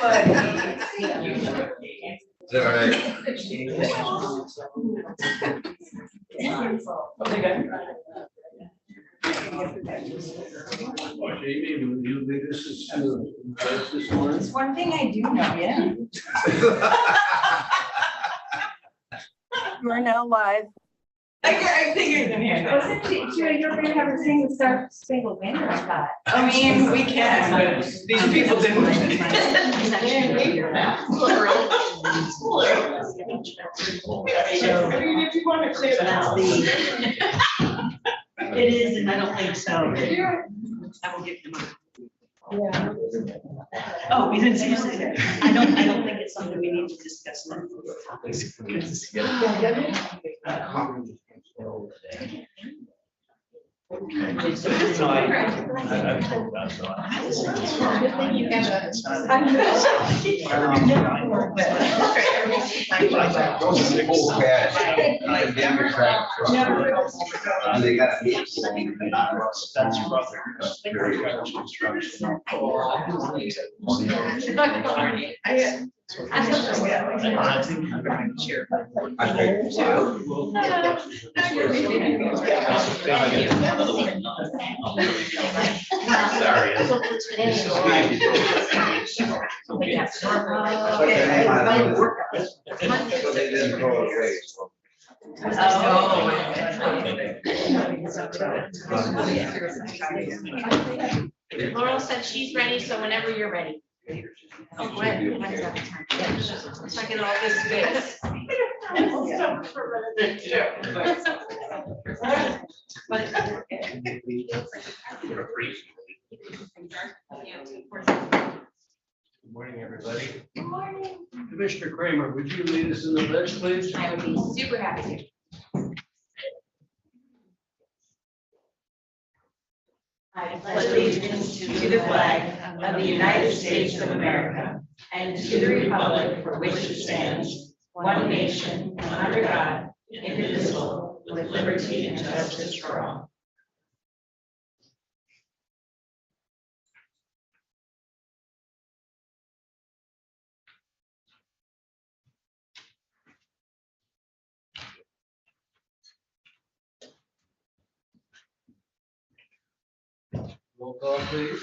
Is that all right? Jamie, will you lead us this morning? It's one thing I do know, yeah. We're now live. I figured in here. Wasn't you were gonna have her sing the Star Spangled Banner, I thought. I mean, we can. These people didn't. If you want to say that. It is, and I don't think so. I will give them up. Yeah. Oh, we didn't see that. I don't think it's something we need to discuss now. They got a meet. That's brother. I think Laurel said she's ready, so whenever you're ready. Oh, Gwen. Check in all this space. Good morning, everybody. Good morning. Commissioner Kramer, would you lead us in the pledge, please? I would be super happy to. I pledge allegiance to the flag of the United States of America and to the republic for which it stands, one nation, under God, indivisible, with liberty and justice for all. Roll call, please.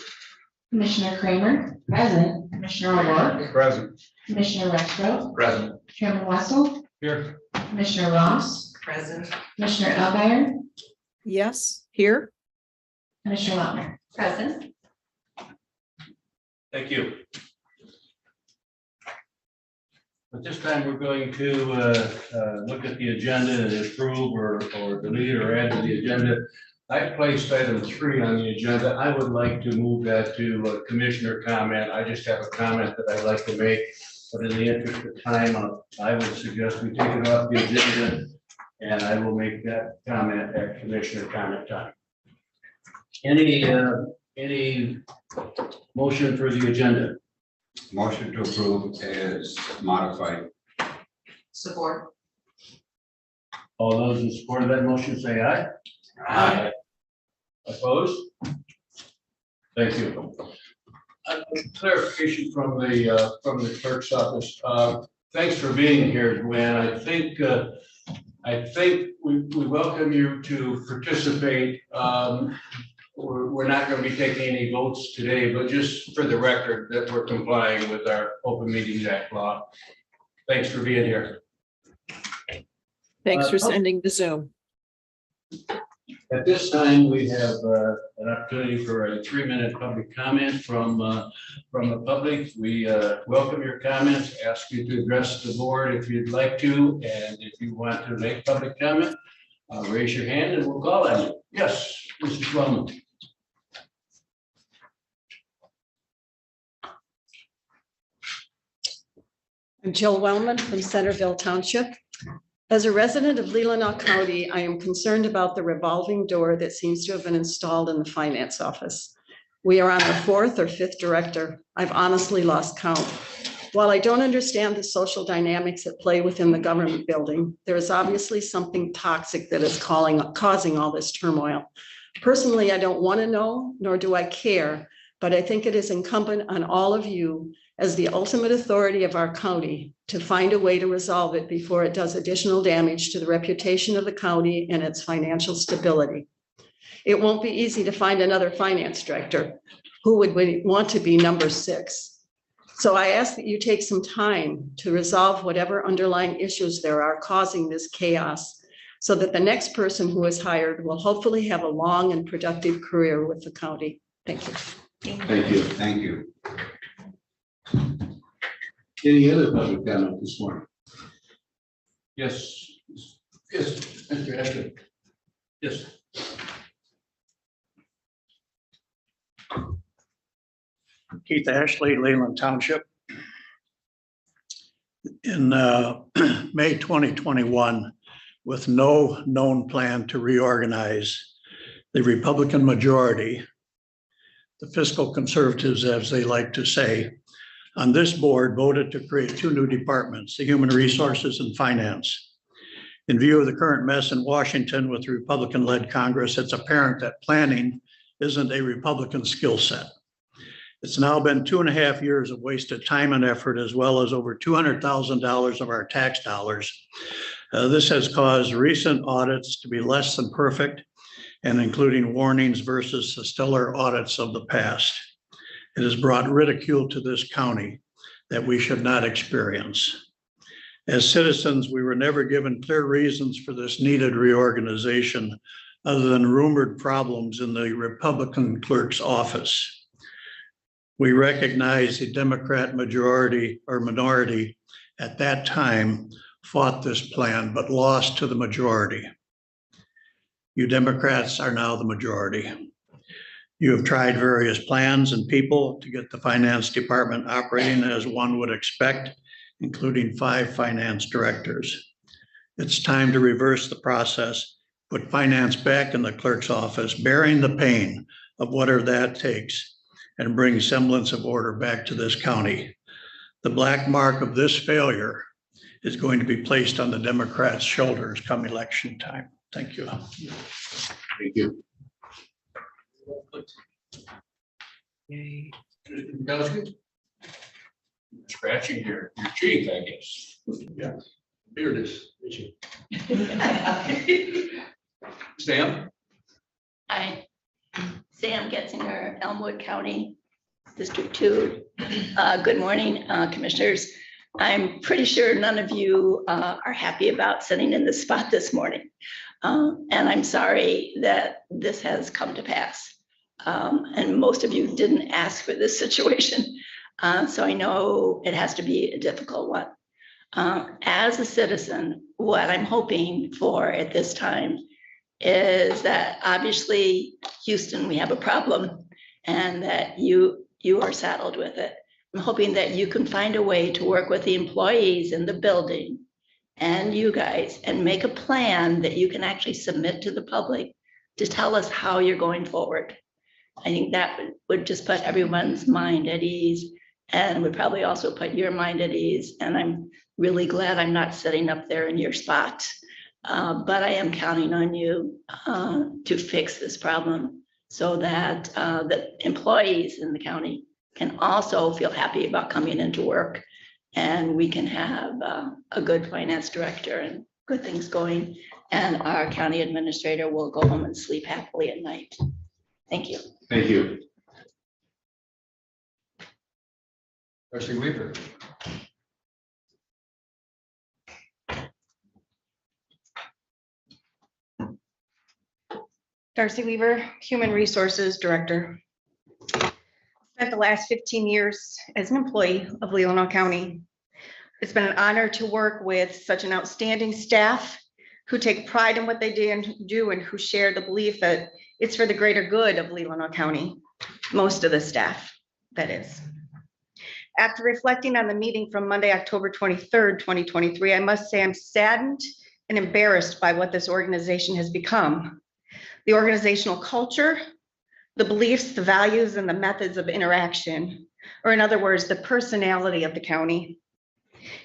Commissioner Kramer, present. Commissioner O'Rourke, Present. Commissioner Rexroth, Present. Chairman Wessel, Here. Commissioner Ross, Present. Commissioner Albert, Yes, here. Commissioner Lautner. Present. Thank you. At this time, we're going to look at the agenda and approve or delete or add to the agenda. I placed item 3 on the agenda. I would like to move that to commissioner comment. I just have a comment that I'd like to make, but in the interest of time, I would suggest we take it off the agenda, and I will make that comment at commissioner comment time. Any motion for the agenda? Motion to approve is modified. Support. All those in support of that motion say aye. Aye. Opposed? Thank you. Clarification from the clerk's office. Thanks for being here, Gwen. I think we welcome you to participate. We're not going to be taking any votes today, but just for the record that we're complying with our Open Meetings Act law. Thanks for being here. Thanks for sending the Zoom. At this time, we have an opportunity for a 3-minute public comment from the public. We welcome your comments, ask you to address the board if you'd like to, and if you want to make public comment, raise your hand and we'll call on you. Yes, Mr. Wellman. I'm Jill Wellman from Centerville Township. As a resident of Leelanau County, I am concerned about the revolving door that seems to have been installed in the finance office. We are on the 4th or 5th director. I've honestly lost count. While I don't understand the social dynamics at play within the government building, there is obviously something toxic that is causing all this turmoil. Personally, I don't want to know, nor do I care, but I think it is incumbent on all of you as the ultimate authority of our county to find a way to resolve it before it does additional damage to the reputation of the county and its financial stability. It won't be easy to find another finance director who would want to be number 6. So I ask that you take some time to resolve whatever underlying issues there are causing this chaos, so that the next person who is hired will hopefully have a long and productive career with the county. Thank you. Thank you. Thank you. Any other public comment this morning? Yes. Yes, Mr. Ashton. Yes. Keith Ashley, Leelanau Township. In May 2021, with no known plan to reorganize, the Republican majority, the fiscal conservatives, as they like to say, on this board voted to create 2 new departments, the Human Resources and Finance. In view of the current mess in Washington with the Republican-led Congress, it's apparent that planning isn't a Republican skill set. It's now been 2.5 years of wasted time and effort, as well as over $200,000 of our tax dollars. This has caused recent audits to be less than perfect, and including warnings versus the stellar audits of the past. It has brought ridicule to this county that we should not experience. As citizens, we were never given clear reasons for this needed reorganization, other than rumored problems in the Republican clerk's office. We recognize the Democrat majority or minority at that time fought this plan, but lost to the majority. You Democrats are now the majority. You have tried various plans and people to get the finance department operating as one would expect, including 5 finance directors. It's time to reverse the process, put finance back in the clerk's office, bearing the pain of whatever that takes, and bring semblance of order back to this county. The black mark of this failure is going to be placed on the Democrats' shoulders come election time. Thank you. Thank you. Yay. Scratching your cheek, I guess. Yeah. Beard is itchy. Sam? Hi, Sam Getzinger, Elmwood County, District 2. Good morning, Commissioners. I'm pretty sure none of you are happy about sitting in this spot this morning. And I'm sorry that this has come to pass. And most of you didn't ask for this situation. So I know it has to be a difficult one. As a citizen, what I'm hoping for at this time is that obviously Houston, we have a problem, and that you are saddled with it. I'm hoping that you can find a way to work with the employees in the building and you guys and make a plan that you can actually submit to the public to tell us how you're going forward. I think that would just put everyone's mind at ease, and would probably also put your mind at ease. And I'm really glad I'm not sitting up there in your spot. But I am counting on you to fix this problem so that the employees in the county can also feel happy about coming into work, and we can have a good finance director and good things going, and our county administrator will go home and sleep happily at night. Thank you. Thank you. Darcy Weaver. Darcy Weaver, Human Resources Director. Spent the last 15 years as an employee of Leelanau County. It's been an honor to work with such an outstanding staff who take pride in what they do and who share the belief that it's for the greater good of Leelanau County. Most of the staff, that is. After reflecting on the meeting from Monday, October 23rd, 2023, I must say I'm saddened and embarrassed by what this organization has become. The organizational culture, the beliefs, the values, and the methods of interaction, or in other words, the personality of the county,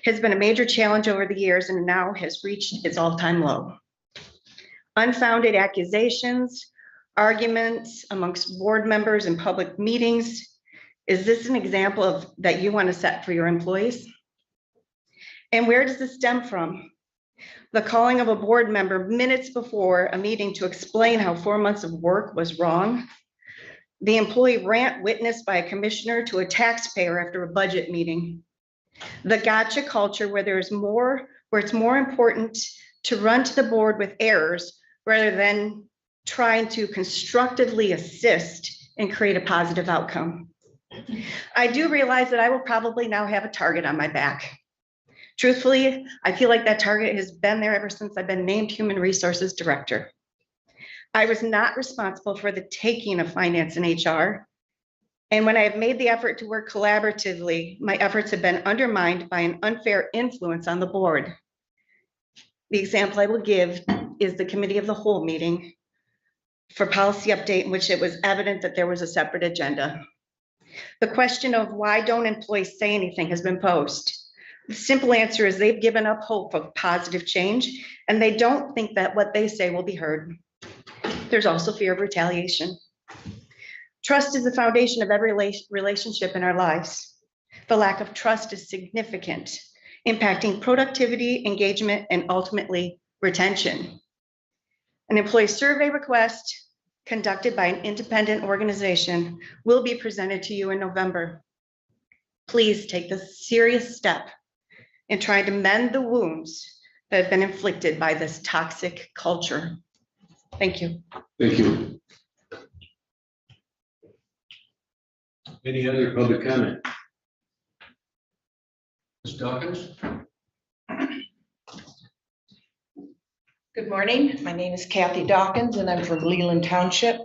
has been a major challenge over the years and now has reached its all-time low. Unfounded accusations, arguments amongst board members in public meetings, Is this an example of that you want to set for your employees? And where does this stem from? The calling of a board member minutes before a meeting to explain how 4 months of work was wrong. The employee rant witnessed by a commissioner to a taxpayer after a budget meeting. The gotcha culture where it's more important to run to the board with errors rather than trying to constructively assist and create a positive outcome. I do realize that I will probably now have a target on my back. Truthfully, I feel like that target has been there ever since I've been named Human Resources Director. I was not responsible for the taking of finance and HR. And when I have made the effort to work collaboratively, my efforts have been undermined by an unfair influence on the board. The example I will give is the committee of the whole meeting for policy update in which it was evident that there was a separate agenda. The question of why don't employees say anything has been posed. The simple answer is they've given up hope of positive change and they don't think that what they say will be heard. There's also fear of retaliation. Trust is the foundation of every relationship in our lives. The lack of trust is significant, impacting productivity, engagement, and ultimately retention. An employee survey request conducted by an independent organization will be presented to you in November. Please take this serious step in trying to mend the wounds that have been inflicted by this toxic culture. Thank you. Thank you. Any other public comment? Ms. Dawkins? Good morning. My name is Kathy Dawkins and I'm from Leelanau Township.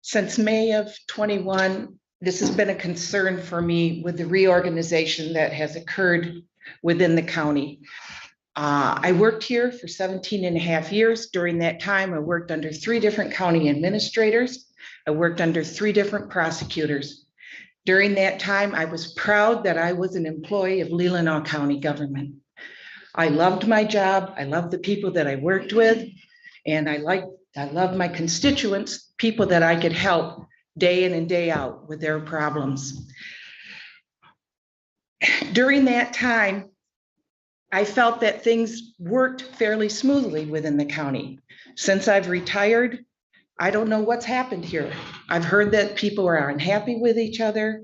Since May of 21, this has been a concern for me with the reorganization that has occurred within the county. I worked here for 17 and a half years. During that time, I worked under 3 different county administrators. I worked under 3 different prosecutors. During that time, I was proud that I was an employee of Leelanau County government. I loved my job. I loved the people that I worked with. And I loved my constituents, people that I could help day in and day out with their problems. During that time, I felt that things worked fairly smoothly within the county. Since I've retired, I don't know what's happened here. I've heard that people are unhappy with each other.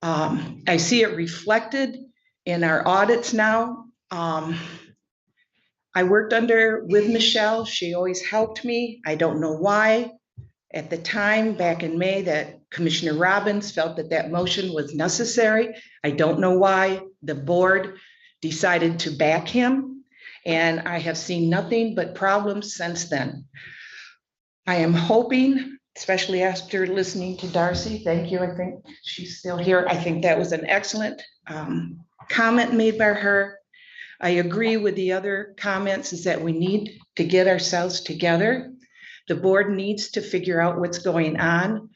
I see it reflected in our audits now. I worked with Michelle. She always helped me. I don't know why. At the time, back in May, that Commissioner Robbins felt that that motion was necessary. I don't know why the board decided to back him, and I have seen nothing but problems since then. I am hoping, especially after listening to Darcy, thank you, I think she's still here. I think that was an excellent comment made by her. I agree with the other comments is that we need to get ourselves together. The board needs to figure out what's going on.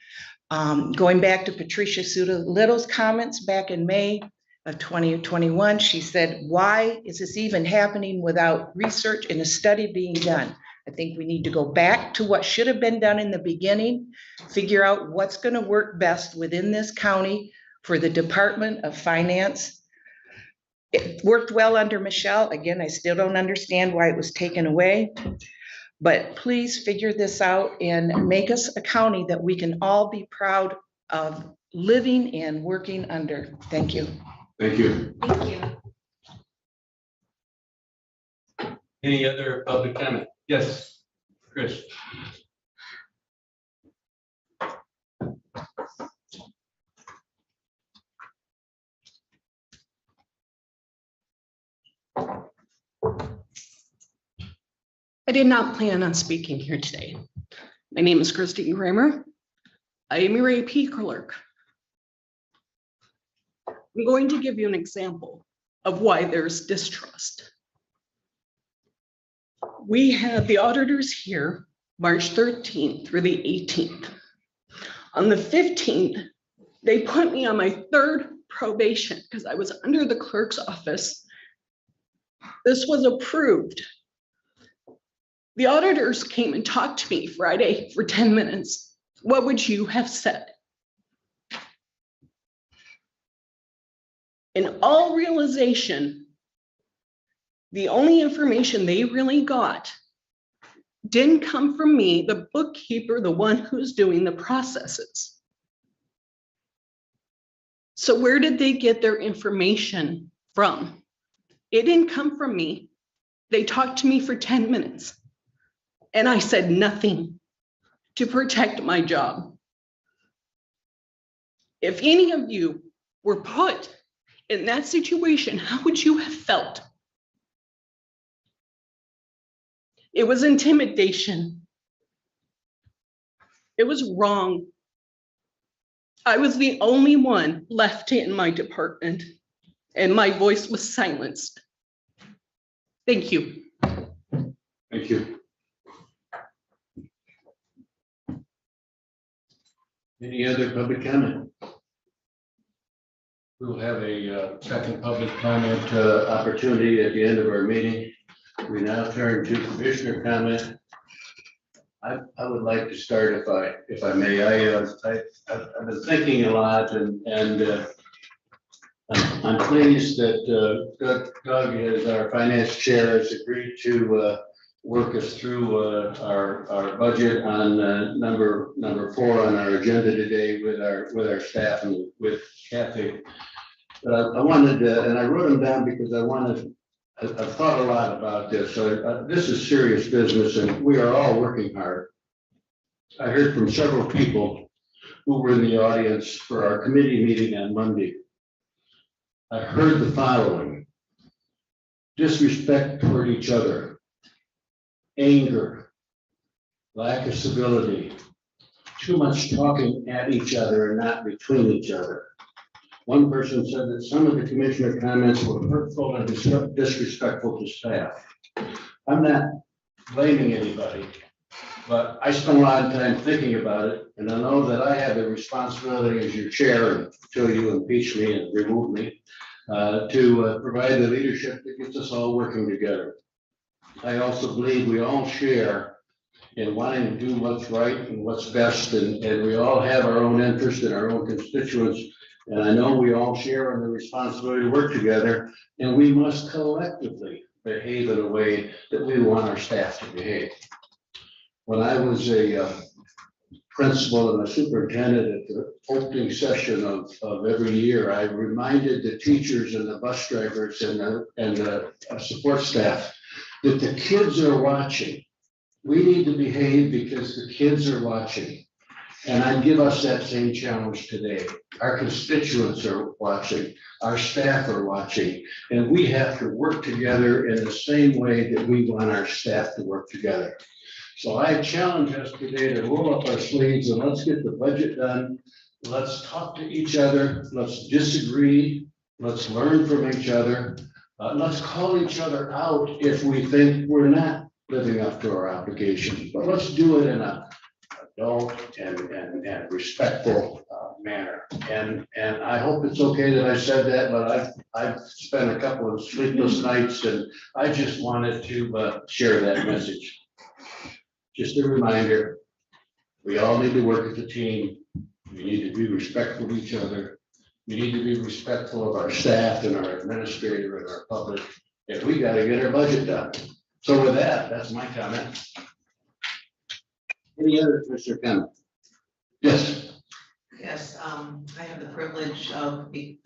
Going back to Patricia Suda-Little's comments back in May of 2021, she said, why is this even happening without research and a study being done? I think we need to go back to what should have been done in the beginning, figure out what's going to work best within this county for the Department of Finance. It worked well under Michelle. Again, I still don't understand why it was taken away. But please figure this out and make us a county that we can all be proud of living and working under. Thank you. Thank you. Thank you. Any other public comment? Yes, Chris. I did not plan on speaking here today. My name is Christine Kramer. I am your AP clerk. I'm going to give you an example of why there's distrust. We had the auditors here March 13th through the 18th. On the 15th, they put me on my 3rd probation because I was under the clerk's office. This was approved The auditors came and talked to me Friday for 10 minutes. What would you have said? In all realization, the only information they really got didn't come from me, the bookkeeper, the one who's doing the processes. So where did they get their information from? It didn't come from me. They talked to me for 10 minutes and I said nothing to protect my job. If any of you were put in that situation, how would you have felt? It was intimidation. It was wrong. I was the only one left in my department, and my voice was silenced. Thank you. Thank you. Any other public comment? We'll have a second public comment opportunity at the end of our meeting. We now turn to commissioner comment. I would like to start if I may. I've been thinking a lot and I'm pleased that Doug, as our finance chair, has agreed to work us through our budget on number 4 on our agenda today with our staff and with Kathy. But I wanted and I wrote them down because I've thought a lot about this. So this is serious business and we are all working hard. I heard from several people who were in the audience for our committee meeting on Monday. I heard the following: disrespect toward each other, anger, lack of civility, too much talking at each other and not between each other. One person said that some of the commissioner comments were hurtful and disrespectful to staff. I'm not blaming anybody, but I spent a lot of time thinking about it, and I know that I have the responsibility as your chair until you impeach me and remove me to provide the leadership that gets us all working together. I also believe we all share in wanting to do what's right and what's best, and we all have our own interest in our own constituents. And I know we all share in the responsibility to work together, and we must collectively behave in a way that we want our staff to behave. When I was a principal and a superintendent at the opening session of every year, I reminded the teachers and the bus drivers and the support staff that the kids are watching. We need to behave because the kids are watching. And I give us that same challenge today. Our constituents are watching, our staff are watching, and we have to work together in the same way that we want our staff to work together. So I challenge us today to roll up our sleeves and let's get the budget done. Let's talk to each other. Let's disagree. Let's learn from each other. Let's call each other out if we think we're not living up to our obligations, but let's do it in a adult and respectful manner. And I hope it's okay that I said that, but I've spent a couple of sleepless nights and I just wanted to share that message. Just a reminder, we all need to work as a team. We need to be respectful of each other. We need to be respectful of our staff and our administrator and our public. And we got to get our budget done. So with that, that's my comment. Any other commissioner comment? Yes. Yes, I have the privilege of being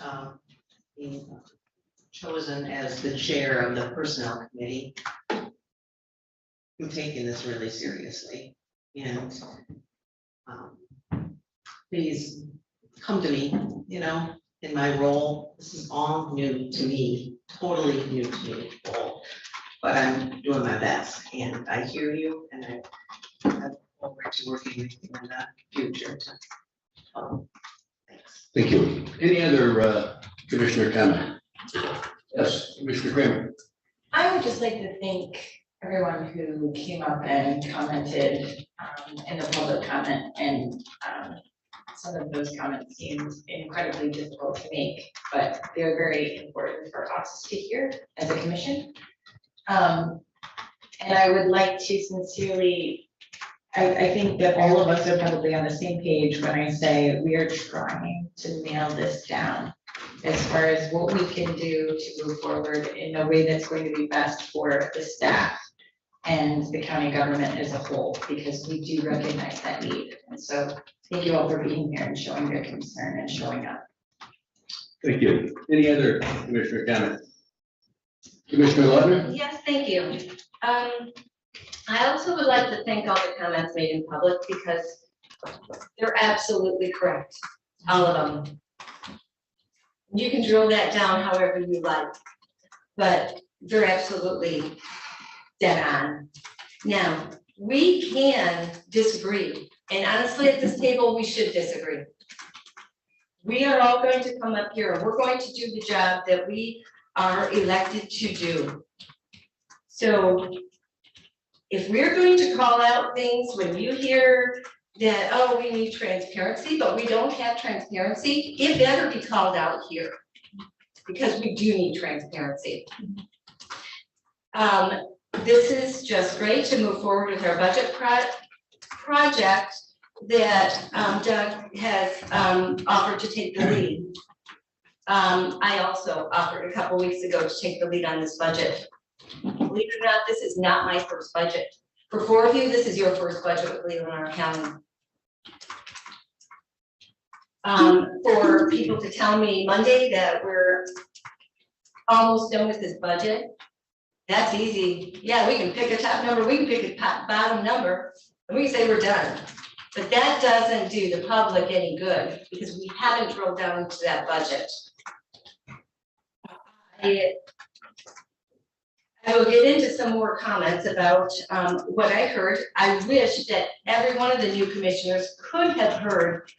chosen as the chair of the personnel committee. I'm taking this really seriously, and please come to me, in my role. This is all new to me, totally new to me, but I'm doing my best, and I hear you, and I look forward to working with you in the future. Thanks. Thank you. Any other commissioner comment? Yes, Commissioner Kramer. I would just like to thank everyone who came up and commented in the public comment, and some of those comments seemed incredibly difficult to make, but they're very important for us to hear as a commission. And I would like to sincerely, I think that all of us are probably on the same page when I say we are trying to nail this down as far as what we can do to move forward in a way that's going to be best for the staff and the county government as a whole, because we do recognize that need. And so thank you all for being here and showing your concern and showing up. Thank you. Any other commissioner comment? Commissioner Ledner? Yes, thank you. I also would like to thank all the comments made in public because they're absolutely correct, all of them. You can drill that down however you like, but they're absolutely dead on. Now, we can disagree, and honestly, at this table, we should disagree. We are all going to come up here and we're going to do the job that we are elected to do. So if we're going to call out things when you hear that, oh, we need transparency, but we don't have transparency, it better be called out here because we do need transparency. This is just great to move forward with our budget project that Doug has offered to take the lead. I also offered a couple weeks ago to take the lead on this budget. Believe it or not, this is not my first budget. For 4 of you, this is your first budget with Leelanau County. For people to tell me Monday that we're almost done with this budget, that's easy. Yeah, we can pick a top number, we can pick a bottom number, and we can say we're done. But that doesn't do the public any good because we haven't drilled down into that budget. I will get into some more comments about what I heard. I wish that every one of the new commissioners could have heard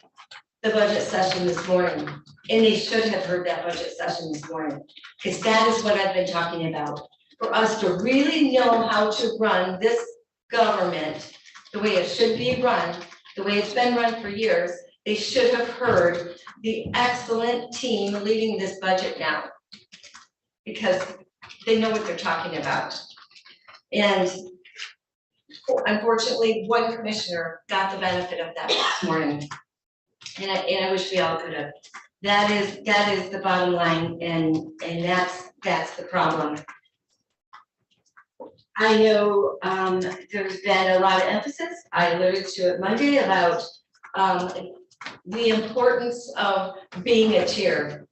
the budget session this morning, and they should have heard that budget session this morning, because that is what I've been talking about. For us to really know how to run this government the way it should be run, the way it's been run for years, they should have heard the excellent team leading this budget now, because they know what they're talking about. And unfortunately, one commissioner got the benefit of that this morning. And I wish we all could have. That is the bottom line, and that's the problem. I know there's been a lot of emphasis, I alluded to it Monday, about the importance of being a chair.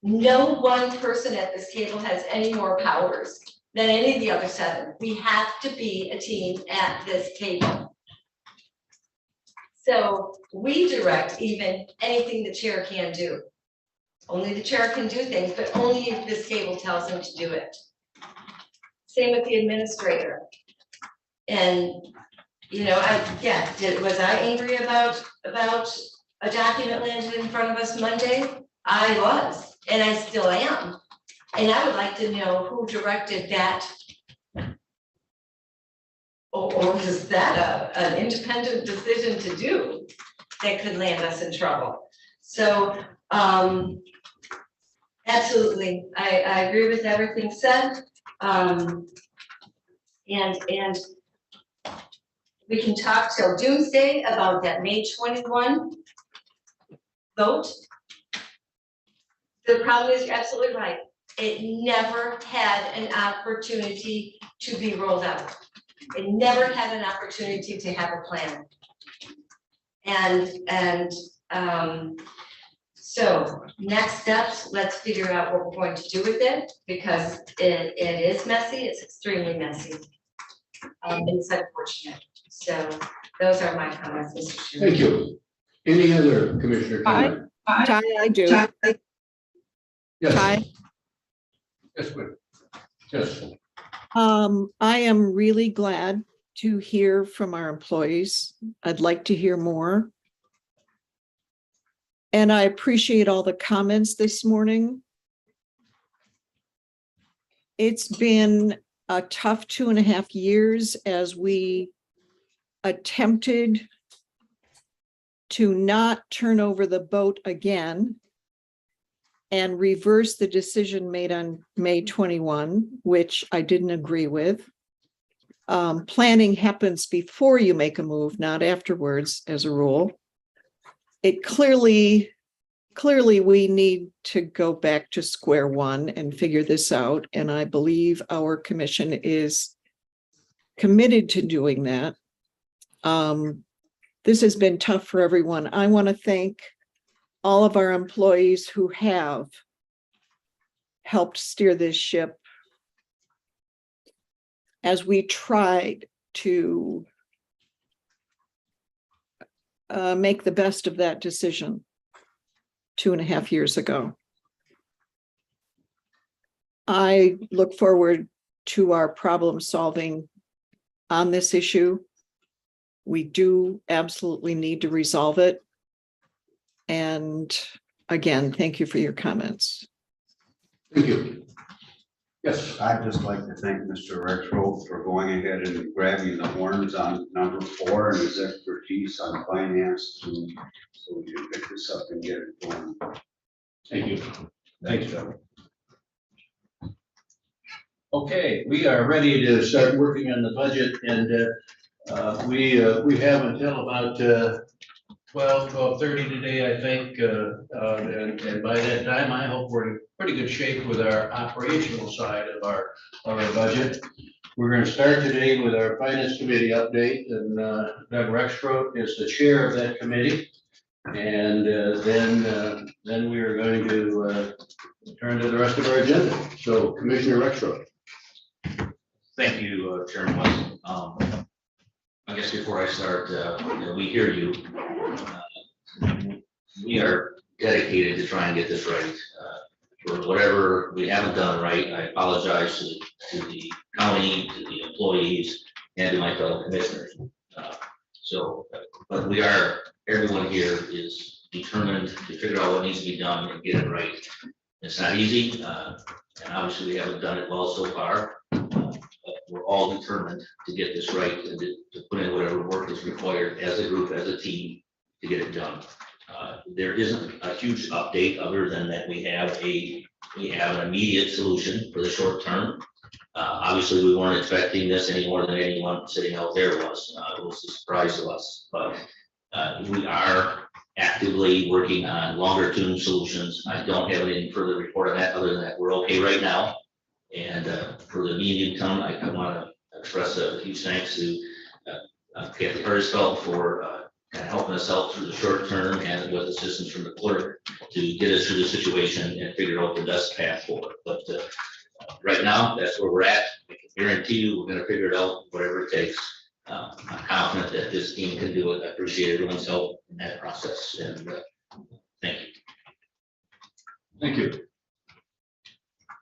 No one person at this table has any more powers than any of the other 7. We have to be a team at this table. So we direct even anything the chair can do. Only the chair can do things, but only if this table tells him to do it. Same with the administrator. And, you know, was I angry about a document landed in front of us Monday? I was, and I still am. And I would like to know who directed that. Or was that an independent decision to do that could land us in trouble? So, absolutely, I agree with everything said. And we can talk till doomsday about that May 21 vote. The problem is, you're absolutely right. It never had an opportunity to be rolled out. It never had an opportunity to have a plan. And so next steps, let's figure out what we're going to do with it, because it is messy, it's extremely messy. It's unfortunate. So those are my comments, Mr. Chairman. Thank you. Any other commissioner comment? Ty, I do. Yes. Ty, Yes, good. Yes. I am really glad to hear from our employees. I'd like to hear more. And I appreciate all the comments this morning. It's been a tough 2.5 years as we attempted to not turn over the boat again and reverse the decision made on May 21, which I didn't agree with. planning happens before you make a move, not afterwards, as a rule. It clearly we need to go back to square one and figure this out. And I believe our commission is committed to doing that. This has been tough for everyone. I want to thank all of our employees who have helped steer this ship as we tried to make the best of that decision 2.5 years ago. I look forward to our problem solving on this issue. We do absolutely need to resolve it. And again, thank you for your comments. Thank you. Yes. I'd just like to thank Mr. Rexroth for going ahead and grabbing the horns on number 4 and his expertise on finance so we can pick this up and get it going. Thank you. Thanks, Joe. Okay, we are ready to start working on the budget, and we have until about 12:30 today, I think, and by that time, I hope we're in pretty good shape with our operational side of our budget. We're going to start today with our finance committee update, and Doug Rexroth is the chair of that committee, and then we are going to turn to the rest of our agenda. So, Commissioner Rexroth. Thank you, Chairman West. I guess before I start, we hear you. We are dedicated to try and get this right. For whatever we haven't done right, I apologize to the county, to the employees, and to my fellow commissioners. But everyone here is determined to figure out what needs to be done and get it right. It's not easy, and obviously we haven't done it well so far. But we're all determined to get this right and to put in whatever work is required as a group, as a team, to get it done. There isn't a huge update other than that we have an immediate solution for the short term. Obviously, we weren't expecting this any more than anyone sitting out there was. It was a surprise to us, but we are actively working on longer term solutions. I don't have any further report on that other than that we're okay right now. And for the medium term, I want to express a huge thanks to Kathy Hirschfeld for kind of helping us out through the short term and with assistance from the clerk to get us through the situation and figure out the best path forward. But right now, that's where we're at. I can guarantee you we're going to figure it out, whatever it takes. I'm confident that this team can do it. I appreciate everyone's help in that process. And thank you. Thank you.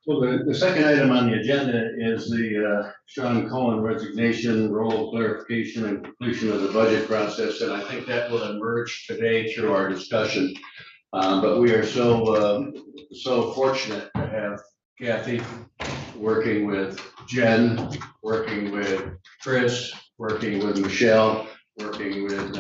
Well, the second item on the agenda is the Sean Cohen resignation, role clarification, and completion of the budget process. And I think that will emerge today through our discussion. But we are so fortunate to have Kathy working with Jen, working with Chris, working with Michelle, working with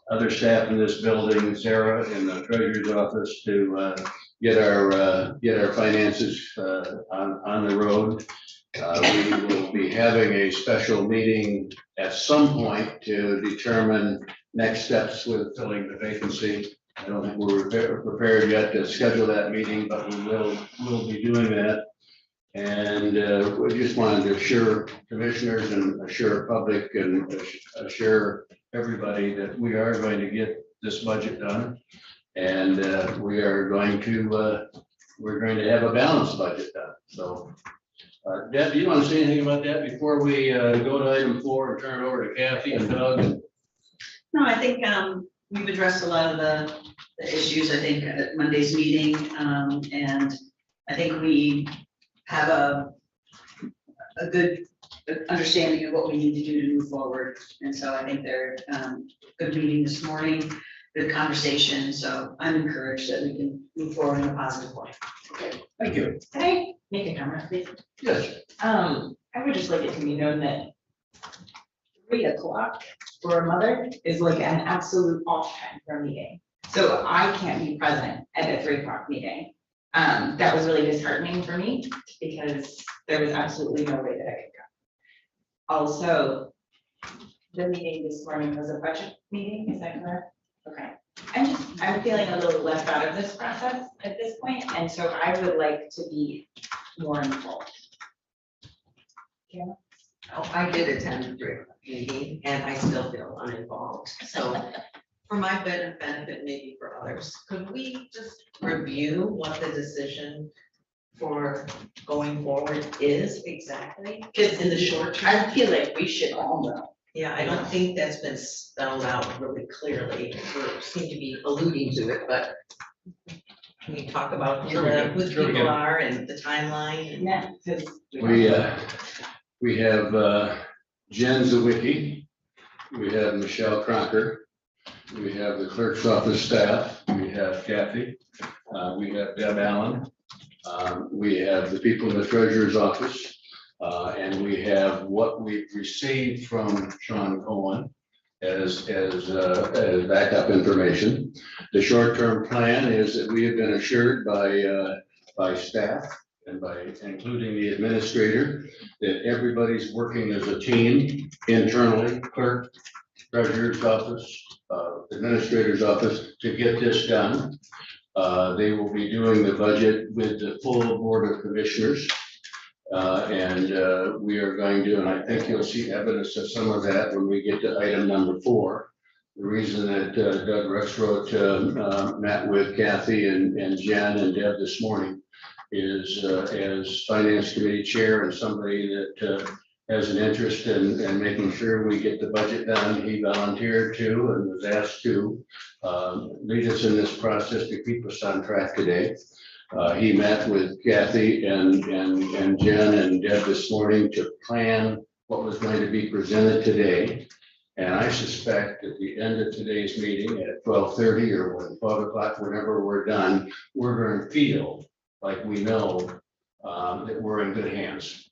other staff in this building, Sarah in the treasurer's office, to get our finances on the road. We will be having a special meeting at some point to determine next steps with filling the vacancy. I don't think we're prepared yet to schedule that meeting, but we'll be doing that. And we just wanted to assure commissioners and assure public and assure everybody that we are going to get this budget done. And we're going to have a balanced budget done. So Deb, do you want to say anything about that before we go to item 4 and turn it over to Kathy and Doug? No, I think we've addressed a lot of the issues, I think, at Monday's meeting. And I think we have a good understanding of what we need to do to move forward. And so I think they're good meeting this morning, good conversation. So I'm encouraged that we can move forward in a positive way. Okay, thank you. Can I make a comment, please? Yes. I would just like it to be known that 3 o'clock for a mother is like an absolute off time for a meeting. So I can't be present at the 3 o'clock meeting. That was really disheartening for me because there was absolutely no way that I could come. also, the meeting this morning was a budget meeting, is that correct? Okay. I'm feeling a little left out of this process at this point, and so I would like to be more involved. Oh, I did attend the meeting and I still feel uninvolved. So for my benefit, maybe for others, could we just review what the decision for going forward is exactly? Because in the short term. I feel like we should all know. Yeah, I don't think that's been spelled out really clearly. We seem to be alluding to it, but can you talk about Sure we can. who the Sure we people can. are and the timeline? and- Yeah, because. We have Jen Zawicki, we have Michelle Crocker, we have the clerk's office staff, we have Kathy, we have Deb Allen, we have the people in the treasurer's office, and we have what we've received from Sean Cohen as backup information. The short-term plan is that we have been assured by staff and by including the administrator, that everybody's working as a team internally, clerk, treasurer's office, administrator's office, to get this done. They will be doing the budget with the full board of commissioners. And we are going to, and I think you'll see evidence of some of that when we get to item number 4. The reason that Doug Rexroth met with Kathy and Jen and Deb this morning is as finance committee chair and somebody that has an interest in making sure we get the budget done. He volunteered to and was asked to lead us in this process to keep us on track today. He met with Kathy and Jen and Deb this morning to plan what was going to be presented today. And I suspect at the end of today's meeting at 12:30 or when 12 o'clock, whenever we're done, we're going to feel like we know that we're in good hands.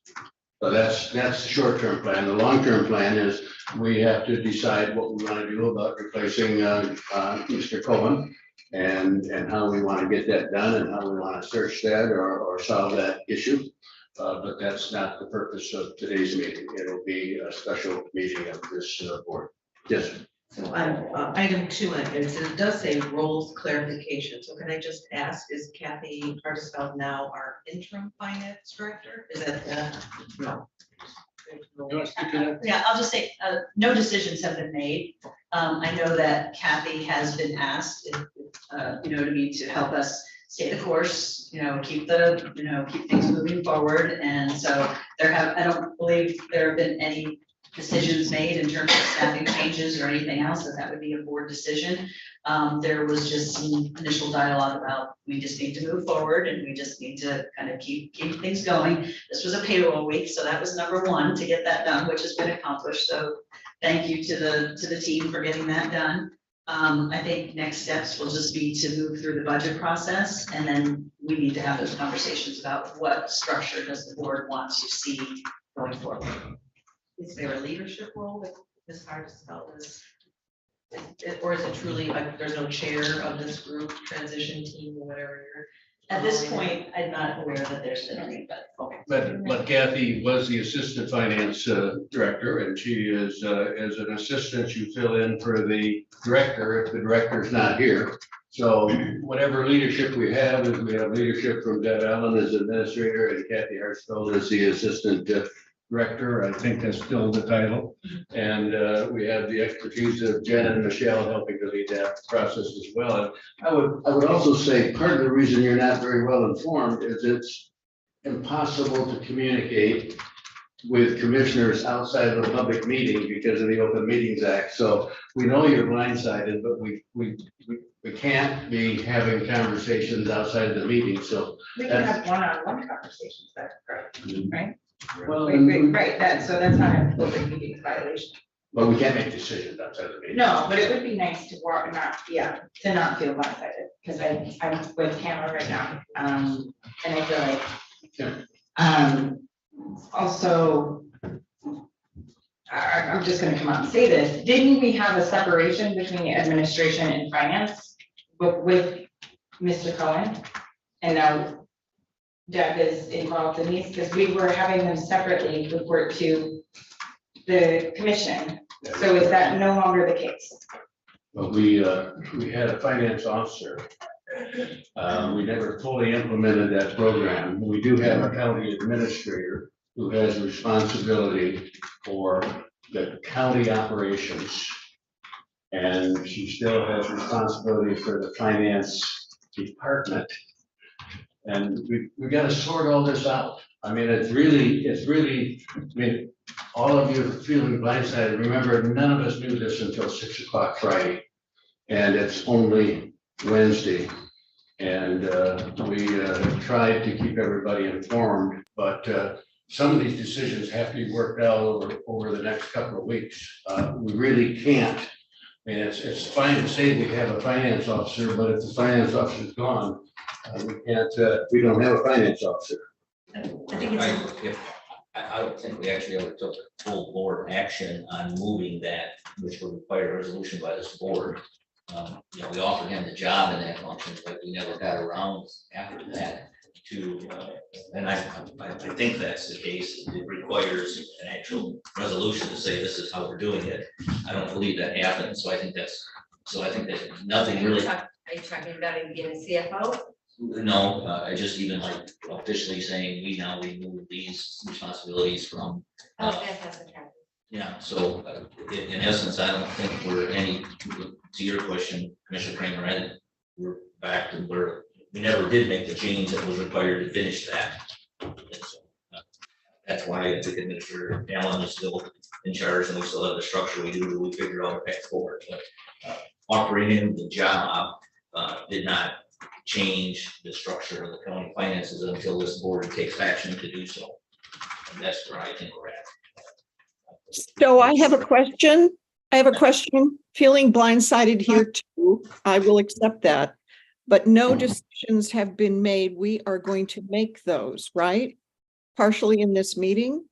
So that's the short-term plan. The long-term plan is we have to decide what we want to do about replacing Mr. Cohen and how we want to get that done and how we want to search that or solve that issue. But that's not the purpose of today's meeting. It'll be a special meeting of this board. Yes. So on item 2, it does say roles clarification. So can I just ask, is Kathy Hartisfeld now our interim finance director? Is that no? You want to speak to that? Yeah, I'll just say, no decisions have been made. I know that Kathy has been asked, to help us stay the course, keep things moving forward. And so I don't believe there have been any decisions made in terms of staffing changes or anything else, that would be a board decision. There was just some initial dialogue about, we just need to move forward and we just need to kind of keep things going. This was a payroll week, so that was number 1 to get that done, which has been accomplished. So thank you to the team for getting that done. I think next steps will just be to move through the budget process, and then we need to have those conversations about what structure does the board want to see going forward. Is there a leadership role that Ms. Hartisfeld is? Or is it truly like there's no chair of this group, transition team, or whatever? At this point, I'm not aware that there's been any, but okay. But Kathy was the assistant finance director, and she is, as an assistant, you fill in for the director if the director's not here. So whatever leadership we have is we have leadership from Deb Allen as administrator and Kathy Hartsfeld as the assistant director. I think that's still the title. And we have the expertise of Jen and Michelle helping to lead that process as well. And I would also say part of the reason you're not very well informed is it's impossible to communicate with commissioners outside of a public meeting because of the Open Meetings Act. So we know you're blindsided, but we can't be having conversations outside of the meeting. So We can have one-on-one conversations, that's correct, right? well, Right, so that's not an open meeting violation. but we can't make decisions outside of the meeting. No, but it would be nice to not feel blindsided, because I'm with Tamara right now, and I feel like, also, I'm just gonna come out and say this, didn't we have a separation between administration and finance with Mr. Cohen? And now Deb is involved in these, because we were having them separately report to the commission. So is that no longer the case? But we had a finance officer. We never fully implemented that program. We do have a county administrator who has responsibility for the county operations. And she still has responsibility for the finance department. And we gotta sort all this out. I mean, it's really, I mean, all of you feeling blindsided, remember, none of us knew this until 6 o'clock Friday. And it's only Wednesday. And we tried to keep everybody informed, but some of these decisions have to be worked out over the next couple of weeks. We really can't. I mean, it's fine to say we have a finance officer, but if the finance officer's gone, we don't have a finance officer. I think it's, I don't think we actually ever took full board action on moving that, which would require a resolution by this board. You know, we offered him the job in that function, but we never got around after that to, and I think that's the case. It requires an actual resolution to say this is how we're doing it. I don't believe that happened, so I think that nothing really. Are you talking about it being a CFO? No, I just even like officially saying we move these responsibilities from. Oh, that hasn't happened. Yeah, so in essence, I don't think we're to your question, Commissioner Kramer, and we're back to where we never did make the change that was required to finish that. And so, that's why I think Administrator Allen is still in charge and we still have the structure we do, we figure out a path forward. But operating the job did not change the structure of the county finances until this board takes action to do so. And that's where I think we're at. So I have a question. Feeling blindsided here too. I will accept that. But no decisions have been made. We are going to make those, right? Partially in this meeting.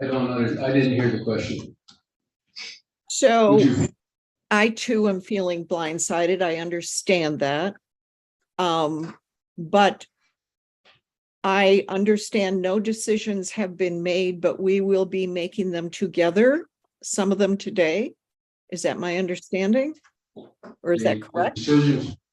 I don't know, I didn't hear the question. So Would you- I too am feeling blindsided. I understand that. But I understand no decisions have been made, but we will be making them together, some of them today. Is that my understanding? Or is that correct?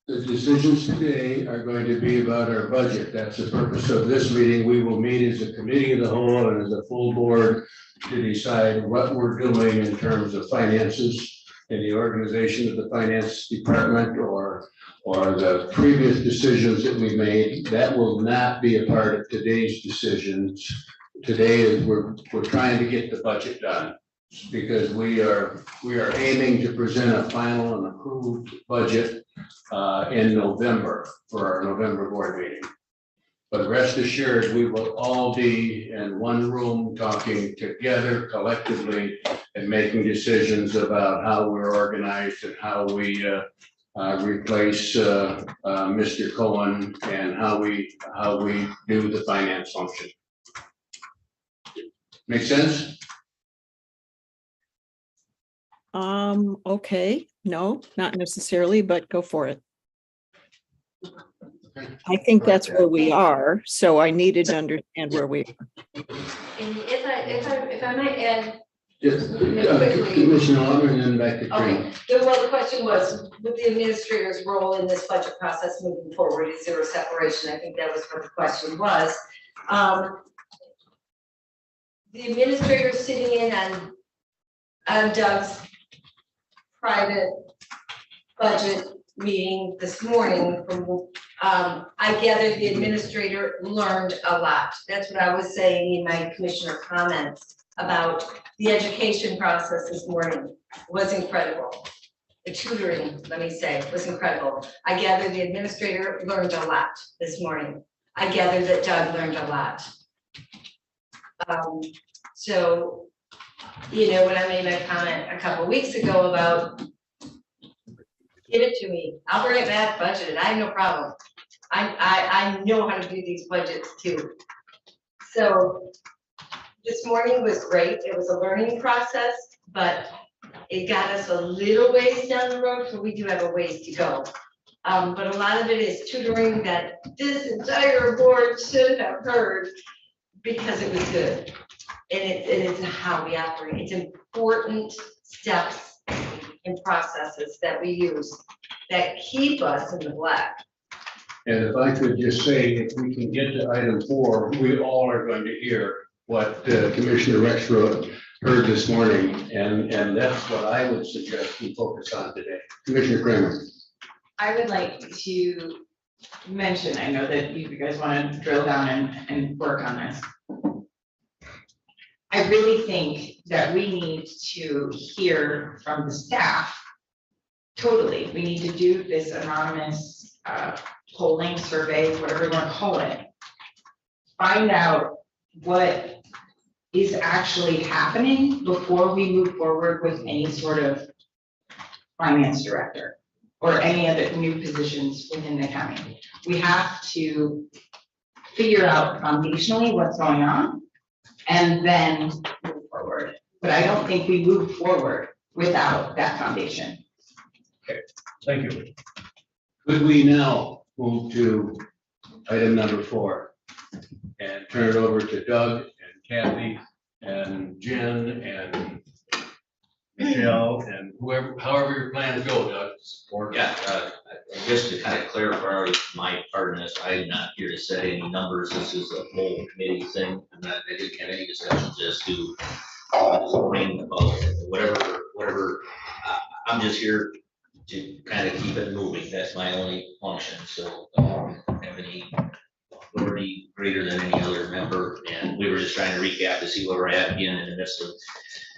The decisions today are going to be about our budget. That's the purpose of this meeting. We will meet as a committee of the whole and as a full board to decide what we're doing in terms of finances and the organization of the finance department or the previous decisions that we made. That will not be a part of today's decisions. Today is we're trying to get the budget done because we are aiming to present a final and approved budget in November for our November board meeting. But rest assured, we will all be in one room talking together collectively and making decisions about how we're organized and how we replace Mr. Cohen and how we do the finance function. Make sense? Okay, no, not necessarily, but go for it. I think that's where we are, so I needed to understand where we are. And if I might add, Just Commissioner Alder and then back to Trina. okay, well, the question was, with the administrator's role in this budget process moving forward, is there a separation? I think that was what the question was. The administrator sitting in on Doug's private budget meeting this morning from, I gather the administrator learned a lot. That's what I was saying in my commissioner comments about the education process this morning was incredible. The tutoring, let me say, was incredible. I gather the administrator learned a lot this morning. I gather that Doug learned a lot. So, you know, when I made my comment a couple weeks ago about give it to me, I'll bring it back budgeted, I have no problem. I know how to do these budgets too. So this morning was great. It was a learning process, but it got us a little ways down the road, so we do have a ways to go. But a lot of it is tutoring that this entire board should have heard because it was good. it's how we operate. It's important steps and processes that we use that keep us in the black. And if I could just say, if we can get to item 4, we all are going to hear what Commissioner Rexroth heard this morning, and that's what I would suggest we focus on today. Commissioner Kramer. I would like to mention, I know that you guys want to drill down and work on this. I really think that we need to hear from the staff. Totally, we need to do this anonymous polling survey, whatever you want to call it. Find out what is actually happening before we move forward with any sort of finance director or any other new positions within the county. We have to figure out foundationally what's going on and then move forward. But I don't think we move forward without that foundation. Okay, thank you. Could we now move to item number 4 and turn it over to Doug and Kathy and Jen and Michelle and whoever, however your plans go, Doug. Or Yeah, just to kind of clarify my part in this, I'm not here to set any numbers. This is a whole committee thing. I didn't have any discussions as to bring about whatever. I'm just here to kind of keep it moving. That's my only function. So I don't have any authority greater than any other member. And we were just trying to recap to see where we're at again in the midst of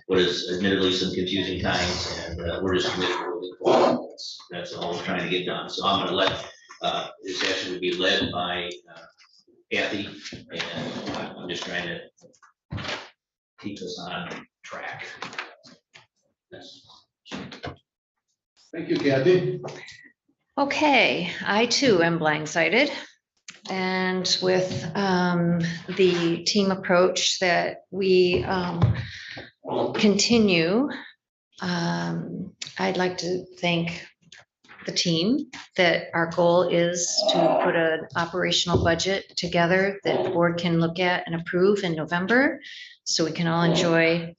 what is admittedly some confusing times, and we're just committed to moving forward. That's all we're trying to get done. So I'm gonna let, this session will be led by Kathy, and I'm just trying to keep us on track. Yes. thank you, Kathy. Okay, I too am blindsided. And with the team approach that we continue, I'd like to thank the team that our goal is to put an operational budget together that the board can look at and approve in November, so we can all enjoy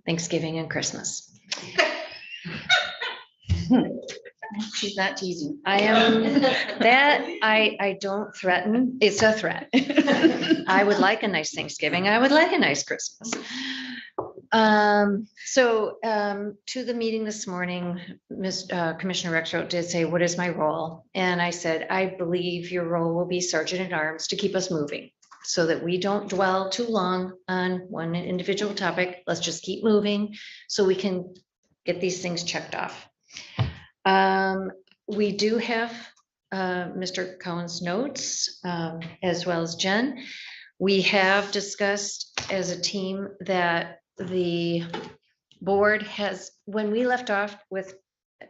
Thanksgiving and Christmas. She's not teasing. I am, that I don't threaten, it's a threat. I would like a nice Thanksgiving, I would like a nice Christmas. To the meeting this morning, Commissioner Rexroth did say, what is my role? And I said, I believe your role will be Sergeant at Arms to keep us moving, so that we don't dwell too long on one individual topic. Let's just keep moving so we can get these things checked off. We do have Mr. Cohen's notes, as well as Jen. We have discussed as a team that the board has, when we left off with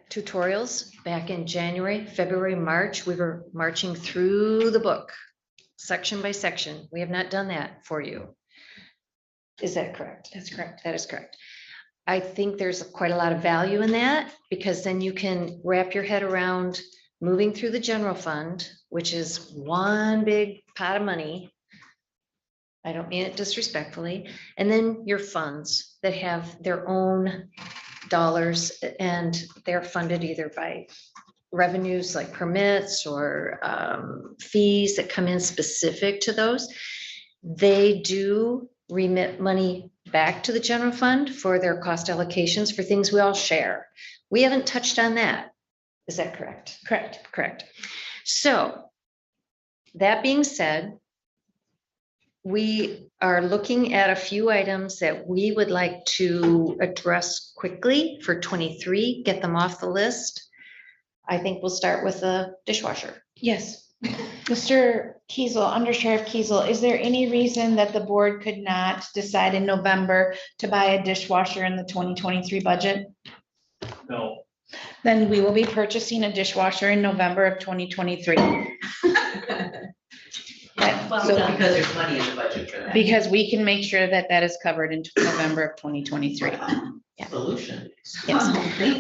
tutorials back in January, February, March, we were marching through the book, section by section. We have not done that for you. Is that correct? That's correct. That is correct. I think there's quite a lot of value in that, because then you can wrap your head around moving through the general fund, which is one big pot of money. I don't mean it disrespectfully. And then your funds that have their own dollars, and they're funded either by revenues like permits or fees that come in specific to those. They do remit money back to the general fund for their cost allocations for things we all share. We haven't touched on that. Is that correct? Correct. Correct. So that being said, we are looking at a few items that we would like to address quickly for 23, get them off the list. I think we'll start with the dishwasher. Yes. Mr. Kiesel, Under Sheriff Kiesel, is there any reason that the board could not decide in November to buy a dishwasher in the 2023 budget? No. Then we will be purchasing a dishwasher in November of 2023. So because there's money in the budget for that. Because we can make sure that that is covered in November of 2023. Solution. Yes.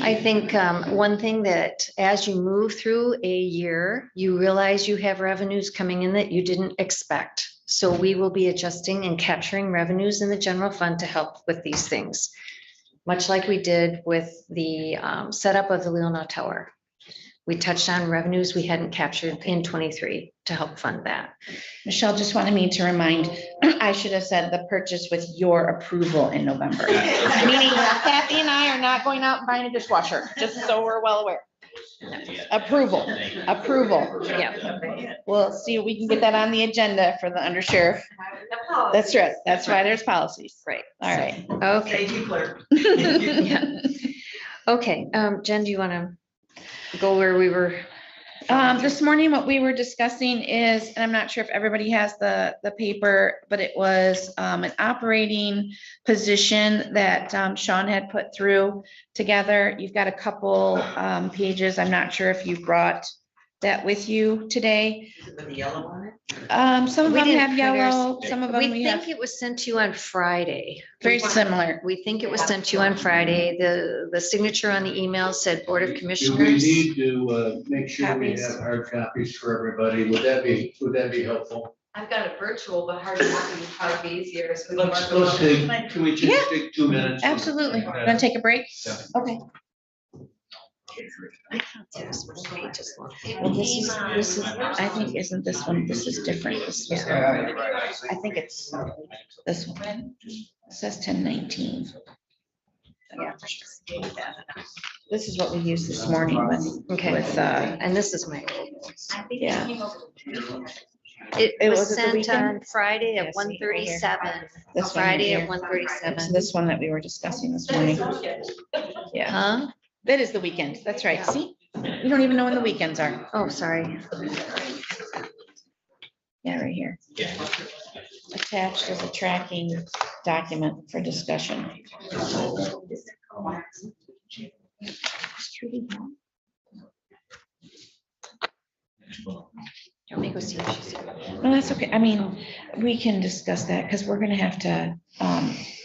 I think one thing that as you move through a year, you realize you have revenues coming in that you didn't expect. So we will be adjusting and capturing revenues in the general fund to help with these things. Much like we did with the setup of the Leelanau Tower. We touched on revenues we hadn't captured in 23 to help fund that. Michelle just wanted me to remind, I should have said the purchase with your approval in November. Meaning Kathy and I are not going out and buying a dishwasher, just so we're well aware. Approval, approval. Yeah. We'll see if we can get that on the agenda for the undersheriff. That's right. That's why there's policies. Right. All right. Okay. Thank you, clerk. Yeah. Okay, Jen, do you want to go where we were? This morning, what we were discussing is, and I'm not sure if everybody has the paper, but it was an operating position that Sean had put through together. You've got a couple pages. I'm not sure if you brought that with you today. Is it with the yellow on it? Some of We them didn't have print ours. yellow, some of them We we think have it was sent to you on Friday. very similar. We think it was sent to you on Friday. The signature on the email said Board of Do we Commissioners. need to make sure we Copies. have hard copies for everybody? Would that be helpful? I've got it virtual, but hard copy would probably be easier. So we Let's mark them take, up. can we just Yeah. take 2 minutes? Absolutely. Gonna take a break? Yeah. Okay. I thought this was pages long. Well, this is, I think, isn't this one, this is different. This was, I think it's this one. It says 1019. Yeah. This is what we used this morning with, Okay. And this is my. yeah. It It was was at the sent weekend? on Friday Yeah, at see, right here. 1:37. This one Friday here. at It's 1:37. this one that we were discussing this morning. Yeah, Huh? that is the weekend. That's right. See? You don't even know when the weekends are. Oh, sorry. Yeah, right here. Attached as a tracking document for discussion. Let me go see what she said. No, that's okay. I mean, we can discuss that because we're gonna have to,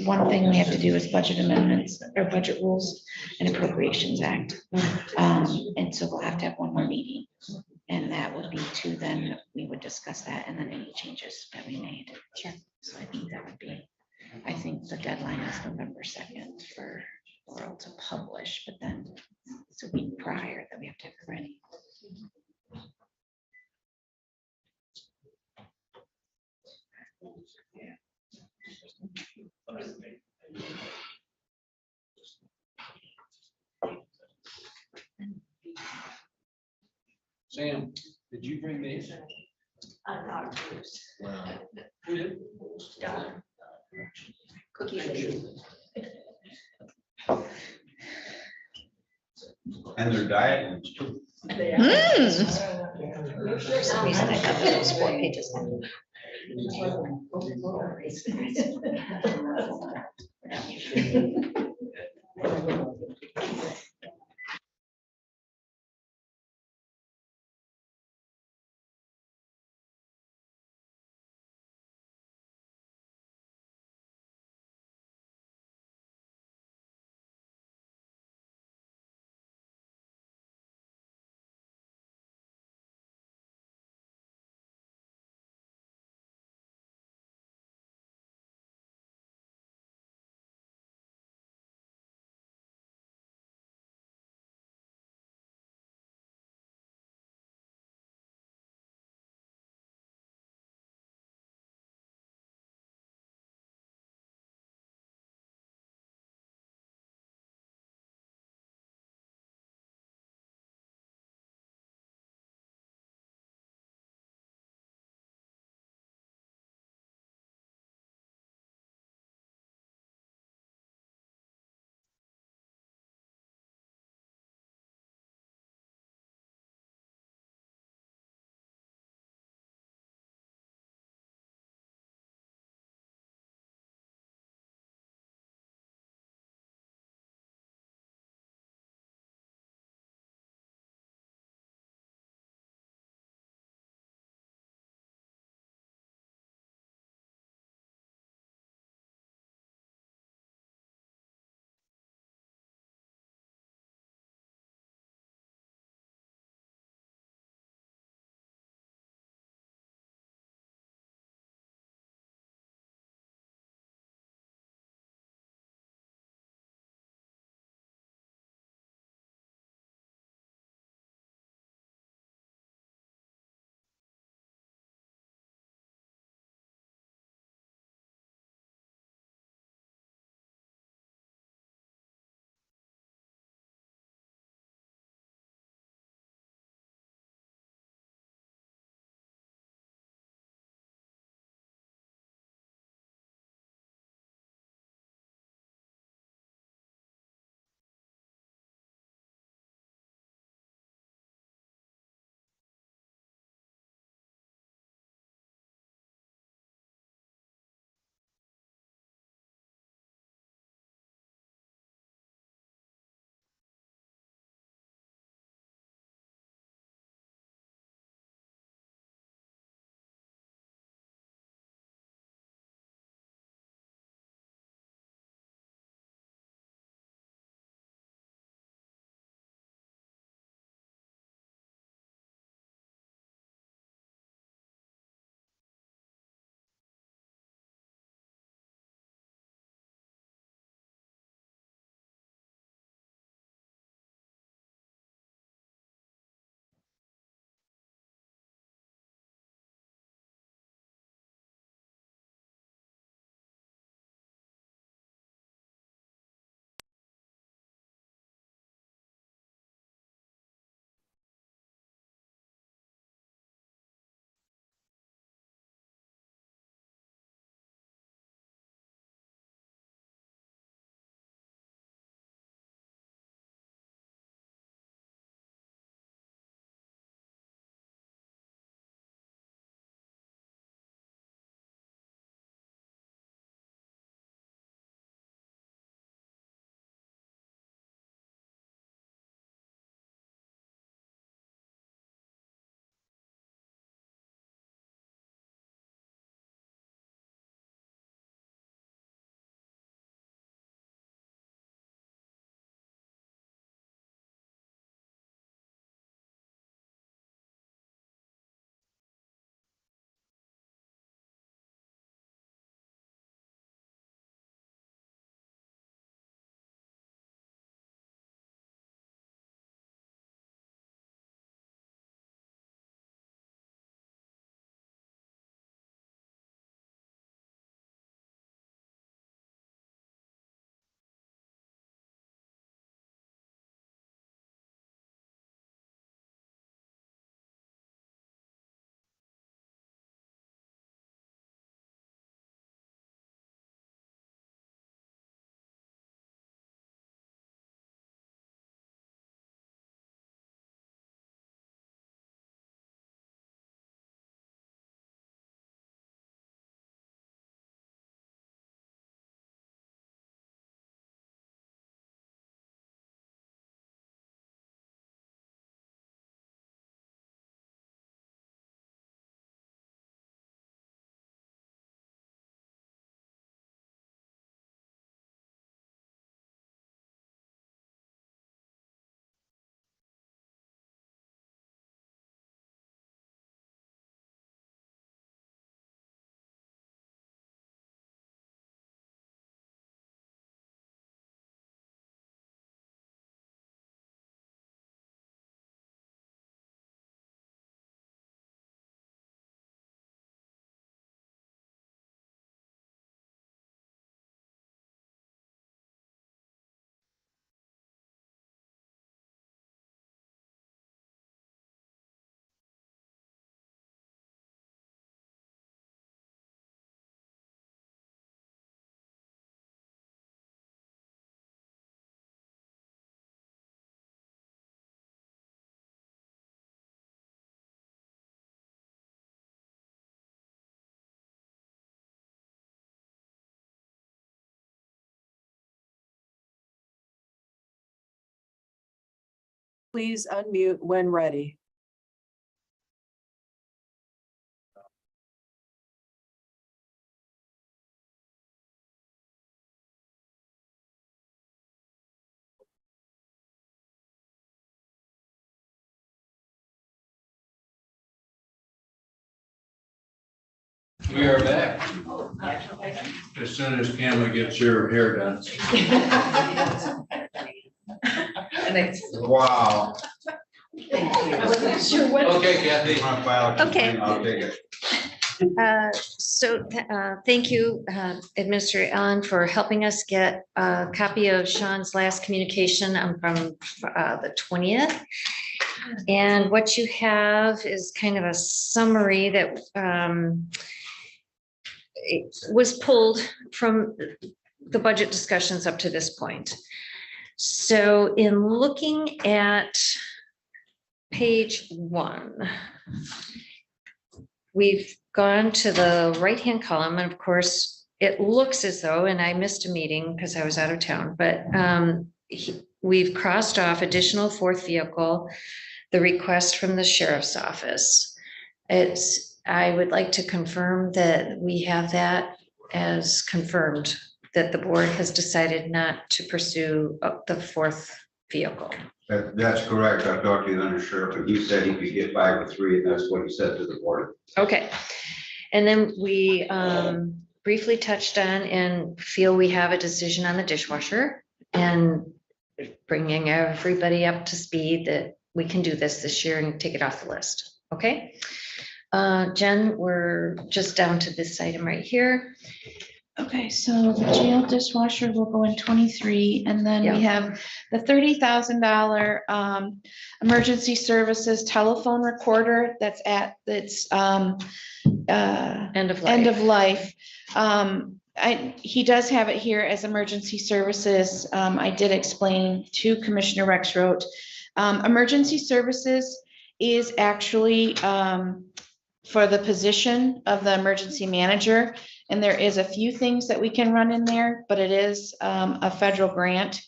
one thing we have to do is budget amendments or budget rules and appropriations act. And so we'll have to have one more meeting. And that would be to then, we would discuss that and then any changes that we made. Sure. So I think that would be, I think the deadline is November 2nd for Laurel to publish, but then it's a week prior that we have to have it ready. Sam, did you bring these? Who did? And their diet ones too. For some reason, I thought this was 4 pages long. Please unmute when ready. We are back. As soon as Camla gets your hair done. Wow. Sure, what? Okay, Kathy, my file. Okay. I'll take it. Thank you, Administrator Allen, for helping us get a copy of Sean's last communication from the 20th. And what you have is kind of a summary that it was pulled from the budget discussions up to this point. So in looking at page 1, we've gone to the right-hand column, and of course, it looks as though, and I missed a meeting because I was out of town, but we've crossed off additional 4th vehicle, the request from the sheriff's office. I would like to confirm that we have that as confirmed, that the board has decided not to pursue the 4th vehicle. That's correct. I talked to the undersheriff and he said he could get 5 or 3, and that's what he said to the board. Okay. And then we briefly touched on and feel we have a decision on the dishwasher, and bringing everybody up to speed that we can do this year and take it off the list. Okay. Jen, we're just down to this item right here. Okay, so the jail dishwasher will go in 23, and then we have the $30,000 emergency services telephone recorder that's at its end of life. He does have it here as emergency services. I did explain to Commissioner Rexroth. Emergency services is actually for the position of the emergency manager. And there is a few things that we can run in there, but it is a federal grant.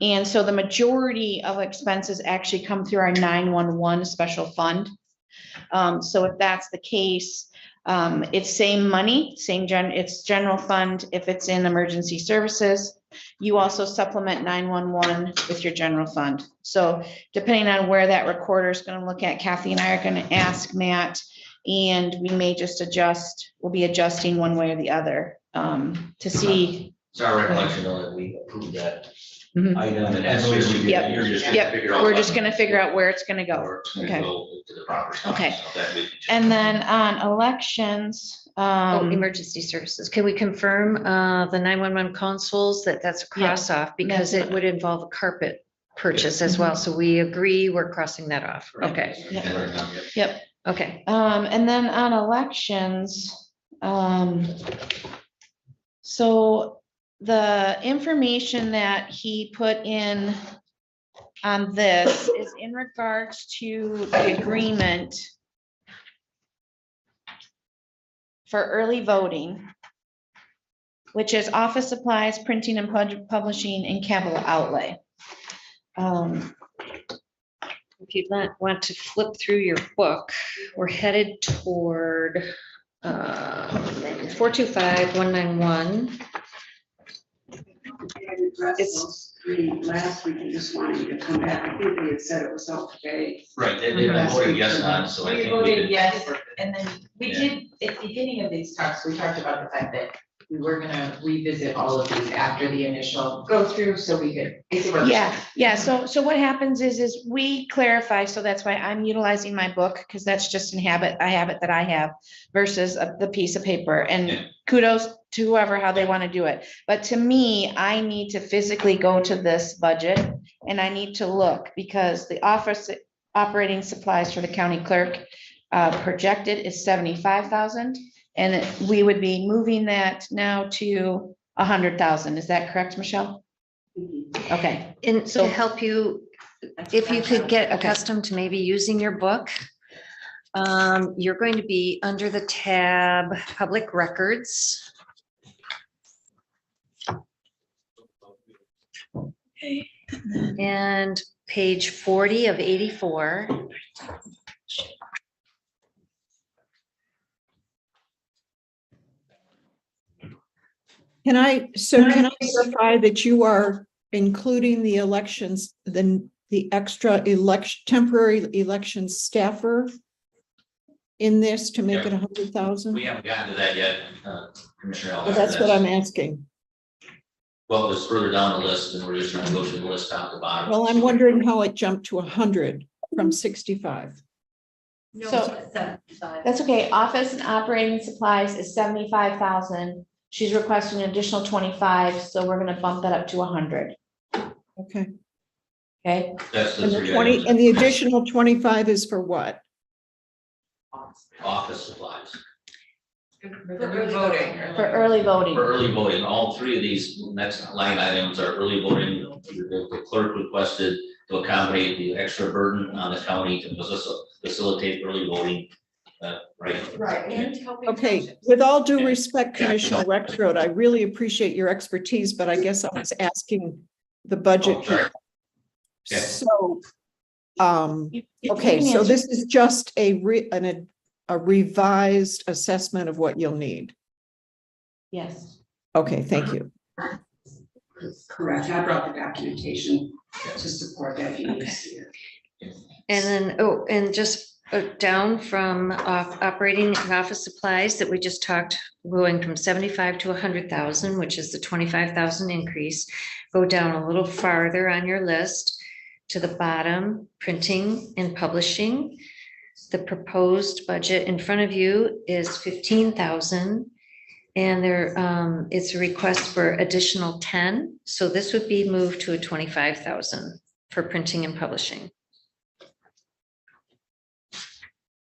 And so the majority of expenses actually come through our 911 special fund. So if that's the case, it's same money, it's general fund if it's in emergency services. You also supplement 911 with your general fund. So depending on where that recorder is going to look at, Kathy and I are going to ask Matt, and we may just adjust, we'll be adjusting one way or the other to see. It's our recollection though that we approved that Mhm. item, and that's where we Yep. you're just gonna Yep, figure out. we're just gonna figure out where it's gonna go. where it's gonna Okay. go to the proper spot. Okay. So that we can just- And then on elections, Emergency services. Can we confirm the 911 consoles that's a cross off, because it would involve a carpet purchase as well. So we agree, we're crossing that off. Okay. Yep. Okay. And then on elections, so the information that he put in on this is in regards to the agreement for early voting, which is office supplies, printing and publishing, and capital outlay. If you'd want to flip through your book, we're headed toward 425-191. It's last week, and just wanted you to come back. I think they had said it was out today. Right, they voted yes on, so I We think we voted could. yes, and then we Yeah. did, at the beginning of these talks, we talked about the fact that we were gonna revisit all of these after the initial go through, so we could. Yeah, so what happens is we clarify, so that's why I'm utilizing my book, because that's just a habit that I have versus the piece of paper, and kudos to whoever, how they want to do it. But to me, I need to physically go to this budget and I need to look, because the office operating supplies for the county clerk projected is 75,000. And we would be moving that now to 100,000. Is that correct, Michelle? Okay. And to help you, if you could get accustomed to maybe using your book, you're going to be under the tab Public Records. Okay. And page 40 of 84. Can I verify that you are including the elections, the extra election, temporary election staffer in this to make it 100,000? We haven't gotten to that yet, Commissioner Well, Elder. that's what I'm asking. Well, it was further down the list, and we're just trying to go through the list top to bottom. Well, I'm wondering how it jumped to 100 from 65. So that's okay. Office and operating supplies is 75,000. She's requesting an additional 25, so we're gonna bump that up to 100. Okay. Okay, That's the And the three 20, items. and the additional 25 is for what? Office supplies. For early voting. for early voting. For early voting, all three of these next line items are early voting. The clerk requested to accommodate the extra burden on the county to facilitate early voting. Right. Right, and helping. Okay, townships. with all due respect, Commissioner Rexroad, I really appreciate your expertise, but I guess I was asking the budget. Oh, sorry. Yeah. So, You okay, can so answer. this is just a revised assessment of what you'll need. Yes. Okay, thank you. Correct. I brought the documentation to support that. You need to see it. And then, oh, and just down from operating and office supplies that we just talked, going from 75 to 100,000, which is the 25,000 increase. Go down a little farther on your list to the bottom, printing and publishing. The proposed budget in front of you is 15,000. And there, it's a request for additional 10. So this would be moved to a 25,000 for printing and publishing.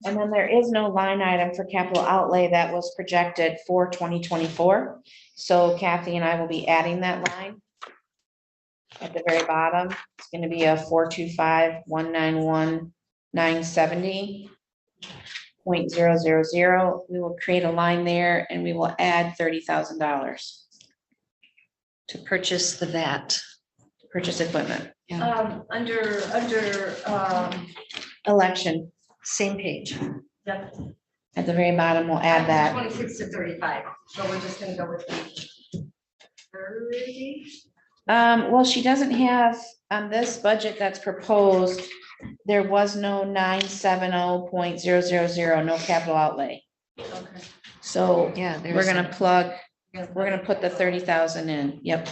And then there is no line item for capital outlay that was projected for 2024. So Kathy and I will be adding that line. At the very bottom, it's gonna be a 425,191,970.000. We will create a line there and we will add $30,000 To purchase the VAT. to purchase equipment. Under, Election, Same page. yep, at the very bottom, we'll add that. 26 to 35, so we're just gonna go with the 30. Well, she doesn't have, on this budget that's proposed, there was no 970.000, no capital outlay. Okay. So Yeah, we're there's gonna plug, we're gonna put the 30,000 in, yep.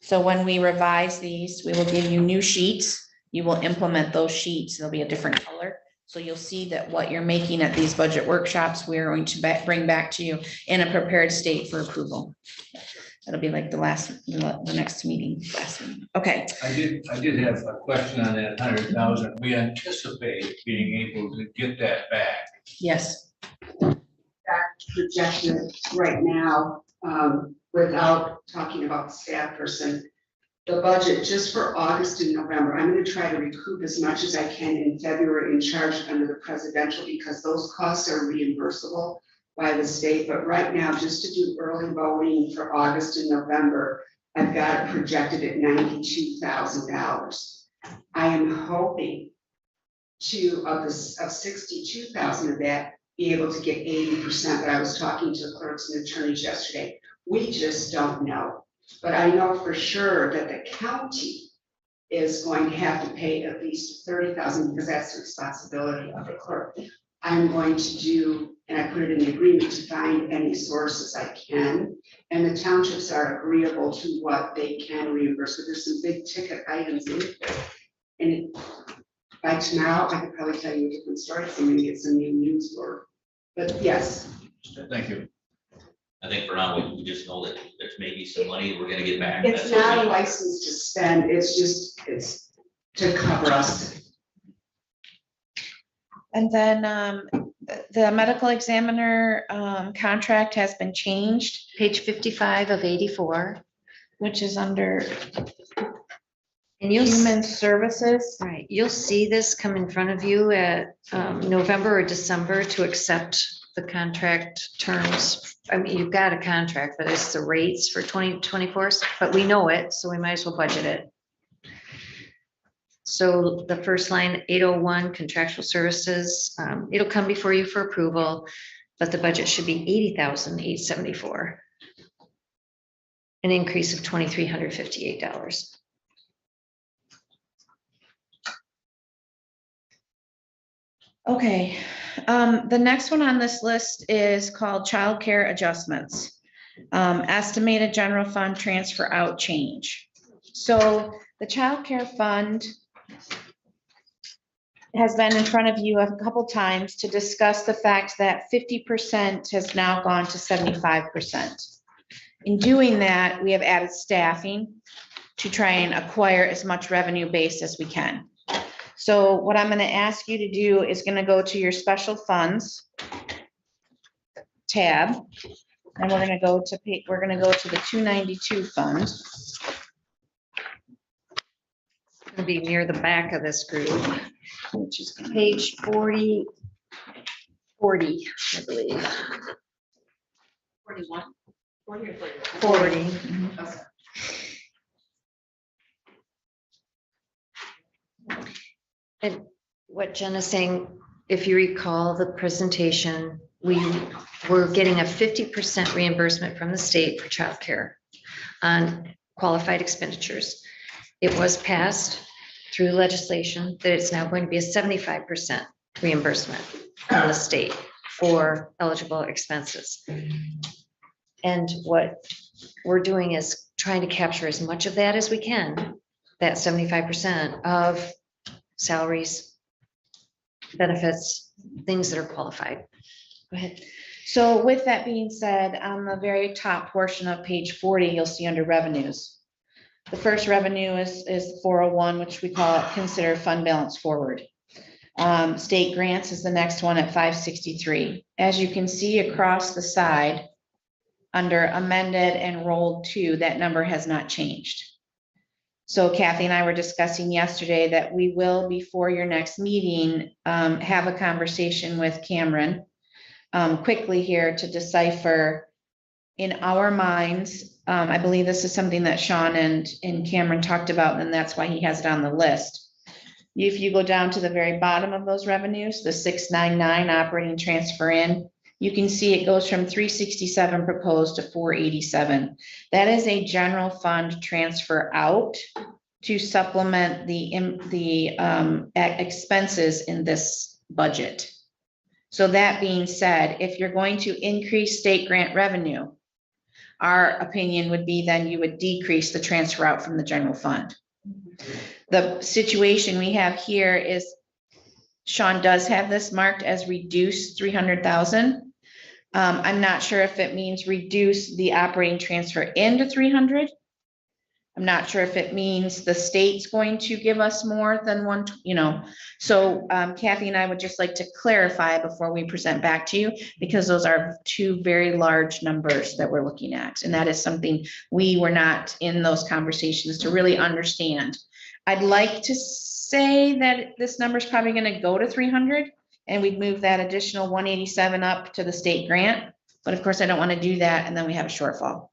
So when we revise these, we will give you new sheets. You will implement those sheets. They'll be a different color. So you'll see that what you're making at these budget workshops, we're going to bring back to you in a prepared state for approval. That'll be like the next meeting, last meeting. Okay, I did have a question on that 100,000. We anticipate being able to get that back. yes. That projected right now, without talking about staff person, the budget just for August and November, I'm gonna try to recoup as much as I can in February and charge it under the presidential because those costs are reimbursable by the state. But right now, just to do early voting for August and November, I've got it projected at $92,000. I am hoping of 62,000 of that, be able to get 80%, but I was talking to clerks and attorneys yesterday. We just don't know. But I know for sure that the county is going to have to pay at least 30,000 because that's the responsibility of the clerk. I'm going to do, and I put it in the agreement, to find any sources I can. And the townships are agreeable to what they can reimburse, but there's some big ticket items in there. And by tomorrow, I could probably tell you a different story, so I'm gonna get some new news for. But yes, Thank you. I think for now, we just know that there's maybe some money we're gonna get back. it's That's what not a we- license to spend, it's to cover us. And then the medical examiner contract has been changed, Page 55 of 84. which is under And you'll, human services. right, you'll see this come in front of you at November or December to accept the contract terms. I mean, you've got a contract, but it's the rates for 2024, but we know it, so we might as well budget it. So the first line, 801 contractual services, it'll come before you for approval, but the budget should be 80,874. An increase of $2,358. Okay, the next one on this list is called childcare adjustments. Estimated general fund transfer out change. So the childcare fund has been in front of you a couple times to discuss the fact that 50% has now gone to 75%. In doing that, we have added staffing to try and acquire as much revenue base as we can. So what I'm going to ask you to do is going to go to your special funds tab, and we're going to go to the 292 fund. It's going to be near the back of this group, which is page 40, I believe. 41. 40 or 40. Okay. And what Jen is saying, if you recall the presentation, we were getting a 50% reimbursement from the state for childcare on qualified expenditures. It was passed through legislation that it's now going to be a 75% reimbursement from the state for eligible expenses. And what we're doing is trying to capture as much of that as we can, that 75% of salaries, benefits, things that are qualified. Go ahead. So with that being said, on the very top portion of page 40, you'll see under revenues. The first revenue is 401, which we call it consider fund balance forward. State grants is the next one at 563. As you can see across the side, under amended and rolled to, that number has not changed. So Kathy and I were discussing yesterday that we will, before your next meeting, have a conversation with Cameron quickly here to decipher in our minds. I believe this is something that Sean and Cameron talked about, and that's why he has it on the list. If you go down to the very bottom of those revenues, the 699 operating transfer in, you can see it goes from 367 proposed to 487. That is a general fund transfer out to supplement the expenses in this budget. So that being said, if you're going to increase state grant revenue, our opinion would be then you would decrease the transfer out from the general fund. The situation we have here is Sean does have this marked as reduced 300,000. I'm not sure if it means reduce the operating transfer into 300. I'm not sure if it means the state's going to give us more than one, So Kathy and I would just like to clarify before we present back to you, because those are two very large numbers that we're looking at. And that is something we were not in those conversations to really understand. I'd like to say that this number is probably going to go to 300 and we'd move that additional 187 up to the state grant. But of course, I don't want to do that. And then we have a shortfall.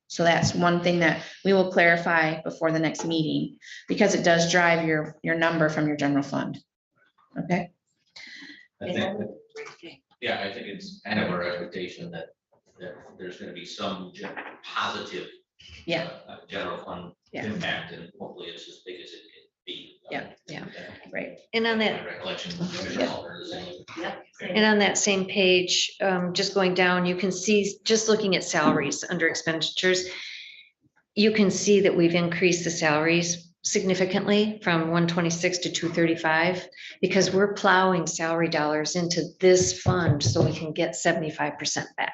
So that's one thing that we will clarify before the next meeting, because it does drive your number from your general fund. Okay. I think it's kind of our expectation that there's gonna be some positive. Yeah. General fund Yeah. impact, and hopefully it's as big as it can be. Yeah. Right. And on that, Recollection. and on that same page, just going down, you can see, just looking at salaries under expenditures, you can see that we've increased the salaries significantly from 126 to 235, because we're plowing salary dollars into this fund so we can get 75% back.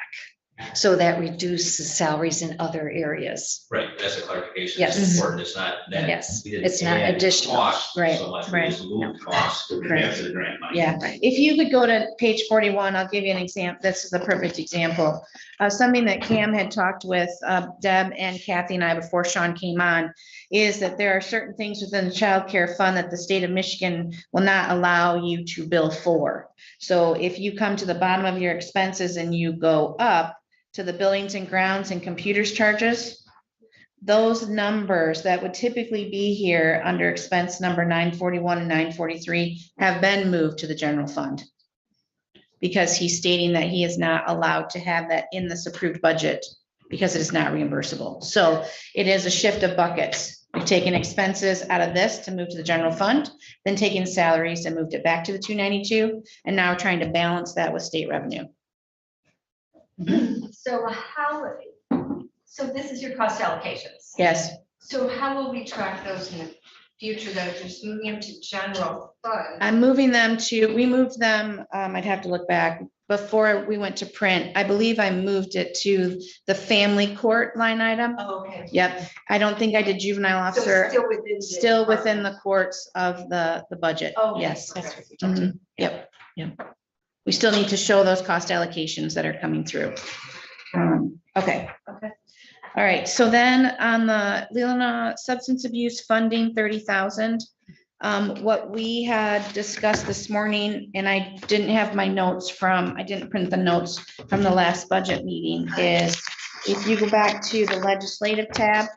So that reduces salaries in other areas. Right, that's a clarification. Yes. It's important. It's not that. Yes, we didn't it's not add additional. cost Right, so much, right. we just moved costs to Right. capture the grant money. Yeah, if you could go to page 41, I'll give you an example. This is a perfect example. Something that Cam had talked with Deb and Kathy and I before Sean came on is that there are certain things within the child care fund that the state of Michigan will not allow you to bill for. So if you come to the bottom of your expenses and you go up to the buildings and grounds and computers charges, those numbers that would typically be here under expense number 941 and 943 have been moved to the general fund. Because he's stating that he is not allowed to have that in this approved budget because it is not reimbursable. So it is a shift of buckets. We've taken expenses out of this to move to the general fund, then taken salaries and moved it back to the 292, and now we're trying to balance that with state revenue. So so this is your cost allocations. Yes, So how will we track those in the future, though, just moving them to general fund? I'm moving them to, we moved them, I'd have to look back, before we went to print. I believe I moved it to the family court line item. Oh, okay. Yep, I don't think I did juvenile So officer, still within still within the courts of the budget. Oh, Yes. that's what we talked about. Mhm. Yep, yep. We still need to show those cost allocations that are coming through. Okay. Okay. All right, so then on the Leelanau substance abuse funding, 30,000. What we had discussed this morning, and I didn't have my notes from, I didn't print the notes from the last budget meeting, is if you go back to the legislative tab,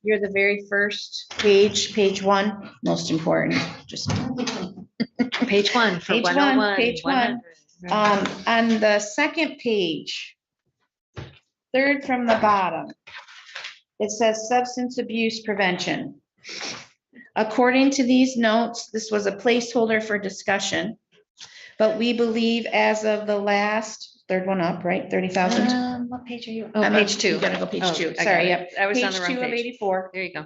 you're the very first page, page 1, most important, just Page 1 for Page 101. page 1. 100. On the second page, third from the bottom, it says substance abuse prevention. According to these notes, this was a placeholder for discussion, but we believe as of the last, third one up, right, 30,000? What page are you? Page 2. You gotta go page 2, I got sorry, it. yep. I was on Page the wrong 2 of page. 84. There you go.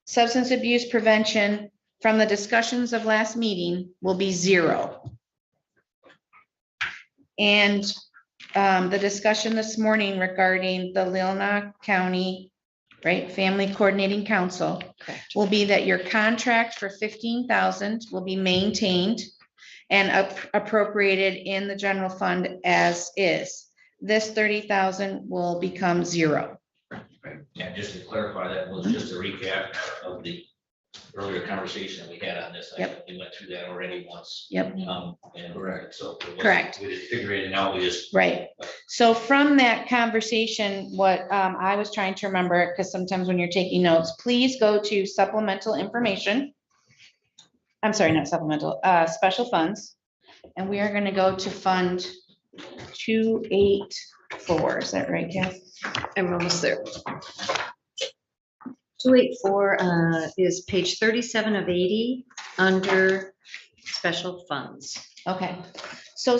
Substance abuse prevention from the discussions of last meeting will be 0. And the discussion this morning regarding the Leelanau County, right, Family Coordinating Council Correct. will be that your contract for 15,000 will be maintained and appropriated in the general fund as is. This 30,000 will become 0. Yeah, just to clarify, that was just a recap of the earlier conversation we had on this. Yep. We went through that already once. Yep. And correct, so. it wasn't- Correct. We didn't figure it out, we just. Right. So from that conversation, what I was trying to remember, because sometimes when you're taking notes, please go to supplemental information. I'm sorry, not supplemental, special funds. And we are going to go to fund 284. Is that right, Kath? I'm almost there. 284 is page 37 of 80 under special funds. Okay, so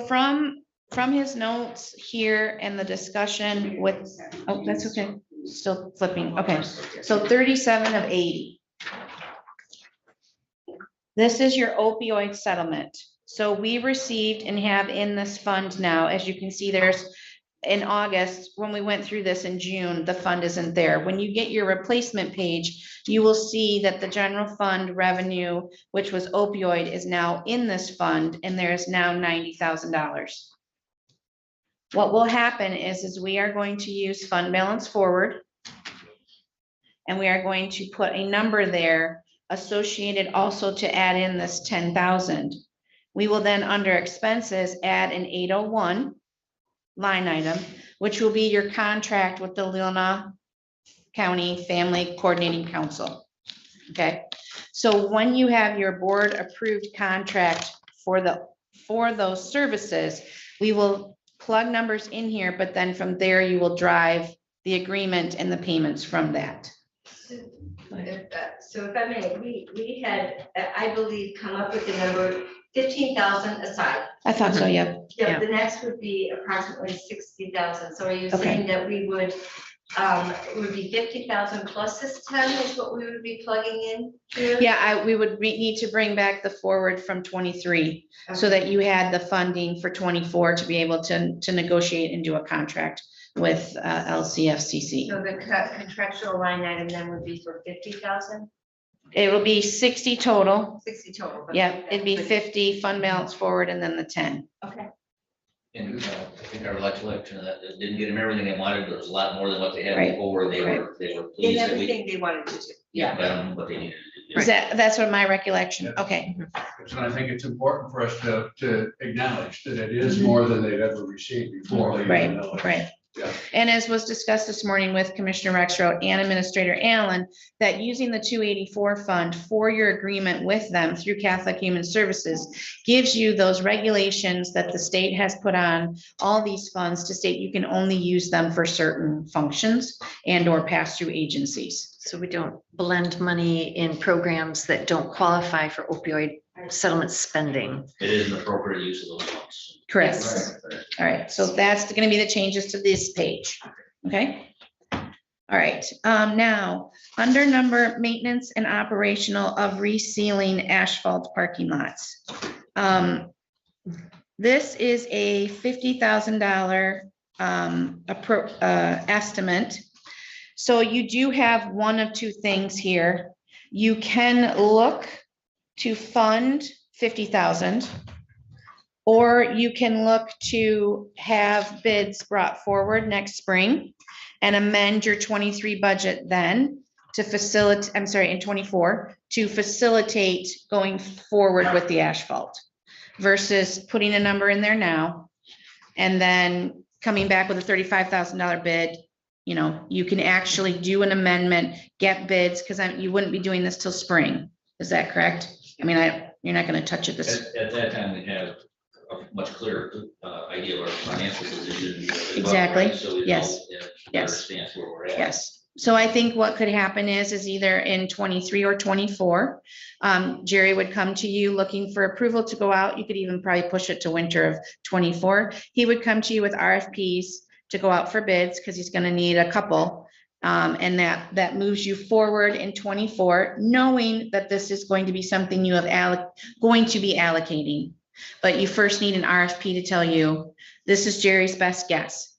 from his notes here and the discussion with, oh, that's okay, still flipping, okay. So 37 of 80. This is your opioid settlement. So we received and have in this fund now, as you can see, there's in August, when we went through this in June, the fund isn't there. When you get your replacement page, you will see that the general fund revenue, which was opioid, is now in this fund, and there is now $90,000. What will happen is we are going to use fund balance forward, and we are going to put a number there associated also to add in this 10,000. We will then, under expenses, add an 801 line item, which will be your contract with the Leelanau County Family Coordinating Council. Okay, so when you have your board approved contract for those services, we will plug numbers in here, but then from there you will drive the agreement and the payments from that. So if I may, we had, I believe, come up with the number 15,000 aside. I thought so, yep. Yeah, the next would be approximately 60,000. So are you Okay. saying that we would, it would be 50,000 plus this 10 is what we would be plugging in? to? Yeah, we would need to bring back the forward from 23 so that you had the funding for 24 to be able to negotiate and do a contract with LCFCC. So the contractual line item then would be for 50,000, It will be 60 total. 60 total. but Yeah, it'd be that would- 50 fund balance forward and then the 10. Okay. And I think our recollection of that, they didn't get them everything they wanted, there was a lot more than what they had Right, before, they right. were In pleased that we. everything they wanted to do. Yeah, what they needed to do. That's what my recollection, okay. So I think it's important for us to acknowledge that it is more than they've ever received before. They even Right, know it. right. Yeah. And as was discussed this morning with Commissioner Rexroth and Administrator Allen, that using the 284 fund for your agreement with them through Catholic Human Services gives you those regulations that the state has put on all these funds to state you can only use them for certain functions and or pass through agencies. So we don't blend money in programs that don't qualify for opioid settlement spending. It is an appropriate use of those funds. Correct. All right, so that's gonna be the changes to this page, okay? All right, now, under number maintenance and operational of resealing asphalt parking lots. This is a $50,000 estimate. So you do have one of two things here. You can look to fund 50,000. Or you can look to have bids brought forward next spring and amend your 23 budget then to facilitate, I'm sorry, in 24, to facilitate going forward with the asphalt versus putting a number in there now and then coming back with a $35,000 bid. You know, you can actually do an amendment, get bids, because you wouldn't be doing this till spring. Is that correct? I mean, you're not going to touch it this. At that time, we have a much clearer idea of our financial position. Exactly. So we know, Yes. Yes. Understand where we're at. Yes. So I think what could happen is either in 23 or 24, Jerry would come to you looking for approval to go out. You could even probably push it to winter of 24. He would come to you with RFPs to go out for bids because he's going to need a couple. And that moves you forward in 24, knowing that this is going to be something you have going to be allocating. But you first need an RFP to tell you, this is Jerry's best guess.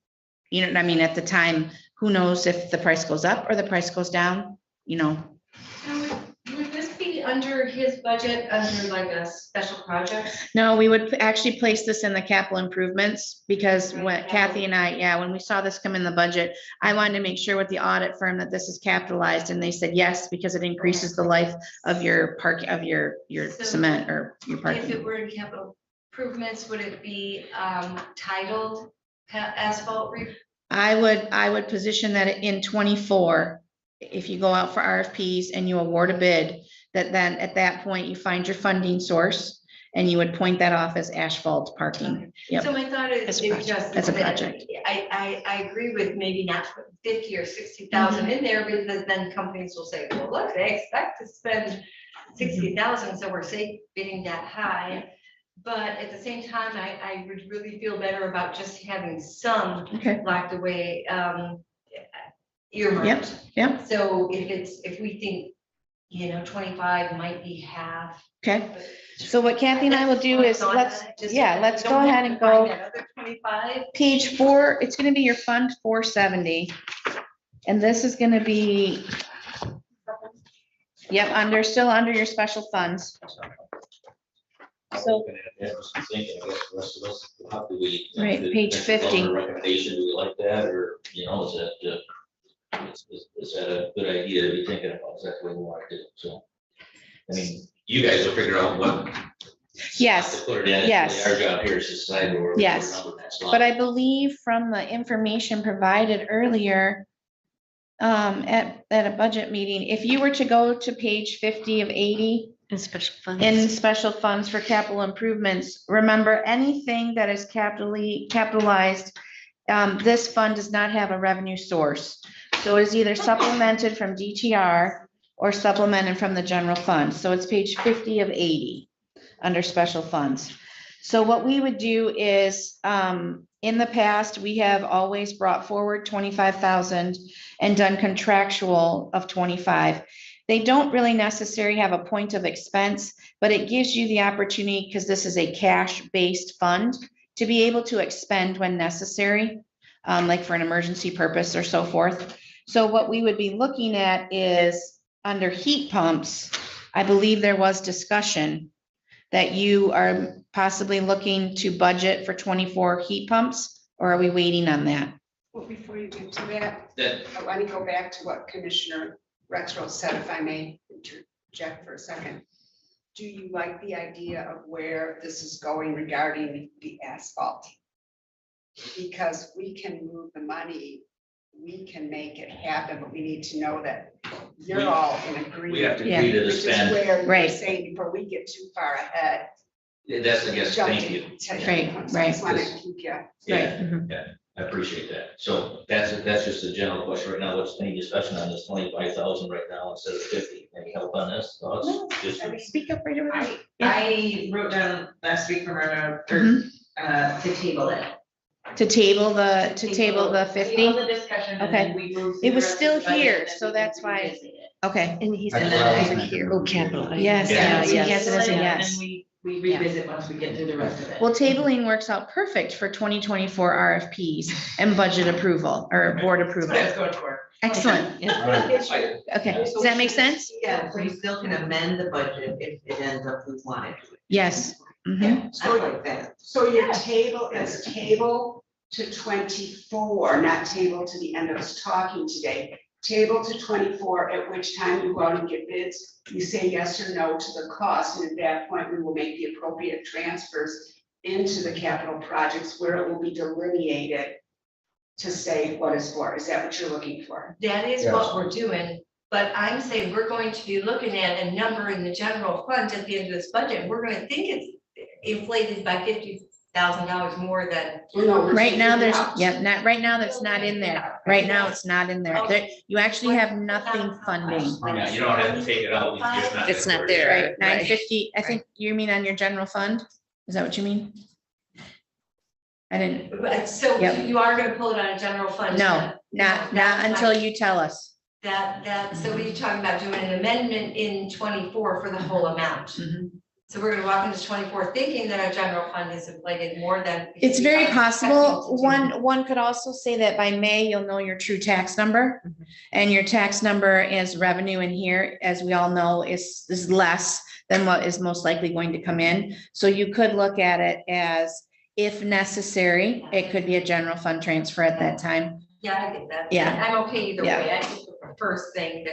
You know what I mean? At the time, who knows if the price goes up or the price goes down, you know? Would this be under his budget, under like a special project? No, we would actually place this in the capital improvements because when Kathy and I, when we saw this come in the budget, I wanted to make sure with the audit firm that this is capitalized and they said yes, because it increases the life of your So cement or your If parking. it were in capital improvements, would it be titled asphalt? I would position that in 24, if you go out for RFPs and you award a bid, that then at that point you find your funding source and you would point that off as asphalt parking. Yep. So my thought is As a project. just. As a that project. I agree with maybe not putting 50 or 60,000 in there because then companies will say, well, look, they expect to spend 60,000, so we're safe bidding that high. But at the same time, I would really feel better about just having some Okay. locked away, earmarked. Yep. So if we think, 25 might be half. Okay. So what Kathy and I will do is let's Don't go have ahead to and find go that other 25. page 4. It's going to be your fund 470. And this is going to be, still under your special funds. So, Thinking, I guess, the rest of us, how do we? Right, page 50. Recommendation, do we like that, or, is that a good idea to be thinking about, is that what we want to do, so. I mean, you guys will figure out what. Yes, to put it in. yes. Our job here is to decide where. Yes. number that's not. but I believe from the information provided earlier at a budget meeting, if you were to go to page 50 of 80, In special funds. in special funds for capital improvements, remember anything that is capitalized, this fund does not have a revenue source. So it is either supplemented from DTR or supplemented from the general fund. So it's page 50 of 80 under special funds. So what we would do is, in the past, we have always brought forward 25,000 and done contractual of 25. They don't really necessarily have a point of expense, but it gives you the opportunity, because this is a cash-based fund, to be able to expend when necessary, like for an emergency purpose or so forth. So what we would be looking at is under heat pumps, I believe there was discussion that you are possibly looking to budget for 24 heat pumps, or are we waiting on that? Well, before you get to that, That- I want to go back to what Commissioner Rexroth said, if I may interject for a second. Do you like the idea of where this is going regarding the asphalt? because we can move the money, we can make it happen, but we need to know that you're all in agreement. We have to agree to the Which is spend. where you were Right. saying before we get too far ahead. That's, I guess, thank you. Right, So I just wanted to keep you. Yeah, Mhm. yeah, I appreciate that. So that's just a general question right now. What's any discussion on this 25,000 right now instead of 50? Any help on this? Thoughts? Just Speak up right over there. I wrote down last week from our, Mhm. to table it. To table the 50? Table the discussion and then we move. It through was the rest still of the budget, here, and then so we that's can why- revisit it. Okay, And he's. And then I- over here. Oh, capital. yes, Yeah. yes, yes, it is a And yes. then we revisit once we get through the rest of it. Well, tabling works out perfect for 2024 RFPs and budget approval or board That's approval. what I was going for. Excellent. Okay, does that make sense? Yeah, so you still can amend the budget if it ends up we wanted to. Yes. Mhm. I like that. So your table is table to 24, not table to the end of us talking today. Table to 24, at which time you go out and get bids, you say yes or no to the cost, and at that point, we will make the appropriate transfers into the capital projects where it will be delineated to say what is for. Is that what you're looking for? That is Yes. what we're doing, but I'm saying we're going to be looking at a number in the general fund at the end of this budget. We're gonna think it's inflated by $50,000 more than. Well, no, we're Right now, taking there's, out. yeah, not, right now, that's not in there. Right now, it's not in there. There, you actually have nothing funding. Yeah, you don't have to take it out. It's not there. Right, 950, I think you mean on your general fund? Is that what you mean? I didn't, But so Yep. you are gonna pull it out of general fund? no, not until you tell us. So what are you talking about, doing an amendment in 24 for the whole amount? So we're gonna walk into 24 thinking that our general fund is inflated more than. It's very I'm expecting possible. to do. One could also say that by May, you'll know your true tax number. And your tax number as revenue in here, as we all know, is less than what is most likely going to come in. So you could look at it as, if necessary, it could be a general fund transfer at that time. Yeah, I get that. Yeah. I'm okay either Yeah. way. I think the first thing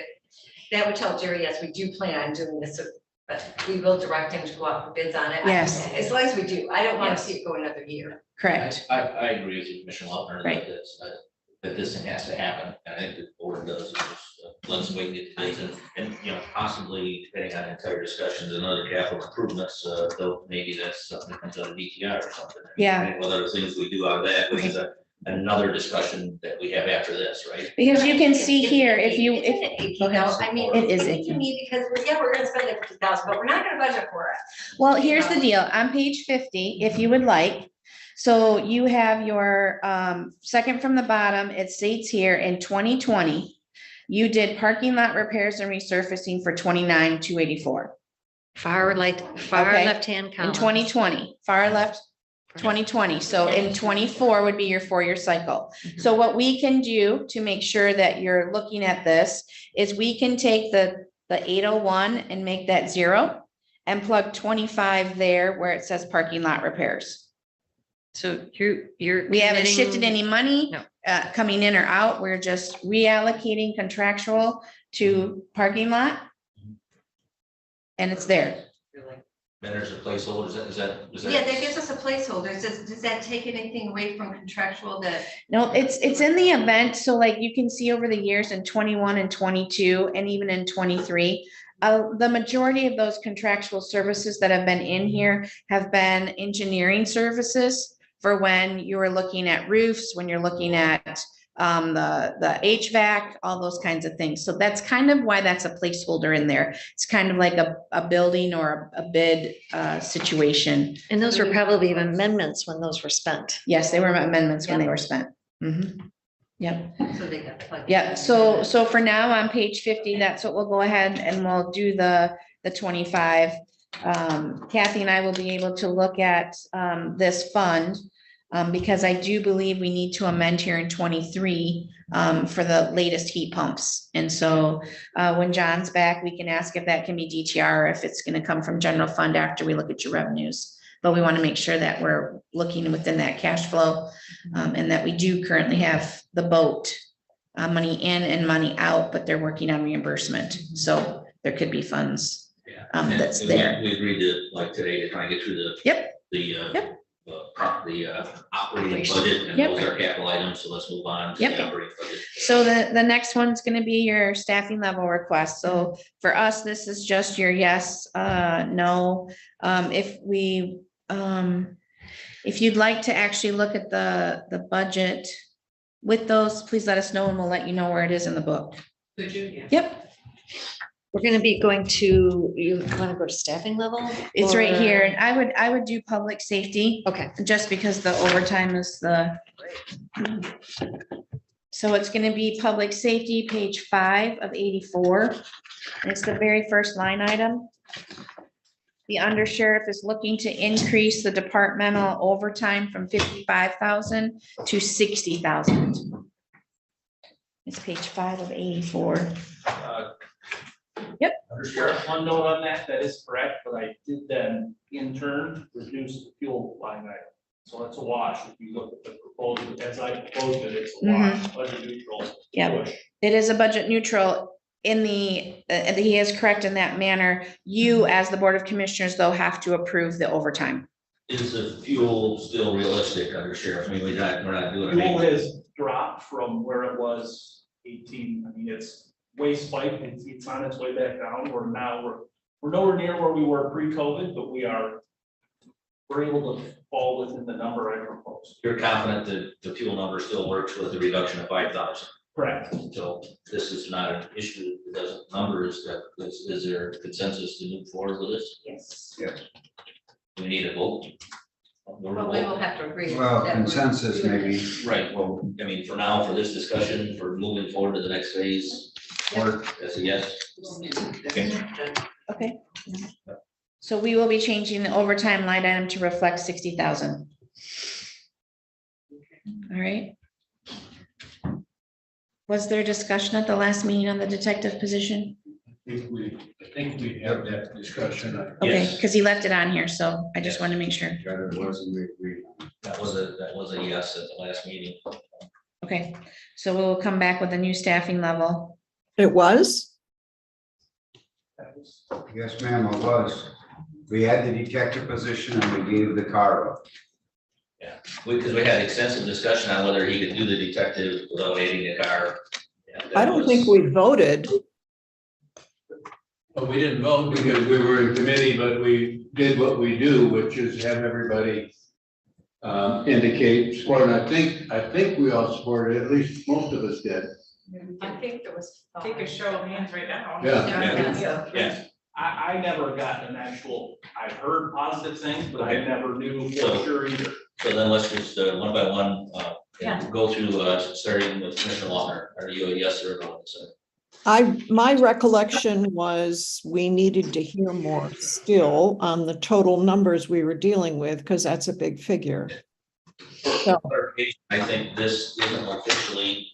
that would tell Jerry, yes, we do plan on doing this, but we will direct him to go out for bids on it. Yes. As long as we do. I don't want to Yes. see it go another year. Correct. I agree with you, Commissioner Lautner, Right. that this thing has to happen. And I think the board does. Let's wait and get the bids and, you know, possibly depending on entire discussions and other capital improvements, though maybe that's something that comes out of DTI or something. Yeah. And what other things we do out of that, which is another discussion that we have after this, right? Because you can see It's here, icky. if you, Isn't it icky, though? I mean, It it's is icky icky. to me because we're gonna spend the 50,000, but we're not gonna budget for it. well, here's the deal, on page 50, if you would like. So you have your second from the bottom, it states here in 2020, you did parking lot repairs and resurfacing for 29,284. Far Okay. left-hand column. In 2020, far left, 2020. So in 24 would be your 4-year cycle. So what we can do to make sure that you're looking at this is we can take the 801 and make that 0 and plug 25 there where it says parking lot repairs. So you're. We haven't committing- shifted any money No. coming in or out. We're just reallocating contractual to parking lot. And it's there. Then there's a placeholder, is that? Yeah, that gives us a placeholder. Does that take anything away from contractual that? No, it's in the event, so like you can see over the years in 21 and 22 and even in 23. The majority of those contractual services that have been in here have been engineering services for when you were looking at roofs, when you're looking at the HVAC, all those kinds of things. So that's kind of why that's a placeholder in there. It's kind of like a building or a bid situation. And those were probably amendments when those were spent. Yes, they were amendments when they were spent. Mhm. Yep. So they got plugged in. Yeah, so for now on page 50, that's what we'll go ahead and we'll do the 25. Kathy and I will be able to look at this fund because I do believe we need to amend here in 23 for the latest heat pumps. And so when John's back, we can ask if that can be DTR, or if it's going to come from general fund after we look at your revenues. But we want to make sure that we're looking within that cash flow and that we do currently have the boat money in and money out, but they're working on reimbursement. So there could be funds Yeah. that's And there. We agreed to, like today, to try and get through the. Yep. The Yep. operating budget, and Yep. those are capital items, so let's move on to Yep. the operating budget. So the next one's gonna be your staffing level request. So for us, this is just your yes, no. If you'd like to actually look at the budget with those, please let us know and we'll let you know where it is in the book. Could you? Yeah. Yep, We're gonna be going to, you want to go to staffing level? it's right or- here. And I would do public safety. Okay. Just because the overtime is the. So it's gonna be public safety, page 5 of 84. And it's the very first line item. The undersheriff is looking to increase the departmental overtime from 55,000 to 60,000. It's page 5 of 84. Yep. Sheriff, one note on that, that is correct, but I did then in turn reduce the fuel line item. So that's a wash. If you look at the proposal, as I proposed it, it's a wash, budget neutral. Yeah. push. It is a budget neutral in the, he is correct in that manner. You, as the Board of Commissioners, though, have to approve the overtime. Is the fuel still realistic under sheriff? I mean, we're not doing Fuel it. has dropped from where it was 18. I mean, it's way spiked. It's on its way back down. We're nowhere near where we were pre-COVID, but we're able to fall within the number I proposed. You're confident that the fuel number still works with the reduction of 5,000? Correct. So this is not an issue, it doesn't, number is that, is there consensus to move forward with this? Yes. Yes. We need a vote. Well, we will have to agree. Well, that we're consensus doing maybe. Right, well, I mean, for now, for this discussion, for moving forward to the next phase, work, that's a yes. Okay. Okay. So we will be changing the overtime line item to reflect 60,000. All right. Was there discussion at the last meeting on the detective position? I think we have that discussion. Okay, Yes. because he left it on here, so I just Yes. want to make sure. That it wasn't, we agreed. That was a yes at the last meeting. Okay, so we'll come back with a new staffing level. It was? Yes, ma'am, it was. We had the detective position and we gave the car up. Because we had extensive discussion on whether he could do the detective without aiding a car. And that I don't was- think we voted. But we didn't vote because we were in committee, but we did what we do, which is have everybody indicate support. And I think we all supported, at least most of us did. I think there was. Take a show of hands right now. Yeah. Yeah. I never got an actual, I heard positive things, but I never knew for sure either. So then let's just one by one, go through, starting with Commissioner Walker. Are you a yes or a no? So, My recollection was we needed to hear more still on the total numbers we were dealing with, because that's a big figure. for clarification, I think this isn't officially,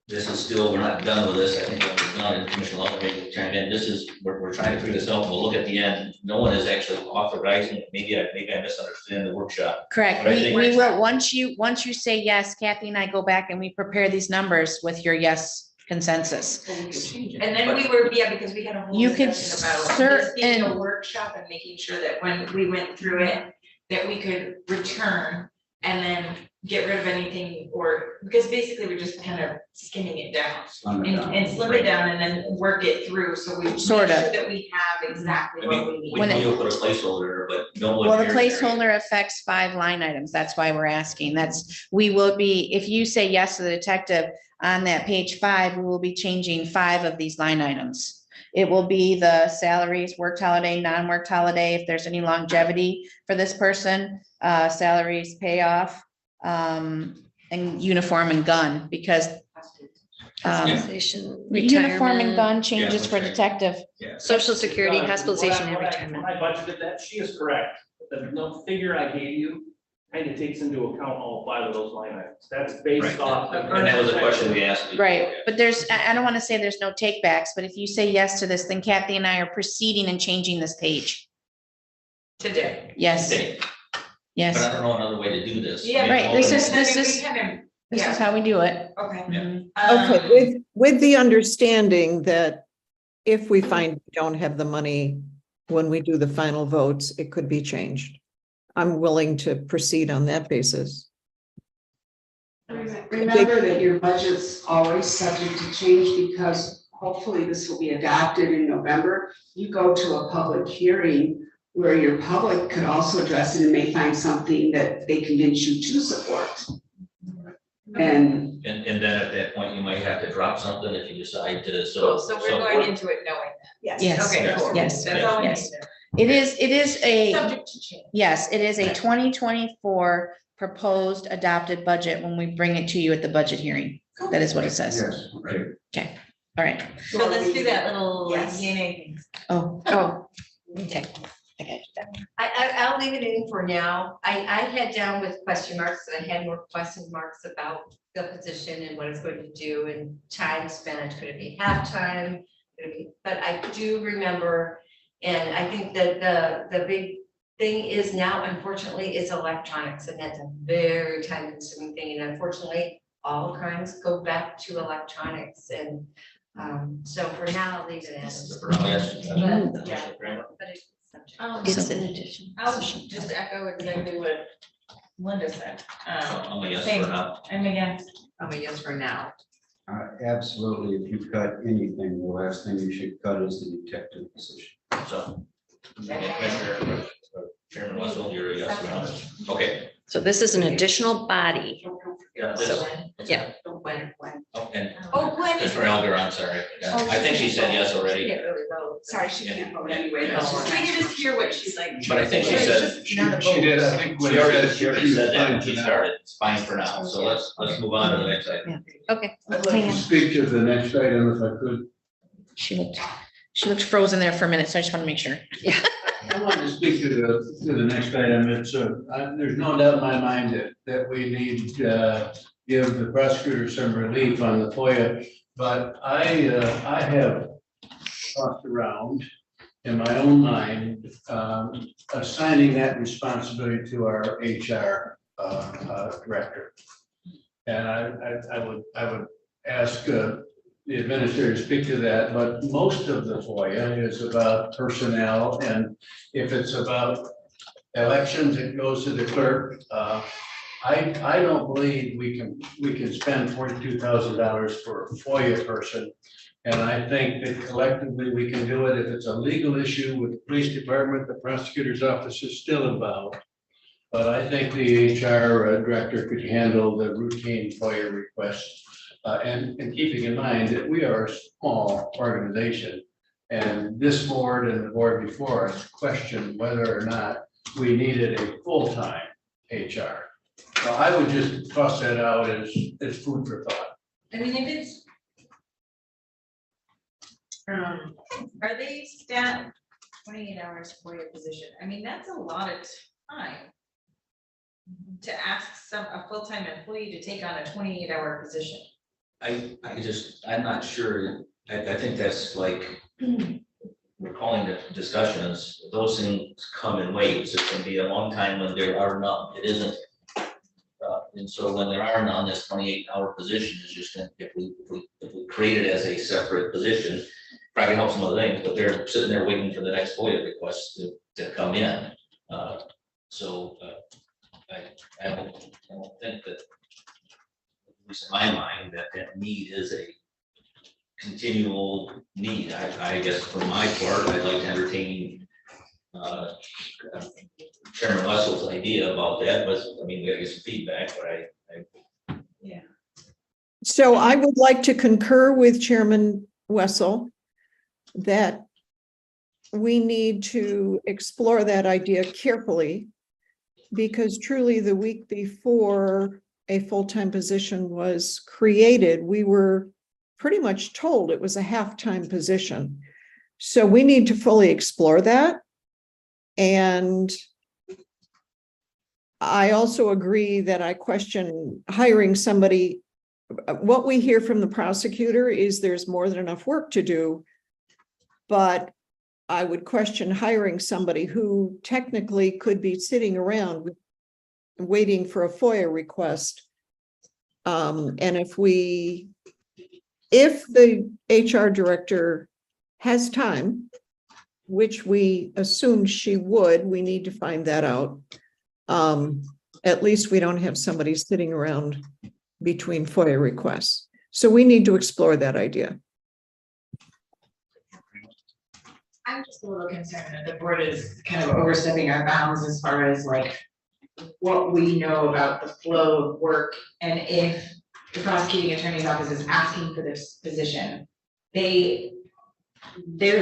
this is still, we're not done with this. I think when we're done, and Commissioner Walker maybe chime in, this is, we're trying to figure this out. We'll look at the end. No one is actually authorizing it. Maybe I misunderstood the workshop. Correct. But I We think- will, once you say yes, Kathy and I go back and we prepare these numbers with your yes consensus. And then we were, because we had a whole You could discussion about this being a certain- workshop and making sure that when we went through it, that we could return and then get rid of anything, or, because basically we're just kind of skimming it down. And slim it down and then work it through, so we make sure Sort of. that we have exactly I what mean, we need. we When it- will put a placeholder, but no one. Well, the here is there. placeholder affects 5 line items. That's why we're asking. We will be, if you say yes to the detective on that page 5, we will be changing 5 of these line items. It will be the salaries, worked holiday, non-worked holiday, if there's any longevity for this person, salaries, payoff, and uniform and gun, because Hospitalization, uniform and retirement, gun changes for okay. detective. Yeah. social security, When I- hospitalization, and when I- retirement. When I budgeted that, she is correct. The no figure I gave you kind of takes into account all 5 of those line items. That's based Right. off. the And that was a question we asked. before. Right, but I don't want to say there's no takebacks, but if you say yes to this, then Kathy and I are proceeding and changing this page. Today. Yes, Okay, but I yes, don't know another way to do this. Yeah, right, this is- We this kind is how we do it. of, okay. Yeah. Okay, with the understanding that if we find we don't have the money when we do the final votes, it could be changed. I'm willing to proceed on that basis. Remember that your budget's always subject to change because hopefully this will be adopted in November. You go to a public hearing where your public could also address it and may find something that they convince you to support. And And then at that point, you might have to drop something if you decide to, so. So we're going into it knowing that. Yes. Okay, cool. Yes. That's all I Yes. need. It is a, Subject to change. yes, it is a 2024 proposed adopted budget when we bring it to you at the budget hearing. That is what it says. Yes, right. Okay, all right. So let's do that little like Yes. DNA things. Oh, okay. Okay. I'll leave it in for now. I had down with question marks, and I had more question marks about the position and what it's going to do and time spent. Could it be halftime? But I do remember, and I think that the big thing is now, unfortunately, is electronics, and that's a very time consuming thing. And unfortunately, all crimes go back to electronics. And so for now, I'll leave it as. For now, yes. But, yeah, but it's It's an addition. I'll just echo exactly what Linda said. I'm a yes Thank- for now. I'm a yes. I'm a yes for now. Absolutely, if you cut anything, the last thing you should cut is the detective position. So. Chairman Russell, you're a yes or no? Okay. So this is an additional body. Yeah, this- So, yeah. When. Oh, and Oh, Gwen. Mr. Elder, I'm sorry. I think she said yes already, Can't really vote. sorry, she can't vote anyway. Yeah. That's just- We can just hear what she's like. but I think she said. She did, I think. when She already she said said that when fine she for now. started, it's fine for now, so let's move on to the next item. Okay. I'd like to speak to the next item if I could. She looked frozen there for a minute, so I just want to make sure. I want to speak to the next item. It's, there's no doubt in my mind that we need to give the prosecutor some relief on the FOIA. But I have talked around in my own mind, assigning that responsibility to our HR director. And I would ask the administrator to speak to that, but most of the FOIA is about personnel, and if it's about elections, it goes to the clerk. I don't believe we can spend $42,000 for a FOIA person. And I think that collectively we can do it. If it's a legal issue with the police department, the prosecutor's office is still involved. But I think the HR director could handle the routine FOIA requests. And keeping in mind that we are a small organization, and this board and the board before us questioned whether or not we needed a full-time HR. So I would just toss that out as food for thought. I mean, if it's. Are they staff 28 hours for your position? I mean, that's a lot of time. To ask a full-time employee to take on a 28-hour position. I'm not sure, I think that's like, recalling the discussions, those things come in waves, it can be a long time when there are none, it isn't. And so when there are none, this 28-hour position is just, if we create it as a separate position, probably helps some other things, but they're sitting there waiting for the next FOIA request to come in. I don't think that, at least in my mind, that need is a continual need. I guess for my part, I'd like to entertain Chairman Wessel's idea about that, but I mean, we gotta get some feedback, but So I would like to concur with Chairman Wessel that we need to explore that idea carefully, because truly the week before a full-time position was created, we were pretty much told it was a half-time position. So we need to fully explore that. And I also agree that I question hiring somebody. What we hear from the prosecutor is there's more than enough work to do, but I would question hiring somebody who technically could be sitting around waiting for a FOIA request. And if the HR director has time, which we assume she would, we need to find that out. at least we don't have somebody sitting around between FOIA requests. So we need to explore that idea. I'm just a little concerned that the board is kind of overstepping our bounds as far as like what we know about the flow of work. And if the prosecuting attorney's office is asking for this position, they're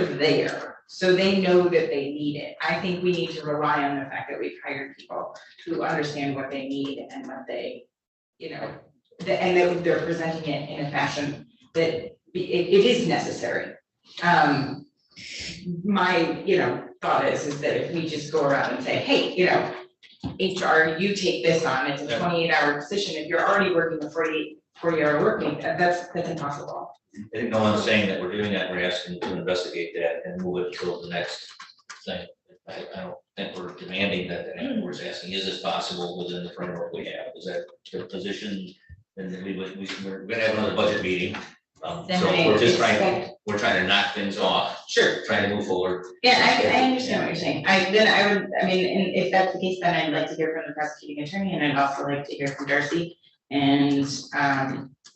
there, so they know that they need it. I think we need to rely on the fact that we've hired people who understand what they need and what they, you know, and that they're presenting it in a fashion that it is necessary. My, thought is that if we just go around and say, hey, HR, you take this on, it's a 28-hour position, if you're already working a 40-hour work week, that's impossible. I think no one's saying that we're doing that, we're asking to investigate that and move it to the next thing. I don't think we're demanding that, we're just asking, is this possible within the framework we have? Is that the position? And then we're gonna have another budget meeting. So we're just trying to knock things off. Sure. Trying to move forward. Yeah, I understand what you're saying. And if that's the case, then I'd like to hear from the prosecuting attorney, and I'd also like to hear from Darcy and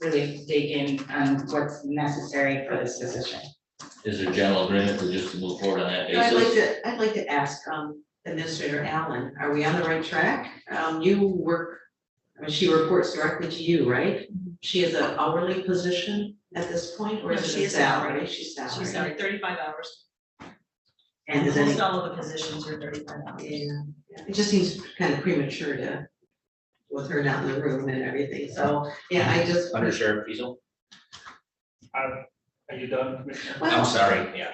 really dig in on what's necessary for this position. Is there general agreement to just move forward on that basis? I'd like to ask Administrator Allen, are we on the right track? You work, she reports directly to you, right? She is an hourly position at this point, or is it a salary? She's salary. She's salary, 35 hours. And is any, all of the positions are 35 hours. yeah, it just seems kind of premature to, with her not in the room and everything, so, yeah, I just. Under Sheriff Fiesel? Are you done, Commissioner? I'm sorry, yeah.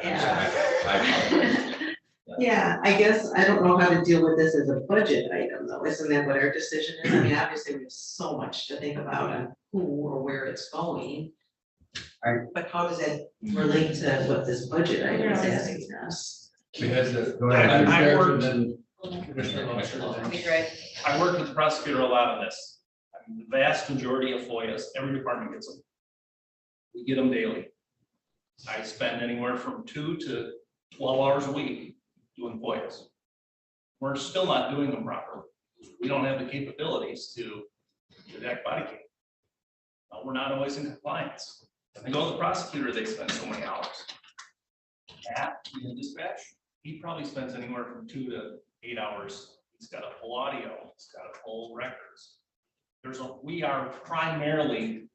Yeah, I guess I don't know how to deal with this as a budget item though, isn't that what our decision is? I mean, obviously, we have so much to think about on who or where it's going. But how does that relate to what this budget item is asking us? We had the. Go ahead. I worked- Commissioner Lawson. That'd be great. I worked with the prosecutor a lot on this. I mean, the vast majority of FOIAs, every department gets them. We get them daily. I spend anywhere from 2 to 12 hours a week doing FOIAs. We're still not doing them properly. We don't have the capabilities to detect body cam. We're not always in compliance. If they go to the prosecutor, they spend so many hours. At the dispatch, he probably spends anywhere from 2 to 8 hours. He's got to pull audio, he's got to pull records. We are primarily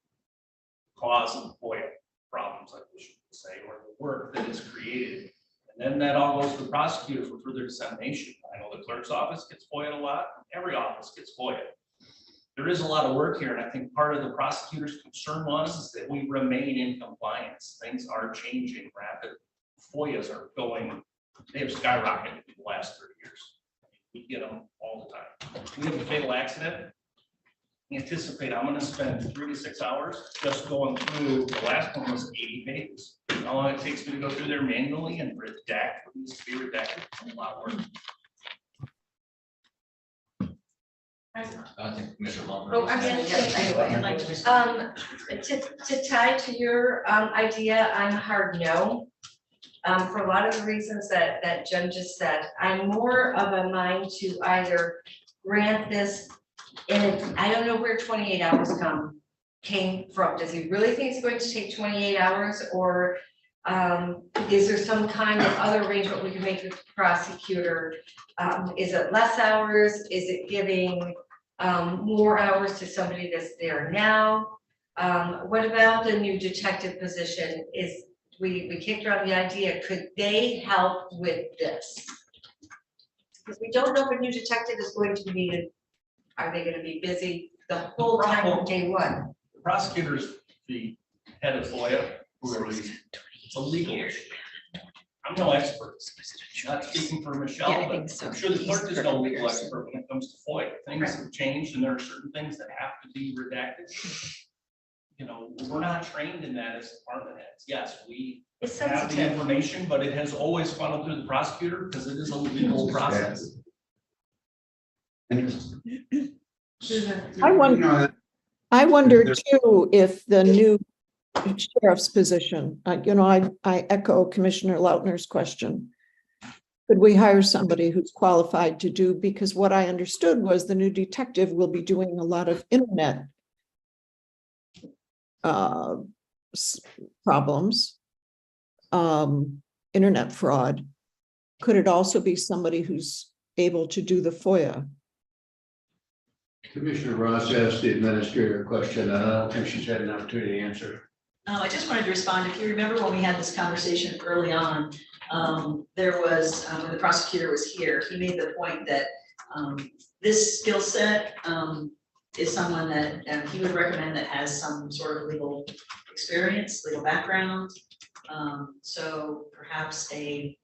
causing FOIA problems, like we should say, or the work that is created. And then that all goes to the prosecutor for further dissemination. I know the clerk's office gets FOIA a lot, every office gets FOIA. There is a lot of work here, and I think part of the prosecutor's concern was that we remain in compliance. Things are changing rapidly. FOIAs are going, they have skyrocketed in the last 30 years. We get them all the time. We have a fatal accident. Anticipate I'm going to spend 3 to 6 hours just going through, the last one was 80 pages. How long it takes me to go through there manually and redact what needs to be redacted? A lot of work. I think Commissioner Long. Oh, I'm gonna say, I'd like to tie to your idea, I'm a hard no. For a lot of the reasons that Jen just said, I'm more of a mind to either grant this, and I don't know where 28 hours came from. Does he really think it's going to take 28 hours, or is there some kind of other arrangement we can make with the prosecutor? Is it less hours? Is it giving more hours to somebody that's there now? What about the new detective position? We kicked around the idea, could they help with this? Because we don't know if a new detective is going to be needed. Are they going to be busy the whole time on day one? The prosecutor's the head of FOIA, it's a legal issue. I'm no expert, not speaking for Michelle, Yeah, I but think so. I'm sure the clerk is no Perfect legal person. expert when it comes to FOIA. Things have changed and there are certain things that have to be redacted. We're not trained in that as department heads. Yes, we It's have the sensitive. information, but it has always funneled through the prosecutor because it is a legal process. I wonder too, if the new sheriff's position, I echo Commissioner Lautner's question. Could we hire somebody who's qualified to do, because what I understood was the new detective will be doing a lot of internet problems, internet fraud. Could it also be somebody who's able to do the FOIA? Commissioner Ross asked the administrator a question, and I don't think she's had an opportunity to answer. I just wanted to respond. If you remember when we had this conversation early on, there was, when the prosecutor was here, he made the point that this skill set is someone that he would recommend that has some sort of legal experience, legal background. So perhaps someone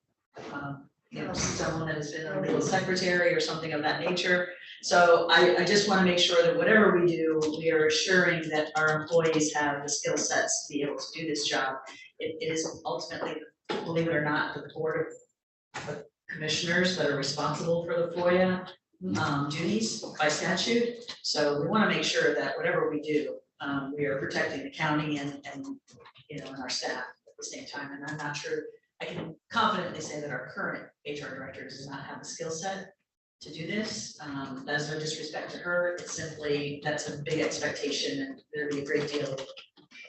that has been a legal secretary or something of that nature. So I just want to make sure that whatever we do, we are assuring that our employees have the skill sets to be able to do this job. It is ultimately, believe it or not, the board of commissioners that are responsible for the FOIA duties by statute. So we want to make sure that whatever we do, we are protecting the county and and our staff at the same time. And I'm not sure, I can confidently say that our current HR director does not have the skill set to do this. That's no disrespect to her. It's simply, that's a big expectation, and there'd be a great deal of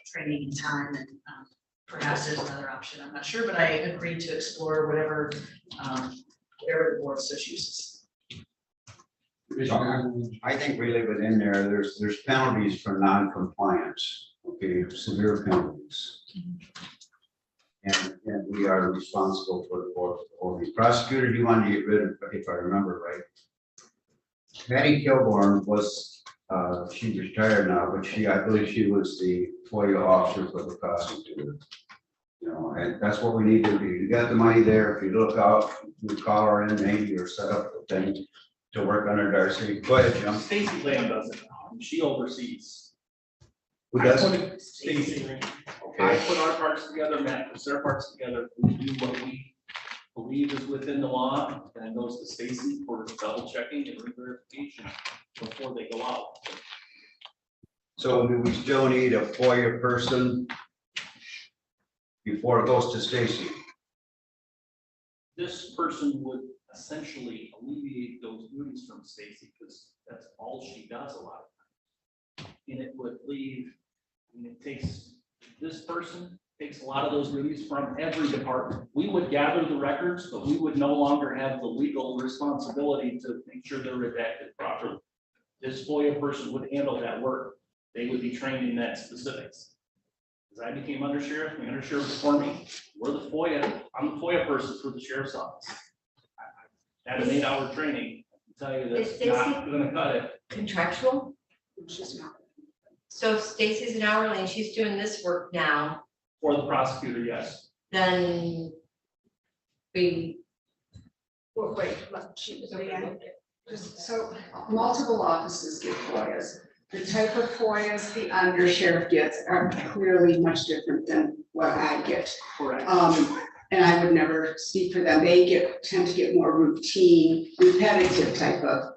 training and time, and perhaps there's another option. I'm not sure, but I agreed to explore whatever the board so chooses. I think we leave it in there. There's penalties for non-compliance, okay, severe penalties. And we are responsible for the prosecutor. You wanted to get rid of, if I remember right. Patty Kilborn was, she's retired now, but I believe she was the FOIA officer for the prosecutor. And that's what we need to do. You got the money there. If you look out, you call her in maybe, or set up the thing to work under Darcy. Go ahead, Jim. Stacy Lamb does it now, and she oversees. Who does? Stacy. I Okay. put our parts together, Matt puts their parts together, we do what we believe is within the law, and it goes to Stacy for double checking and re-verification before they go out. So do we still need a FOIA person before it goes to Stacy? This person would essentially alleviate those duties from Stacy, because that's all she does a lot of times. And it would leave, it takes, this person takes a lot of those duties from every department. We would gather the records, but we would no longer have the legal responsibility to make sure they're redacted properly. This FOIA person would handle that work. They would be trained in that specifics. As I became undersheriff, the undersheriff before me, we're the FOIA, I'm the FOIA person for the sheriff's office. At an 8-hour training, I can tell you that's not gonna cut it. Contractual? She's not. So if Stacy's an hourly and she's doing this work now, For the prosecutor, yes. then we. Well, wait, so multiple offices get FOIAs. The type of FOIAs the undersheriff gets are clearly much different than what I get. Correct. And I would never speak for them. They tend to get more routine, repetitive type of.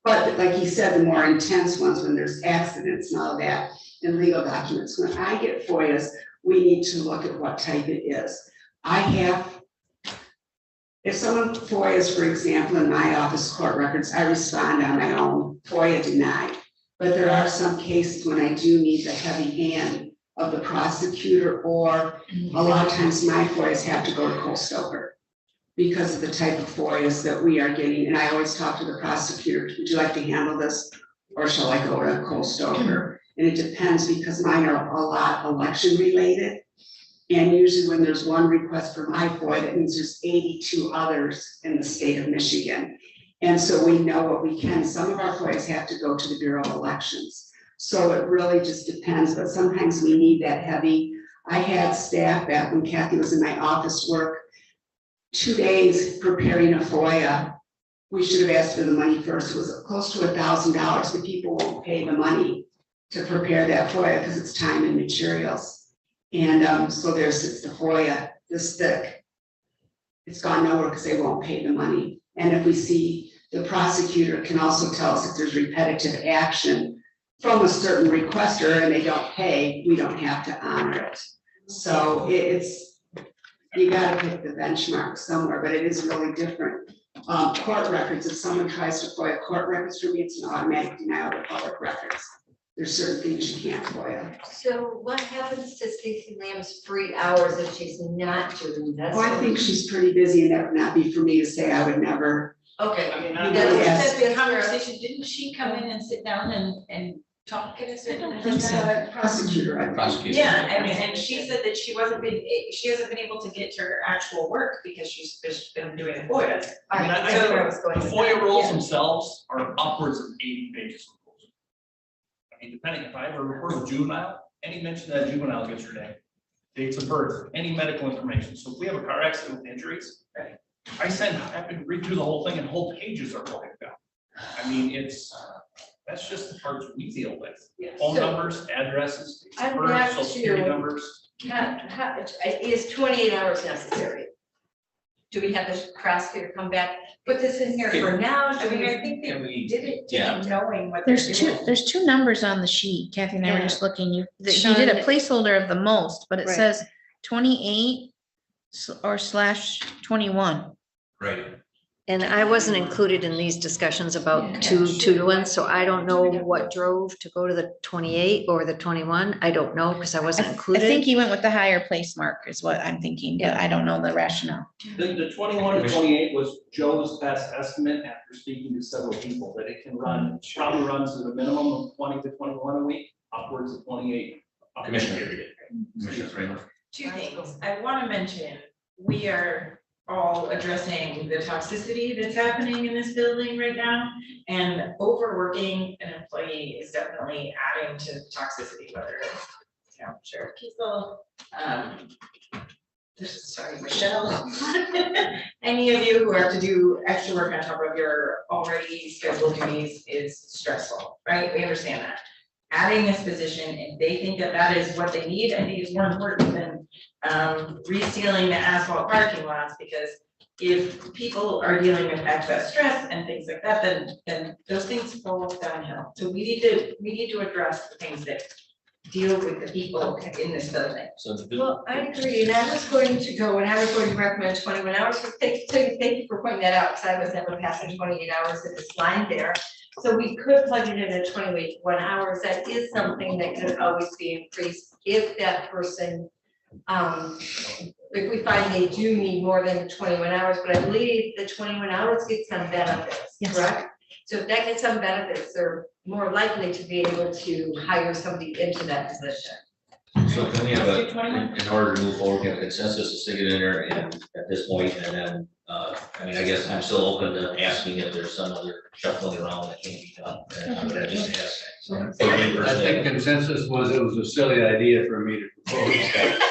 But like he said, the more intense ones when there's accidents and all that, and legal documents. When I get FOIAs, we need to look at what type it is. If someone FOIAs, for example, in my office court records, I respond on my own, FOIA denied. But there are some cases when I do need the heavy hand of the prosecutor, or a lot of times my FOIAs have to go to Cole Stoker because of the type of FOIAs that we are getting. And I always talk to the prosecutor, would you like to handle this, or shall I go to Cole Stoker? And it depends, because mine are a lot election related. And usually when there's one request for my FOIA, that means there's 82 others in the state of Michigan. And so we know what we can. Some of our FOIAs have to go to the Bureau of Elections. So it really just depends, but sometimes we need that heavy. I had staff back when Kathy was in my office work 2 days preparing a FOIA. We should have asked for the money first. It was close to $1,000, but people won't pay the money to prepare that FOIA because it's time and materials. And so there sits the FOIA, this thick. It's gone nowhere because they won't pay the money. And if we see, the prosecutor can also tell us if there's repetitive action from a certain requester and they don't pay, we don't have to honor it. So it's, you gotta pick the benchmark somewhere, but it is really different. Court records, if someone tries to FOIA court records for me, it's an automatic denial of public records. There's certain things you can't FOIA. So what happens to Stacy Lamb's free hours if she's not doing that? Oh, I think she's pretty busy, and that would not be for me to say. I would never. Okay. I mean, Yes. that's the conversation, didn't she come in and sit down and talk at us? Prosecutor, I think. Prosecutor. Yeah, I mean, and she said that she hasn't been able to get to her actual work because she's just been doing the FOIA. I mean, That's where I was going the with FOIA that. rules Yeah. themselves are upwards of 80 pages. I mean, depending, if I have a report of juvenile, any mention of that juvenile gets her name, dates of birth, any medical information. So if we have a car accident with injuries, I have to read through the whole thing and whole pages are wiped out. I mean, that's just the parts we deal with. Phone numbers, addresses, dates of I'm birth, back social security to- numbers. Is 28 hours necessary? Do we have the prosecutor come back, put this in here for now? I mean, I think Can they we- did it, yeah. didn't knowing what they're There's doing. there's two numbers on the sheet. Kathy and I were Yeah. just looking, you did a Sean- placeholder of the most, but it Right. says 28 or /21. Right. And I wasn't included in these discussions about two to one, so I don't know what drove to go to the 28 or the 21. I don't know, because I wasn't I think included. he went with the higher place mark is what I'm thinking, but I don't know the rationale. The 21 to 28 was Joe's best estimate after speaking to several people, that it can run, probably runs at a minimum of 20 to 21 a week, upwards of 28. up to Commissioner. period. Commissioner Freeman. Two things. I want to mention, we are all addressing the toxicity that's happening in this building right now. And overworking an employee is definitely adding to toxicity, whether it's, you know, Sheriff Kiesel, sorry, Michelle. Any of you who have to do extra work on top of your already scheduled duties is stressful, right? We understand that. Adding this position, if they think that that is what they need, I think it's more important than resealing the asphalt parking lots, because if people are dealing with excess stress and things like that, then those things fall downhill. So we need to address the things that deal with the people in this building. So Well, I agree, and I was going to go, and I was going to recommend 21 hours, so thank you for pointing that out, because I was never passing 28 hours in this line there. So we could plug it in at 21 hours, that is something that could always be increased if that person, if we find they do need more than 21 hours, but I believe the 21 hours gets some benefits, Yes. correct? So if that gets some benefits, they're more likely to be able to hire somebody into that position. So can we have in order to move forward, we have consensus to stick it in there and at this point, and then, I mean, I guess I'm still open to asking if there's some other shuffling around that can be done. And I'm gonna just ask. So, for me I think personally, consensus was it was a silly idea for me to propose that.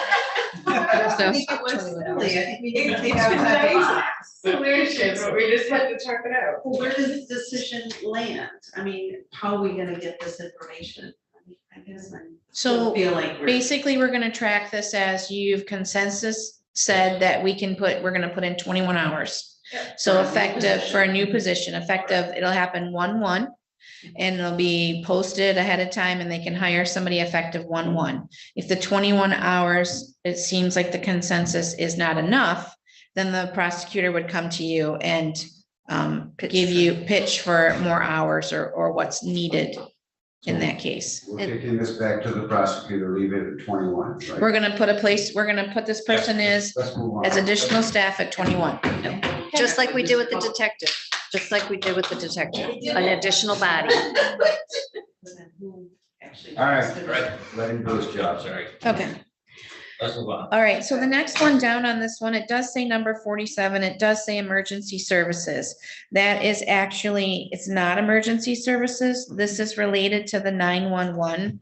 I don't think it was silly. I think we did have that solution, but we just had to talk it out. Well, where does this decision land? I mean, how are we gonna get this information? I guess I So feel like we're. basically, we're gonna track this as you've consensus said that we're gonna put in 21 hours. So effective for a new position, effective, it'll happen 1/1. And it'll be posted ahead of time and they can hire somebody effective 1/1. If the 21 hours, it seems like the consensus is not enough, then the prosecutor would come to you and pitch for more hours or what's needed in that case. We're kicking this back to the prosecutor, leave it at 21, right? We're gonna put this person Let's move on. as additional staff at 21. Just like we did with the detective, an additional body. All right, let him do his job. sorry, Okay. let's move on. All right, so the next one down on this one, it does say number 47, it does say emergency services. That is actually, it's not emergency services. This is related to the 911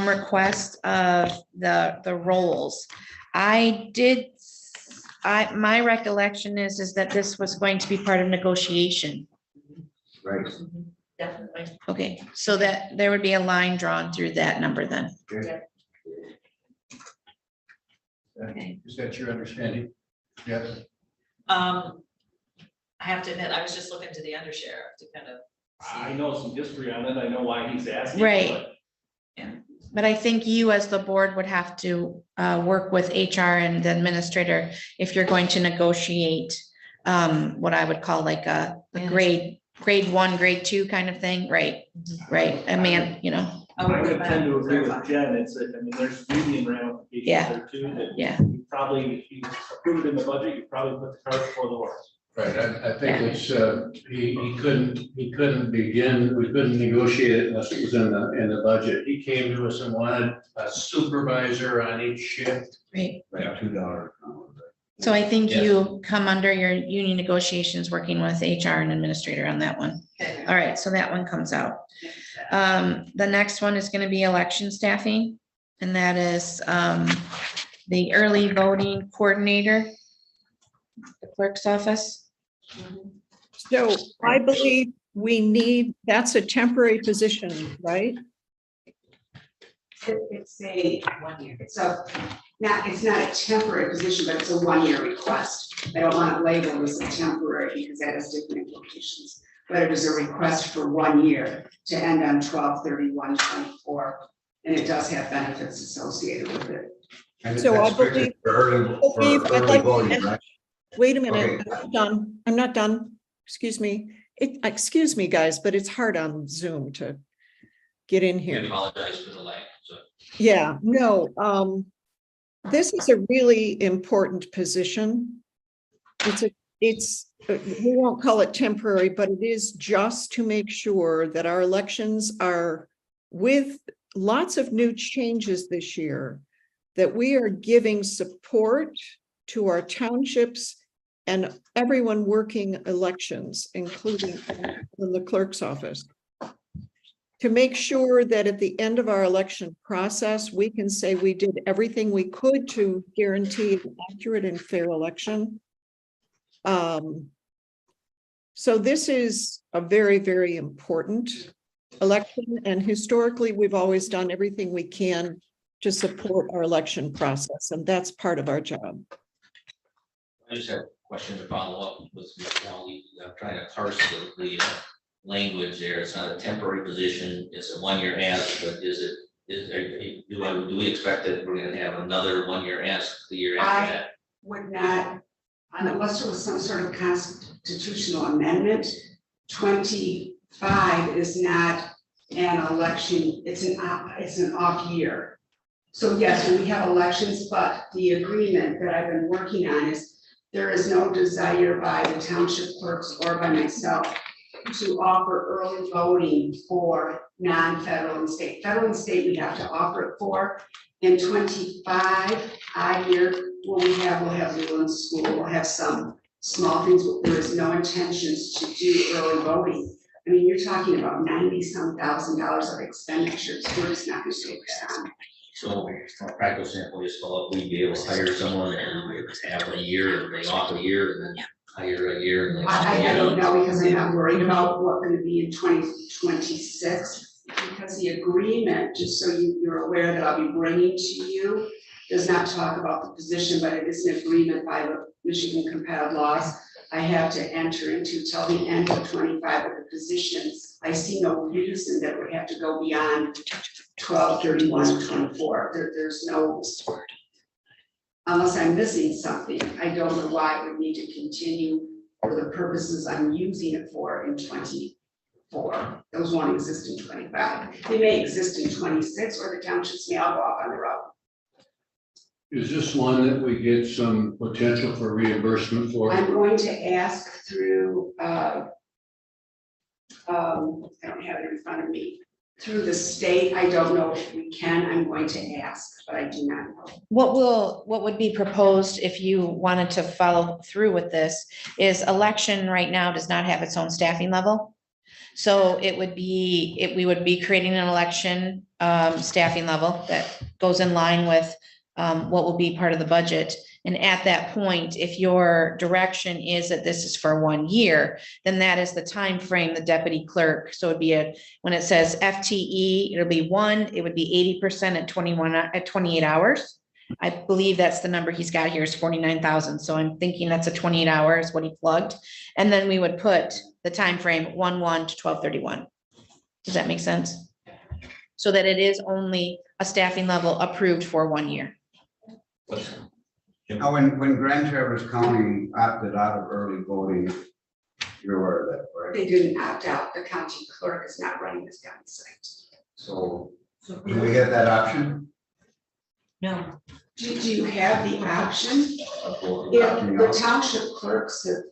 request of the roles. My recollection is that this was going to be part of negotiation. Right. Definitely. Okay, so that there would be a line drawn through that number then. Okay. Is that your understanding? Yeah. I have to admit, I was just looking to the undersheriff to kind of. I know some history on it. I know why he's asking. Right. but Yeah. But I think you as the board would have to work with HR and the administrator if you're going to negotiate what I would call like a grade 1, grade 2 kind of thing, right? Right, a man, you know. I would tend to agree with Jen, I mean, there's union ramifications Yeah. there too, that Yeah. you probably, if you approve it in the budget, you probably put the cart before the horse. Right, I think it's, he couldn't begin, we couldn't negotiate it unless it was in the budget. He came to us and wanted a supervisor on each shift. Right. Like $2. So I think Yes. you come under your union negotiations, working with HR and administrator on that one. All right, so that one comes out. The next one is gonna be election staffing, and that is the early voting coordinator, the clerk's office. So I believe that's a temporary position, right? It's a 1 year, it's not a temporary position, but it's a 1 year request. I don't want it labeled as a temporary because that has different implications. But it is a request for 1 year to end on 12/31/24, and it does have benefits associated with it. So I believe, I'd like to Right? wait a minute, Okay. I'm not done. Excuse me. Excuse me, guys, but it's hard on Zoom to get in We here. apologize for the lag, so. Yeah, no, this is a really important position. We won't call it temporary, but it is just to make sure that our elections are, with lots of new changes this year, that we are giving support to our townships and everyone working elections, including in the clerk's office, to make sure that at the end of our election process, we can say we did everything we could to guarantee an accurate and fair election. So this is a very, very important election, and historically, we've always done everything we can to support our election process, and that's part of our job. I just have a question to follow up with, I'm trying to parse the language there. It's not a temporary position, it's a 1 year ask, but do we expect that we're gonna have another 1 year ask the year after that? Would not, unless there was some sort of constitutional amendment, 25 is not an election, it's an off year. So yes, we have elections, but the agreement that I've been working on is there is no desire by the township clerks or by myself to offer early voting for non-federal and state. Federal and state, we have to offer it for. In 25, odd year, we'll have Leelanau school, we'll have some small things, but there is no intentions to do early voting. I mean, you're talking about $90-some thousand of expenditures, we're just not gonna take that on. So from a practical standpoint, just follow up, we'd be able to hire someone and we would have a year and they off a year and then hire a year. And I don't know, because I'm not worried about what's gonna be in 2026, because the agreement, just so you're aware that I'll be bringing to you, does not talk about the position, but it is an agreement by the Michigan competitive laws I have to enter into till the end of 25 of the positions. I see no reason that we have to go beyond 12/31/24. There's no, unless I'm missing something, I don't know why it would need to continue for the purposes I'm using it for in 24. Those won't exist in 25. They may exist in 26, or the townships may all go off on their own. Is this one that we get some potential for reimbursement for? I'm going to ask through, I don't have it in front of me, through the state. I don't know if we can. I'm going to ask, but I do not know. What would be proposed if you wanted to follow through with this is election right now does not have its own staffing level. So we would be creating an election staffing level that goes in line with what will be part of the budget. And at that point, if your direction is that this is for 1 year, then that is the time frame the deputy clerk. So it'd be when it says FTE, it'll be it would be 80% at 28 hours. I believe that's the number he's got here is 49,000. So I'm thinking that's a 28 hours what he plugged. And then we would put the time frame 1/1 to 12/31. Does that make sense? so that it is only a staffing level approved for 1 year. Now, when Grand Traverse County opted out of early voting, you're aware of that, right? They didn't opt out. The county clerk is not running this county site. So do we have that option? No. Do you have the option? If the township clerks have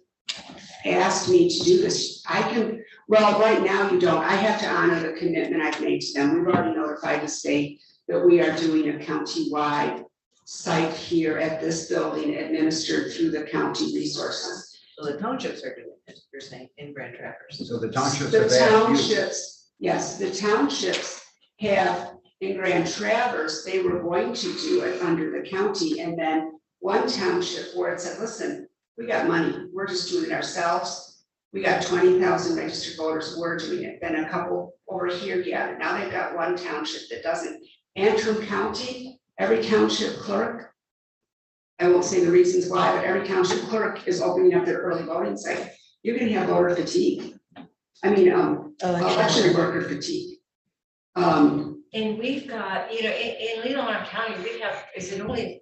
asked me to do this, I can, well, right now you don't. I have to honor the commitment I've made to them. We've already notified the state that we are doing a county-wide site here at this building administered through the county resources. So the townships are doing it, you're saying, in Grand Traverse. So the townships The have asked you. townships, yes, the townships have, in Grand Traverse, they were going to do it under the county, and then one township board said, listen, we got money, we're just doing it ourselves. We got 20,000 registered voters, we're doing it. Then a couple over here gathered. Now they've got one township that doesn't. Antrim County, every township clerk, I won't say the reasons why, but every township clerk is opening up their early voting site. You're gonna have voter fatigue. I mean, election worker fatigue. And we've got, you know, in Leelanau County, we have, is it only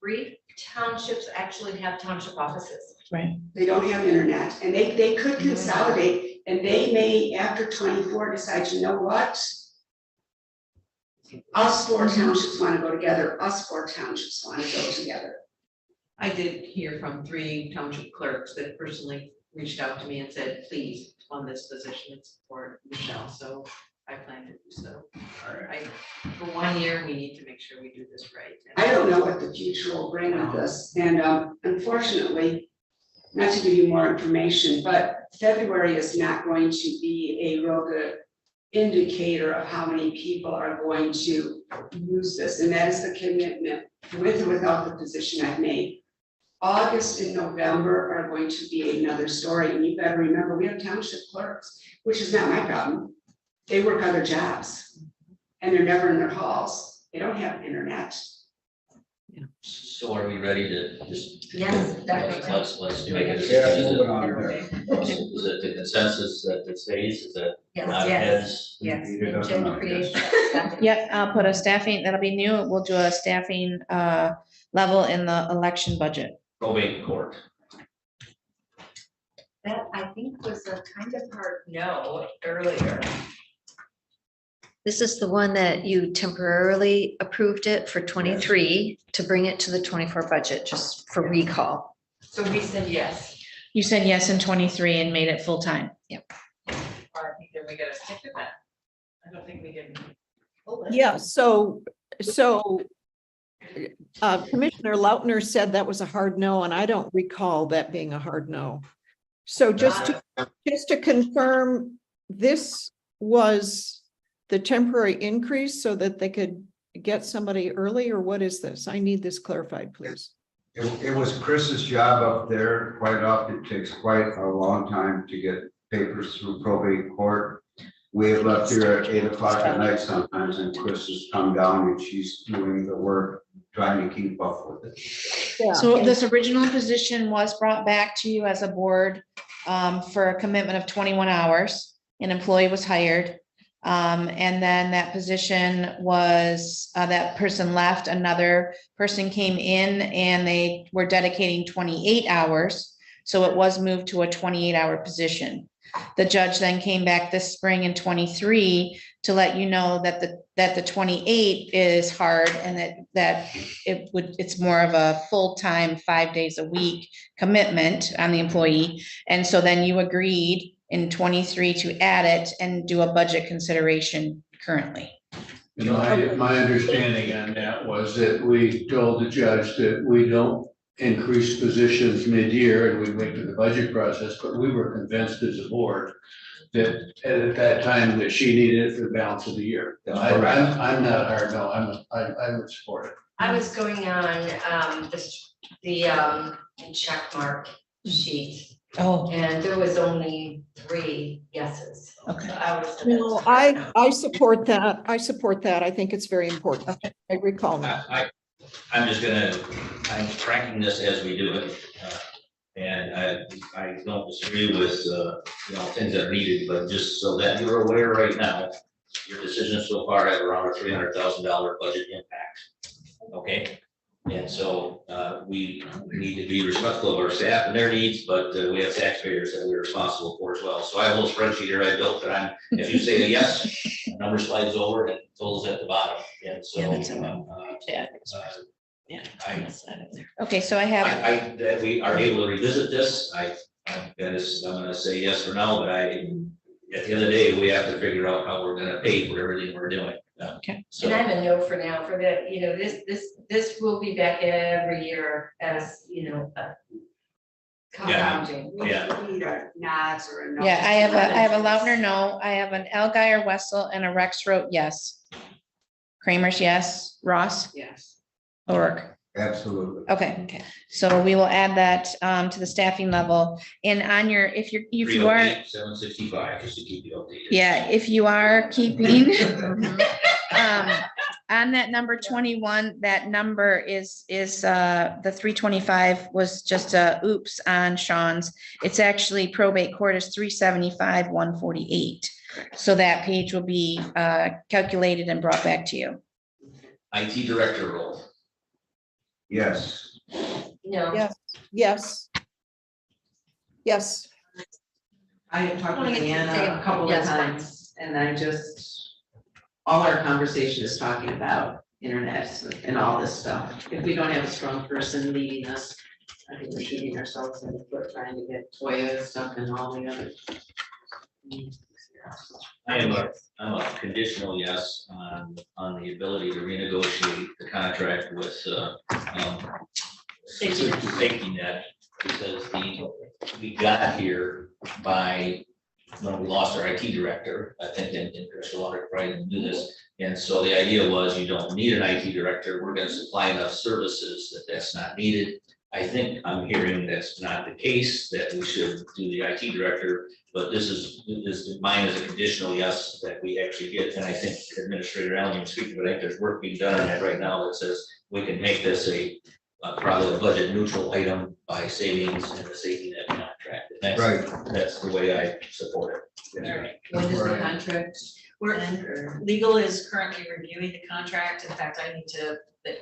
3 townships actually have township offices? Right. They don't have internet, and they could consolidate, and they may, after 24, decide, you know what? Us 4 townships wanna go together, us 4 townships wanna go together. I did hear from 3 township clerks that personally reached out to me and said, please, fund this position and support Michelle, so I plan to do so. For 1 year, we need to make sure we do this right. I don't know what the future will bring with this, and unfortunately, not to give you more information, but February is not going to be a real good indicator of how many people are going to use this, and that is the commitment with or without the position I've made. August and November are going to be another story, and you better remember, we have township clerks, which is not my problem. They work other jobs, and they're never in their halls. They don't have internet. So are we ready to just? Yes, definitely. Let's make a Yeah, decision. moving on there. Is it the consensus that it stays? Is it Yes, not yes, heads? yes. It doesn't Jen matter. creates that. Yep, I'll put a staffing, that'll be new. We'll do a staffing level in the election budget. Probate court. That I think was a kind of hard no earlier. This is the one that you temporarily approved it for 23 to bring it to the 24 budget, just for recall. So we said yes. You said yes in 23 and made it full-time. Yep. Or I think that we gotta stick to that. I don't think we can. Yeah, so Commissioner Lautner said that was a hard no, and I don't recall that being a hard no. So just to confirm, this was the temporary increase so that they could get somebody early, or what is this? I need this clarified, please. It was Chris's job up there. Quite often, it takes quite a long time to get papers through probate court. We have left here at 8 o'clock at night sometimes, and Chris has come down and she's doing the work, trying to keep up with it. Yeah. So this original position was brought back to you as a board for a commitment of 21 hours. An employee was hired. And then that position was, that person left, another person came in and they were dedicating 28 hours. So it was moved to a 28-hour position. The judge then came back this spring in 23 to let you know that the 28 is hard and that it's more of a full-time 5 days a week commitment on the employee. And so then you agreed in 23 to add it and do a budget consideration currently. And my understanding on that was that we told the judge that we don't increase positions mid-year and we wait for the budget process, but we were convinced as a board that at that time that she needed it for the balance of the year. I'm not hard, no, I would support it. I was going on the check mark sheet. Oh. And there was only 3 yeses. Okay. So I was. No, I support that. I support that. I think it's very important. I recall that. I'm tracking this as we do it. And I don't disagree with, things that are needed, but just so that you're aware right now, your decisions so far have around a $300,000 budget impact. Okay, and so we need to be respectful of our staff and their needs, but we have taxpayers that we're responsible for as well. So I have a little spreadsheet here I built that if you say a yes, the number slides over and totals at the bottom. And so Okay, so I have, that we are able to revisit this. I'm gonna say yes or no, but at the end of the day, we have to figure out how we're gonna pay for everything we're doing. Okay. So. And I'm a no for now for that, this will be back every year as, compounding. Yeah. We need a nods or a no. yeah, I have a Lautner no, I have an L. Guyer Wessel and a Rex wrote yes. Kramer's yes, Ross, Yes. O'Rourke. Absolutely. Okay, so we will add that to the staffing level. And on your, if you are, 765, just to keep you updated. yeah, if you are keeping on that number 21, that number is the 325 was just a oops on Sean's. It's actually probate court is 375, 148. So that page will be calculated and brought back to you. IT director role. Yes. No. Yes, yes. Yes, I have talked Wanna with get to Anna say a couple of yes, fine. times, and all our conversation is talking about internet and all this stuff. If we don't have a strong person leading us, I think we're shooting ourselves in the foot trying to get Toya stuff and all the other. I'm a conditional yes on the ability to renegotiate the contract with safety net, because we got here by when we lost our IT director, I think, and Chris will probably do this. And so the idea was you don't need an IT director. We're going to supply enough services that's not needed. I think I'm hearing that's not the case, that we should do the IT director, but this is mine is a conditional yes that we actually get. And I think Administrator Allen was speaking, but I think there's work being done on that right now that says we can make this probably a budget neutral item by savings in the safety net contract. And that's the way I support it. When is the contract? Legal is currently reviewing the contract. In fact,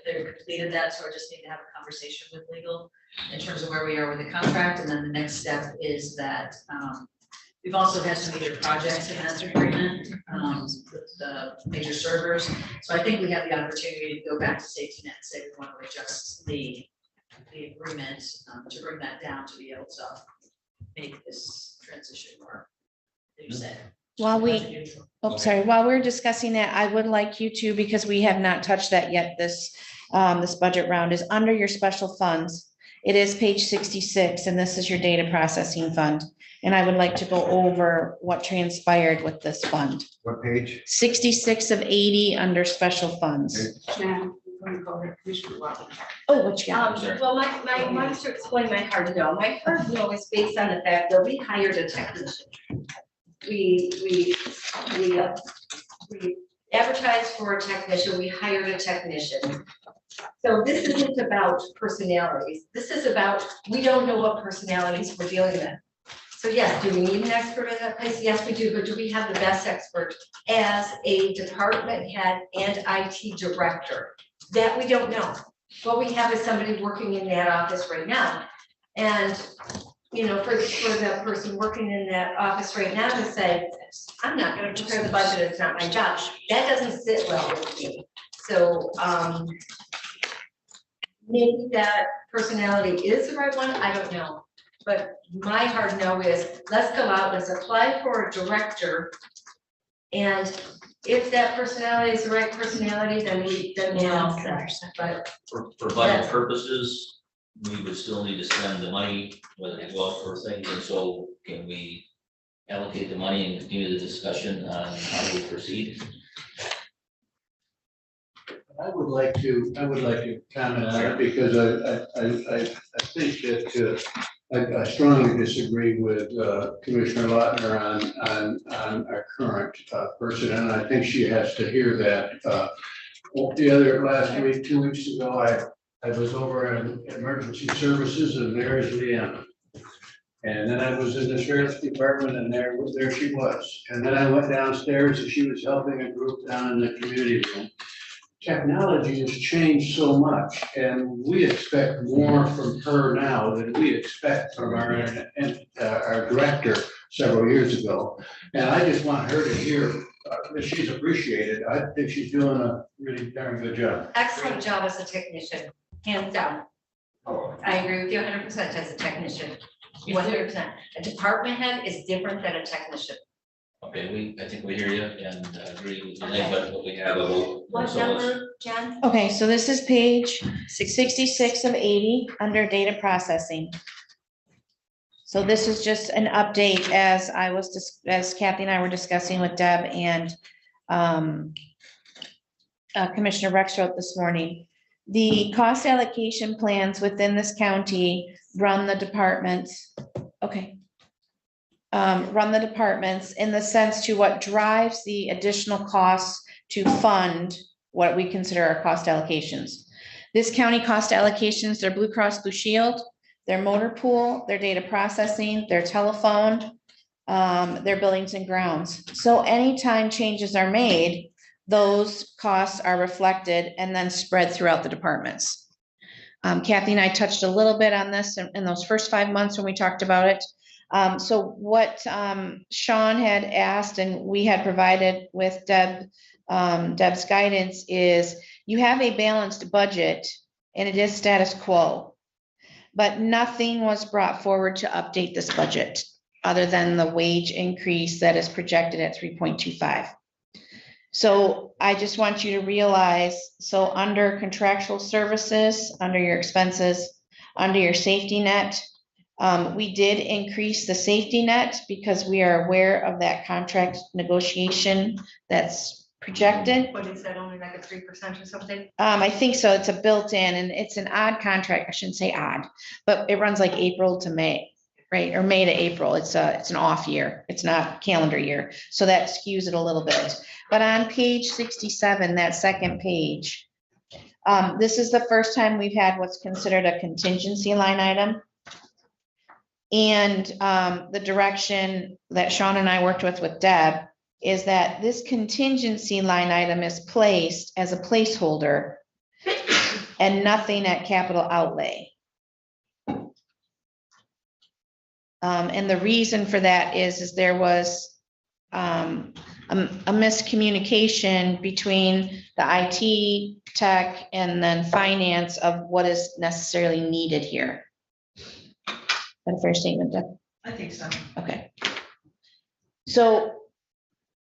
they're completed that, so I just need to have a conversation with legal in terms of where we are with the contract. And then the next step is that we've also had some major projects in that agreement, with the major servers. So I think we have the opportunity to go back to safety net and say we want to adjust the agreement to bring that down to be able to make this transition more, you said. While we're discussing that, I would like you to, because we have not touched that yet, this budget round is under your special funds. It is page 66, and this is your data processing fund. And I would like to go over what transpired with this fund. What page? 66 of 80 under special funds. Oh, what you got? Well, my wanted to explain my hard no. My hard no is based on the fact that we hired a technician. We advertised for a technician, we hired a technician. So this isn't about personalities. This is about, we don't know what personalities we're dealing with. So yes, do we need an expert in that place? Yes, we do, but do we have the best expert as a department head and IT director? That we don't know. What we have is somebody working in that office right now. And for the person working in that office right now to say, I'm not gonna prepare the budget, it's not my job. That doesn't sit well with me. So maybe that personality is the right one, I don't know. But my hard no is, let's go out, let's apply for a director. And if that personality is the right personality, then we'll all set. But For budget purposes, we would still need to spend the money, whether it go out for things, and so can we allocate the money and continue the discussion on how we proceed? I would like to comment on it because I think that I strongly disagree with Commissioner Lautner on our current person, and I think she has to hear that. Last week, 2 weeks ago, I was over in emergency services, and there's Leelanau. And then I was in the sheriff's department and there she was. And then I went downstairs and she was helping a group down in the community room. Technology has changed so much and we expect more from her now than we expect from our director several years ago. And I just want her to hear that she's appreciated. I think she's doing a really darn good job. Excellent job as a technician, hands down. I agree with you 100% as a technician, 100%. A department head is different than a technician. Okay, I think we hear you and agree with you, but we have a vote. What So let's- number, Jen? Okay, so this is page 66 of 80 under data processing. So this is just an update as Kathy and I were discussing with Deb and Commissioner Rexroth this morning. The cost allocation plans within this county run the departments. Okay. Run the departments in the sense to what drives the additional costs to fund what we consider our cost allocations. This county cost allocations, their Blue Cross Blue Shield, their motor pool, their data processing, their telephone, their buildings and grounds. So anytime changes are made, those costs are reflected and then spread throughout the departments. Kathy and I touched a little bit on this in those first 5 months when we talked about it. So what Sean had asked and we had provided with Deb's guidance is you have a balanced budget and it is status quo. But nothing was brought forward to update this budget other than the wage increase that is projected at 3.25. So I just want you to realize, so under contractual services, under your expenses, under your safety net, we did increase the safety net because we are aware of that contract negotiation that's projected. What is that, only like a 3% or something? I think so. It's a built-in and it's an odd contract. I shouldn't say odd, but it runs like April to May, right? Or May to April. It's an off year. It's not calendar year. So that skews it a little bit. But on page 67, that second page, this is the first time we've had what's considered a contingency line item. And the direction that Sean and I worked with Deb is that this contingency line item is placed as a placeholder and nothing at capital outlay. And the reason for that is there was a miscommunication between the IT tech and then finance of what is necessarily needed here. That a fair statement, Deb? I think so. Okay. So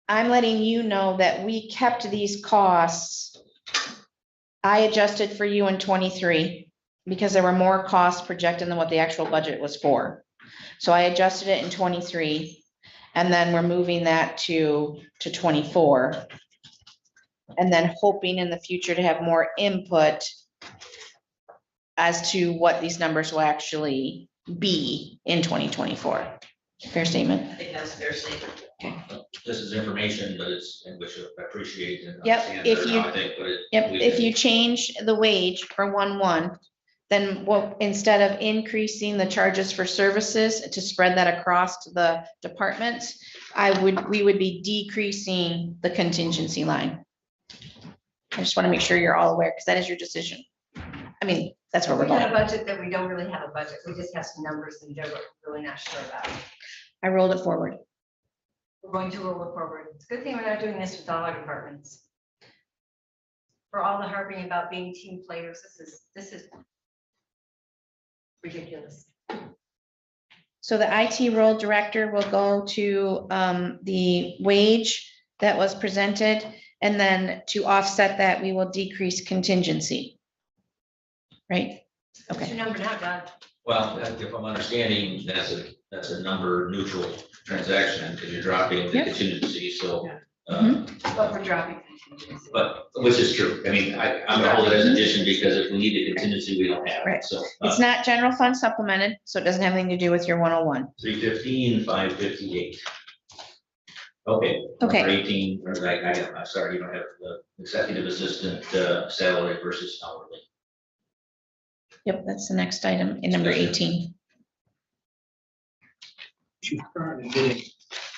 I'm letting you know that we kept these costs. I adjusted for you in 23 because there were more costs projected than what the actual budget was for. So I adjusted it in 23 and then we're moving that to 24. And then hoping in the future to have more input as to what these numbers will actually be in 2024. Fair statement? I think that's a fair statement. This is information, but it's in which I appreciate and Yep, understand if better you- now, I think, but it. Yep, we if can- you change the wage for 1/1, then what, instead of increasing the charges for services to spread that across to the departments, we would be decreasing the contingency line. I just want to make sure you're all aware, because that is your decision. I mean, that's where we're We got a going. budget that we don't really have a budget. We just have some numbers and they're really not sure about. I rolled it forward. We're going to roll it forward. It's a good thing we're not doing this with all our departments. For all the harping about being team players, this is ridiculous. So the IT role director will go to the wage that was presented, and then to offset that, we will decrease contingency. Right? What's Okay. your number now, Doug? Well, if I'm understanding, that's a number neutral transaction, because you're dropping the Yep. contingency, so. But we're dropping contingency. But, which is true, I mean, I'm gonna hold it as addition, because if we need a contingency, we don't have Right. it, so. It's not general fund supplemented, so it doesn't have anything to do with your 101. 315, 558. Okay. Okay. Number 18, or I'm sorry, you don't have the executive assistant salary versus hourly. Yep, that's the next item in number 18. She's currently getting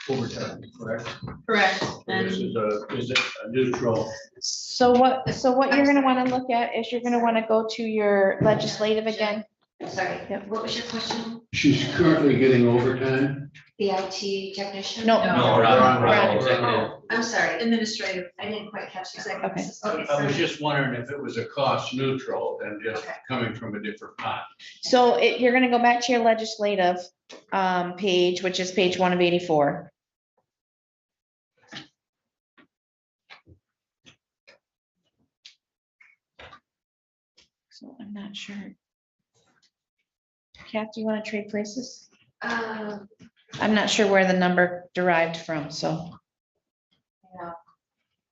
overtime, correct? Correct. So And this is it a neutral? so what you're gonna wanna look at is you're gonna wanna go to your legislative again. Sorry, what was your question? She's currently getting overtime? The IT technician? No. No, we're on Right. executive. Oh, I'm sorry, Administrative. I didn't quite catch that. Okay. I was just wondering if it was a cost neutral and just Okay. coming from a different pot. So you're gonna go back to your legislative page, which is page 1 of 84. So I'm not sure. Kath, do you want to trade places? I'm not sure where the number derived from, so. Yeah.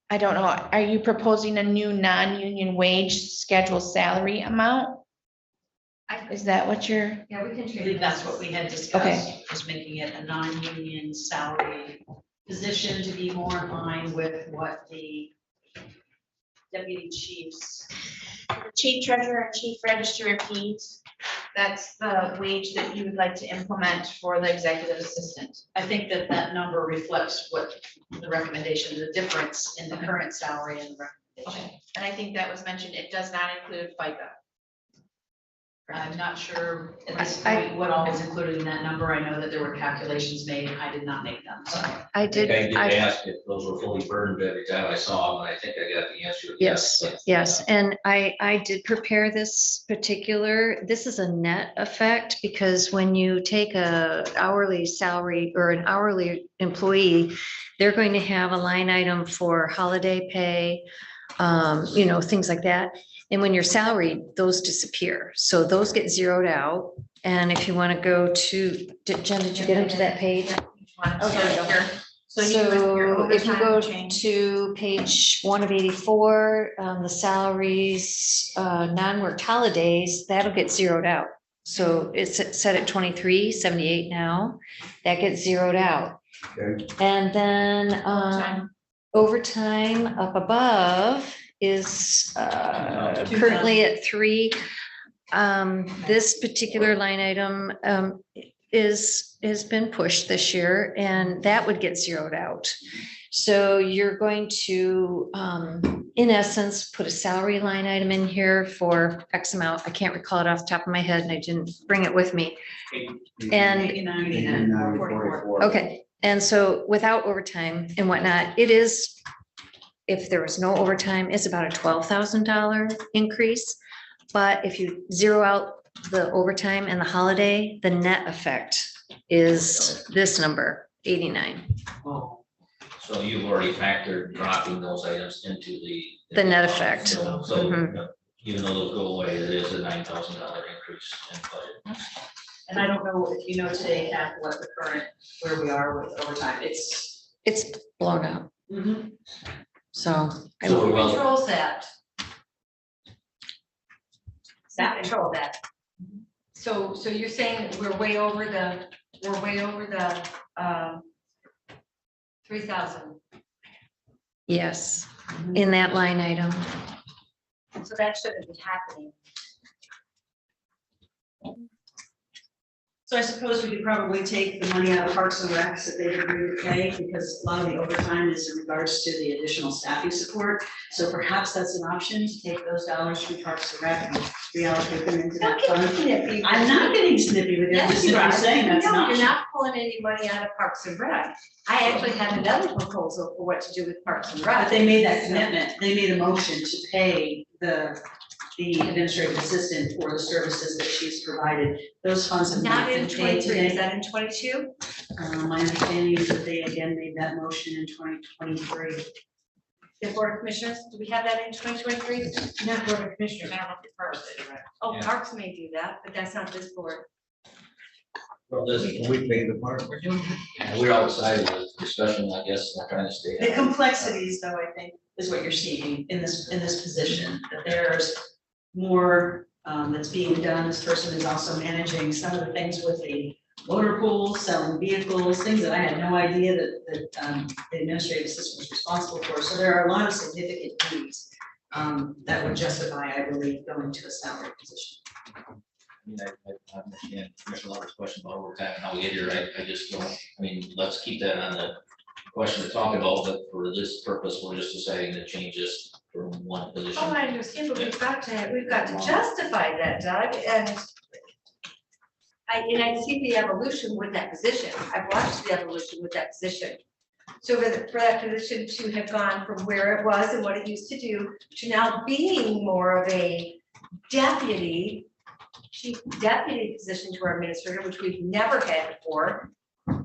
I don't know. Are you proposing a new non-union wage schedule salary amount? Is that what you're? Yeah, we can I trade. believe that's what we had discussed, Okay. was making it a non-union salary position to be more in line with what the deputy chiefs. Chief treasurer and chief register of deeds. That's the wage that you would like to implement for the executive assistant. I think that that number reflects what the recommendation, the difference in the current salary and the recommendation. Okay, and I think that was mentioned, it does not include FICA. I'm not sure at this I- point what all was included in that number. I know that there were calculations made. I did not make them, so. I I did, did I, ask if those were fully burned every time I saw them, and I think I got the answer. yes, but, yes, and I did prepare this this is a net effect, because when you take a hourly salary or an hourly employee, they're going to have a line item for holiday pay, things like that. And when you're salaried, those disappear. So those get zeroed out. And if you want to go to, Jen, did you get into that page? Okay. So if you go to page 1 of 84, the salaries, non-worked holidays, that'll get zeroed out. So it's set at 23.78 now. That gets zeroed out. Okay. And then overtime up above is currently at 3. This particular line item has been pushed this year, and that would get zeroed out. So you're going to, in essence, put a salary line item in here for X amount. I can't recall it off the top of my head, and I didn't bring it with me. And 89,44. okay, and so without overtime and whatnot, it is, if there was no overtime, it's about a $12,000 increase. But if you zero out the overtime and the holiday, the net effect is this number, 89. So you've already factored dropping those items into The net effect. So, Mhm. even though they'll go away, it is a $9,000 increase in budget. And I don't know if you know today, Kath, what the current, where we are with overtime. It's. It's blown up. So. So we're Who well, controls that? That Control that. So you're saying we're way over the 3,000. Yes, in that line item. So that shouldn't be happening. So I suppose we could probably take the money out of Parks and Recs that they've agreed to pay, because a lot of the overtime is in regards to the additional staffing support. So perhaps that's an option, to take those dollars from Parks and Rec and reallocate them into that fund. I'm not getting snippy with you, I'm Yes, just you are. simply saying that's an No, option. you're not pulling any money out of Parks and Rec. I actually have another proposal for what to do with Parks and Rec. But they made that commitment, they made a motion to pay the administrative assistant for the services that she's provided. Those funds have Not not in been paid 23, is today. that in 22? My understanding is that they again made that motion in 2023. The Board of Commissioners, do we have that in 2023? Not Board of Commissioners, I don't know if the Parks did, right? Oh, Yeah. Parks may do that, but that's not this board. well, this, We pay the part. we're outside of the discussion, I guess, not trying to stay. The complexities, though, I think, is what you're seeing in this position, that there's more that's being done. This person is also managing some of the things with the motor pool, selling vehicles, things that I had no idea that the administrative assistant was responsible for. So there are a lot of significant needs that would justify, I believe, going to a salary position. mean, I understand Commissioner Lover's question about overtime and how we get here. I just don't, I mean, let's keep that on the question to talk about, but for this purpose, we're just deciding to change this from one position. Oh, I understand, but we've got to justify that, Doug, and I see the evolution with that position. I've watched the evolution with that position. So for that position to have gone from where it was and what it used to do to now being more of a chief deputy position to our administrator, which we've never had before.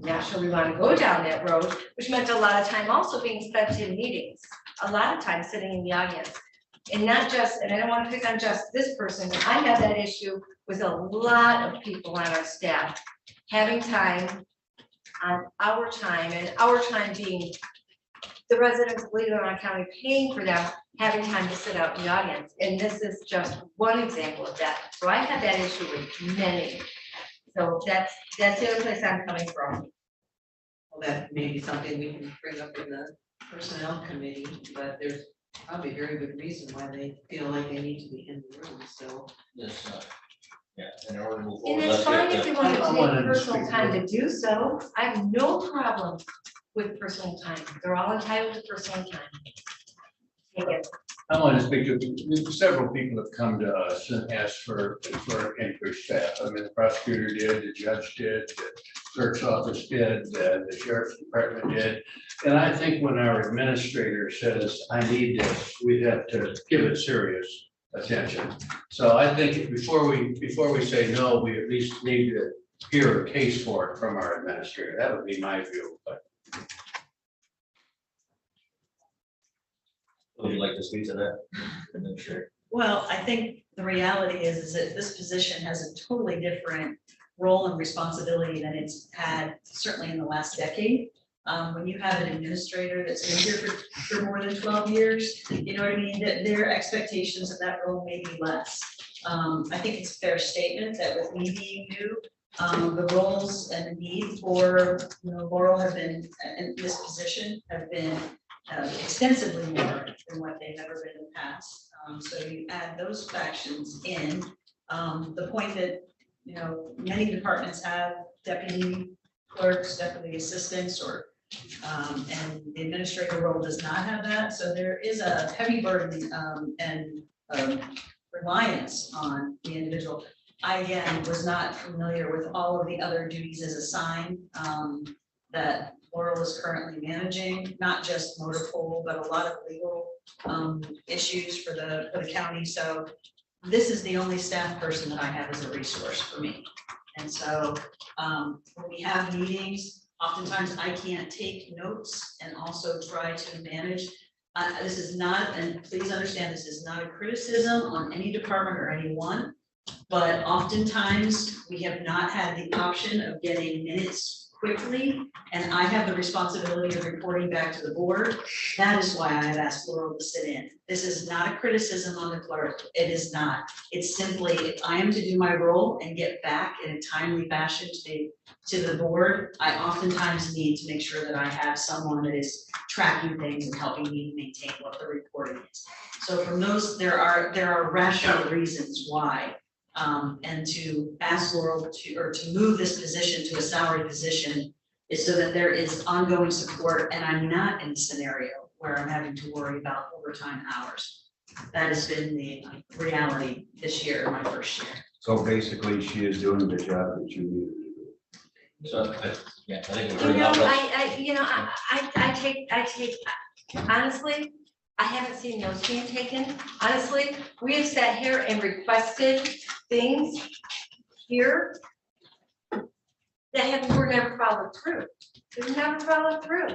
Not sure we want to go down that road, which meant a lot of time also being spent in meetings, a lot of time sitting in the audience. And not just, and I don't want to pick on just this person, but I have that issue with a lot of people on our staff having time on our time, and our time being the residents of Leelanau County paying for them, having time to sit out in the audience. And this is just one example of that. So I have that issue with many. So that's the other place I'm coming from. Well, that may be something we can bring up in the personnel committee, but there's probably a very good reason why they feel like they need to be in the room, so. This, yeah, in order to move And forward, it's let's fine get if the. you want I to wanted take to personal speak time to to do so. I have no problem with personal time. They're all entitled to personal time. Take it. I want to speak to, several people have come to us and asked for increased staff. I mean, the prosecutor did, the judge did, the clerk's office did, the sheriff's department did. And I think when our administrator says, I need this, we have to give it serious attention. So I think before we say no, we at least need to hear a case for it from our administrator. That would be my view, but. Would you like to speak to that? Sure. Well, I think the reality is that this position has a totally different role and responsibility than it's had certainly in the last decade. When you have an administrator that's been here for more than 12 years, you know what I mean, that their expectations of that role may be less. I think it's a fair statement that with me being new, the roles and the need for, Laurel have been, in this position, have been extensively more than what they've ever been in the past. So you add those factions in, the point that, many departments have deputy clerks, deputy assistants, or and the administrator role does not have that. So there is a heavy burden and reliance on the individual. I, again, was not familiar with all of the other duties as assigned that Laurel is currently managing, not just motor pool, but a lot of legal issues for the county. So this is the only staff person that I have as a resource for me. And so when we have meetings, oftentimes I can't take notes and also try to manage. This is not, and please understand, this is not a criticism on any department or anyone, but oftentimes we have not had the option of getting minutes quickly, and I have the responsibility of reporting back to the board. That is why I have asked Laurel to sit in. This is not a criticism on the clerk. It is not. It's simply, if I am to do my role and get back in a timely fashion to the board, I oftentimes need to make sure that I have someone that is tracking things and helping me maintain what the reporting is. So from those, there are rational reasons why. And to ask Laurel to move this position to a salary position is so that there is ongoing support, and I'm not in a scenario where I'm having to worry about overtime hours. That has been the reality this year, my first year. So basically, she is doing the job that you need to do. So, I think we're I take, honestly, I haven't seen notes being taken. Honestly, we have sat here and requested things here that were never followed through. They were never followed through.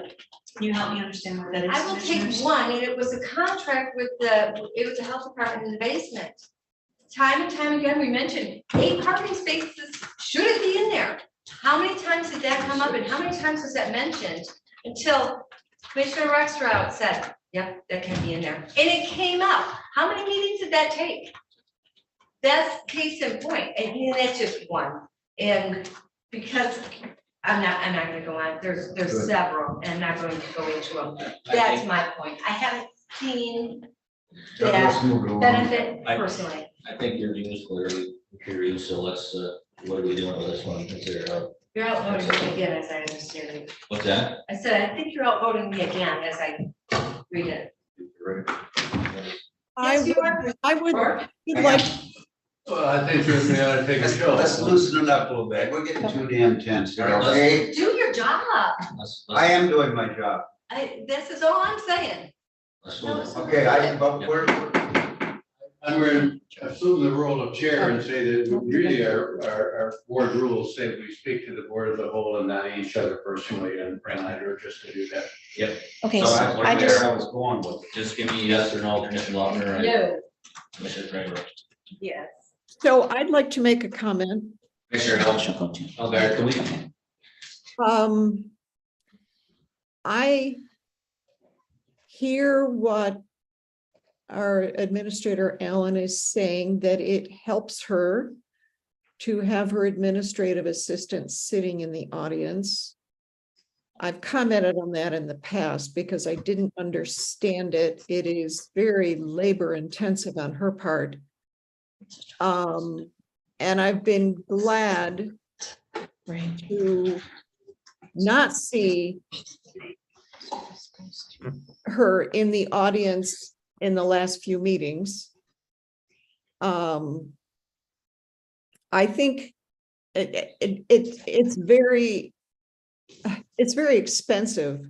Can you help me understand what that is? I will take one, and it was a contract with it was the health department in the basement. Time and time again, we mentioned 8 parking spaces, should it be in there? How many times did that come up, and how many times was that mentioned? Until Commissioner Rexroth said, yep, that can be in there. And it came up. How many meetings did that take? That's case in point. And that's just one. And because I'm not gonna go on. There's several, and I'm not going to go into them. That's my point. I haven't seen that benefit personally. I think your view is clearly hear you, so let's, what are we doing with this one? Consider it out. You're outvoting me again, as I understand it. What's that? I said, I think you're outvoting me again as I read it. Yes, you are. I would Or- like, Well, I think we ought to take a Let's show. loosen it up a little bit. We're getting too damn tense here, All right, let's- okay? Do your job. I am doing my job. This is all I'm saying. Let's move it. Okay, but we're, I'm going to assume the role of chair and say that really our board rules say we speak to the board as a whole and not each other personally, and I'd urge us to do that. Yep. Okay, So so that's I just, where I was going with it. Just give me yes or no, Commissioner Lautner and No. Commissioner Kramer. Yes. so I'd like to make a comment. Commissioner Hill. Okay, can we? I hear what our administrator Alan is saying, that it helps her to have her administrative assistant sitting in the audience. I've commented on that in the past because I didn't understand it. It is very labor intensive on her part. And I've been glad to not see her in the audience in the last few meetings. I think it's very expensive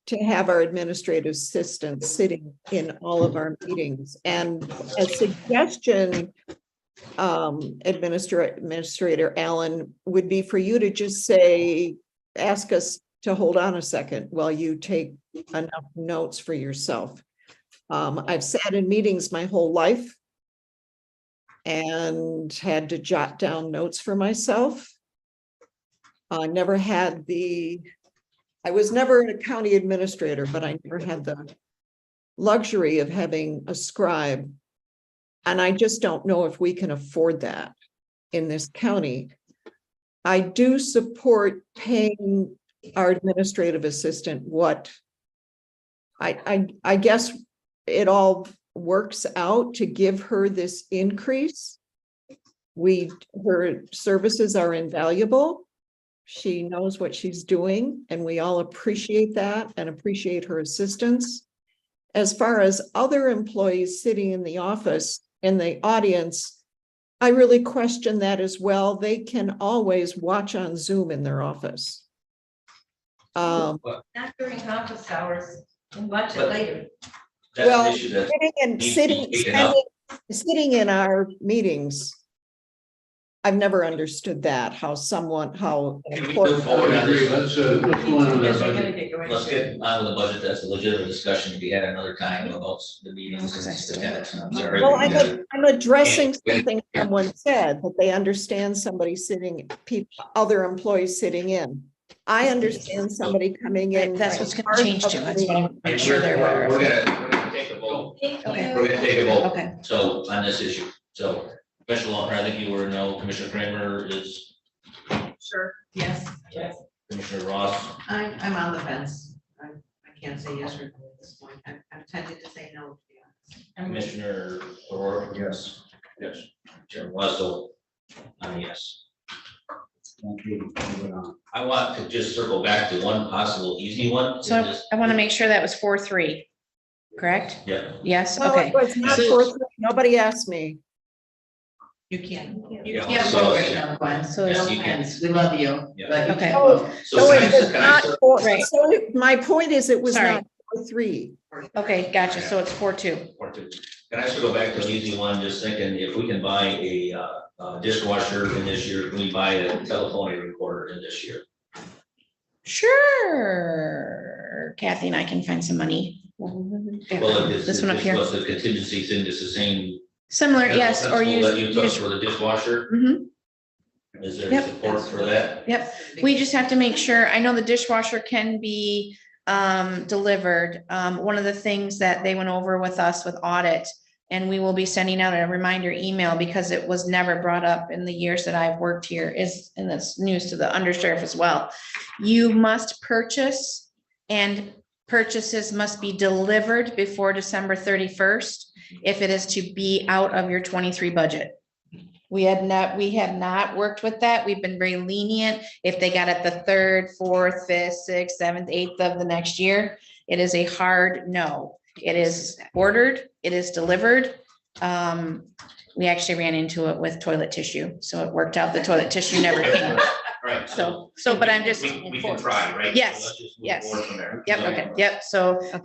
to have our administrative assistant sitting in all of our meetings. And a suggestion, Administrator Allen, would be for you to just say, ask us to hold on a second while you take enough notes for yourself. I've sat in meetings my whole life and had to jot down notes for myself. I was never a county administrator, but I never had the luxury of having a scribe. And I just don't know if we can afford that in this county. I do support paying our administrative assistant what I guess it all works out to give her this increase. Her services are invaluable. She knows what she's doing, and we all appreciate that and appreciate her assistance. As far as other employees sitting in the office, in the audience, I really question that as well. They can always watch on Zoom in their office. Not during office hours, and watch it later. That's Well, an issue that needs to be taken up. sitting in our meetings, I've never understood that, how an Can we employee- move forward on this? Let's go on with Yes, our we're budget. gonna get going. Let's get on with the budget. That's a legitimate discussion to be had another time about the meetings and statistics. I'm sorry. Well, I'm addressing something someone said, that they understand somebody other employees sitting in. I understand somebody coming in. that's what's gonna change too. That's what I want to Hey, make sure they're aware We're of. gonna take a vote. Thank Okay. We're gonna take a vote. Okay. So on this issue, so Commissioner Lautner, I think you were no, Commissioner Kramer is, Sure, yes. Commissioner Ross, I'm on the fence. I can't say yes or no at this point. I'm tempted to say no, to be honest. Commissioner O'Rourke. Yes. Yes. Chair Russell, I'm yes. Okay, moving on. I want to just circle back to one possible easy one. So I want to make sure that was 4-3, correct? Yeah. Yes, No, okay. it was not nobody asked me. You can't. Yeah, You can't so- vote right now, Gwen. So Yes, No you can. offense. We love you. Yeah. But you Okay. can't vote. So So can I- it was can I not cir- Right. so my point is, it was Sorry. not 3. Okay, gotcha. So it's 4-2. or two. Can I circle back to an easy one, just thinking if we can buy a dishwasher in this year, can we buy a telephone recorder in this year? Sure. Kathy and I can find some money. Well, This one up here. Was the contingency thing, just the same? Similar, yes, or principle use. that you took for the dishwasher, Mhm. is there Yep. support for that? Yep, we just have to make sure, I know the dishwasher can be delivered. One of the things that they went over with us with audit, and we will be sending out a reminder email because it was never brought up in the years that I've worked here, is, and that's news to the undersheriff as well. You must purchase, and purchases must be delivered before December 31st if it is to be out of your 23 budget. We had not worked with that. We've been very lenient. If they got it the third, fourth, fifth, sixth, seventh, eighth of the next year, it is a hard no. It is ordered, it is delivered. We actually ran into it with toilet tissue, so it worked out. The toilet tissue never came. Right, So, but I'm just. We can try, right? Yes, So let's just move yes. forward from there. Yep, So- okay, yep.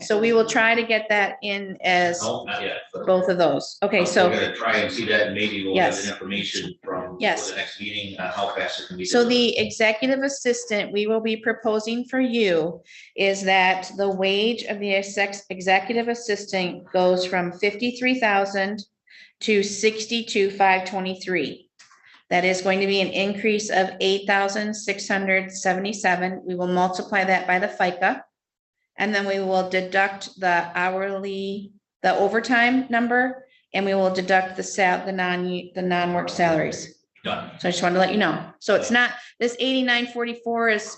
So we will try to get that in as No, not yet. but- both of those. Okay, We're so. gonna try and see that, and maybe we'll have Yes. the information from Yes. for the next meeting, how fast it can be. So delivered. the executive assistant we will be proposing for you is that the wage of the executive assistant goes from 53,000 to 62,523. That is going to be an increase of 8,677. We will multiply that by the FICA. And then we will deduct the hourly, the overtime number, and we will deduct the non-work salaries. Done. So I just wanted to let you know. So it's not, this 8944 is,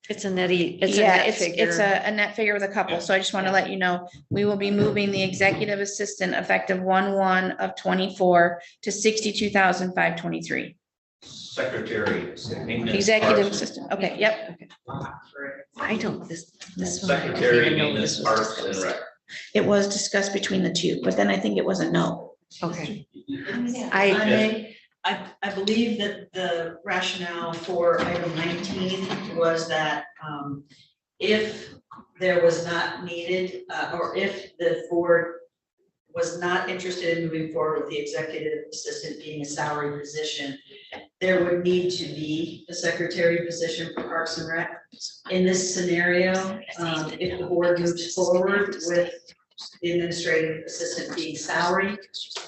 It's a netty, it's a yeah, net it's figure. a net figure with a couple. So I just want to let you know, we will be moving the executive assistant effective 1/1 of 24 to 62,523. Secretary. maintenance, Executive parks, assistant. Okay, yep. I don't, this one. I didn't Secretary, even know maintenance, this was parks and discussed. rec. It was discussed between the two, but then I think it was a no. Okay. I believe that the rationale for item 19 was that if there was not needed, or if the board was not interested in moving forward with the executive assistant being a salary position, there would need to be a secretary position for Parks and Rec. In this scenario, if the board moves forward with the administrative assistant being salary,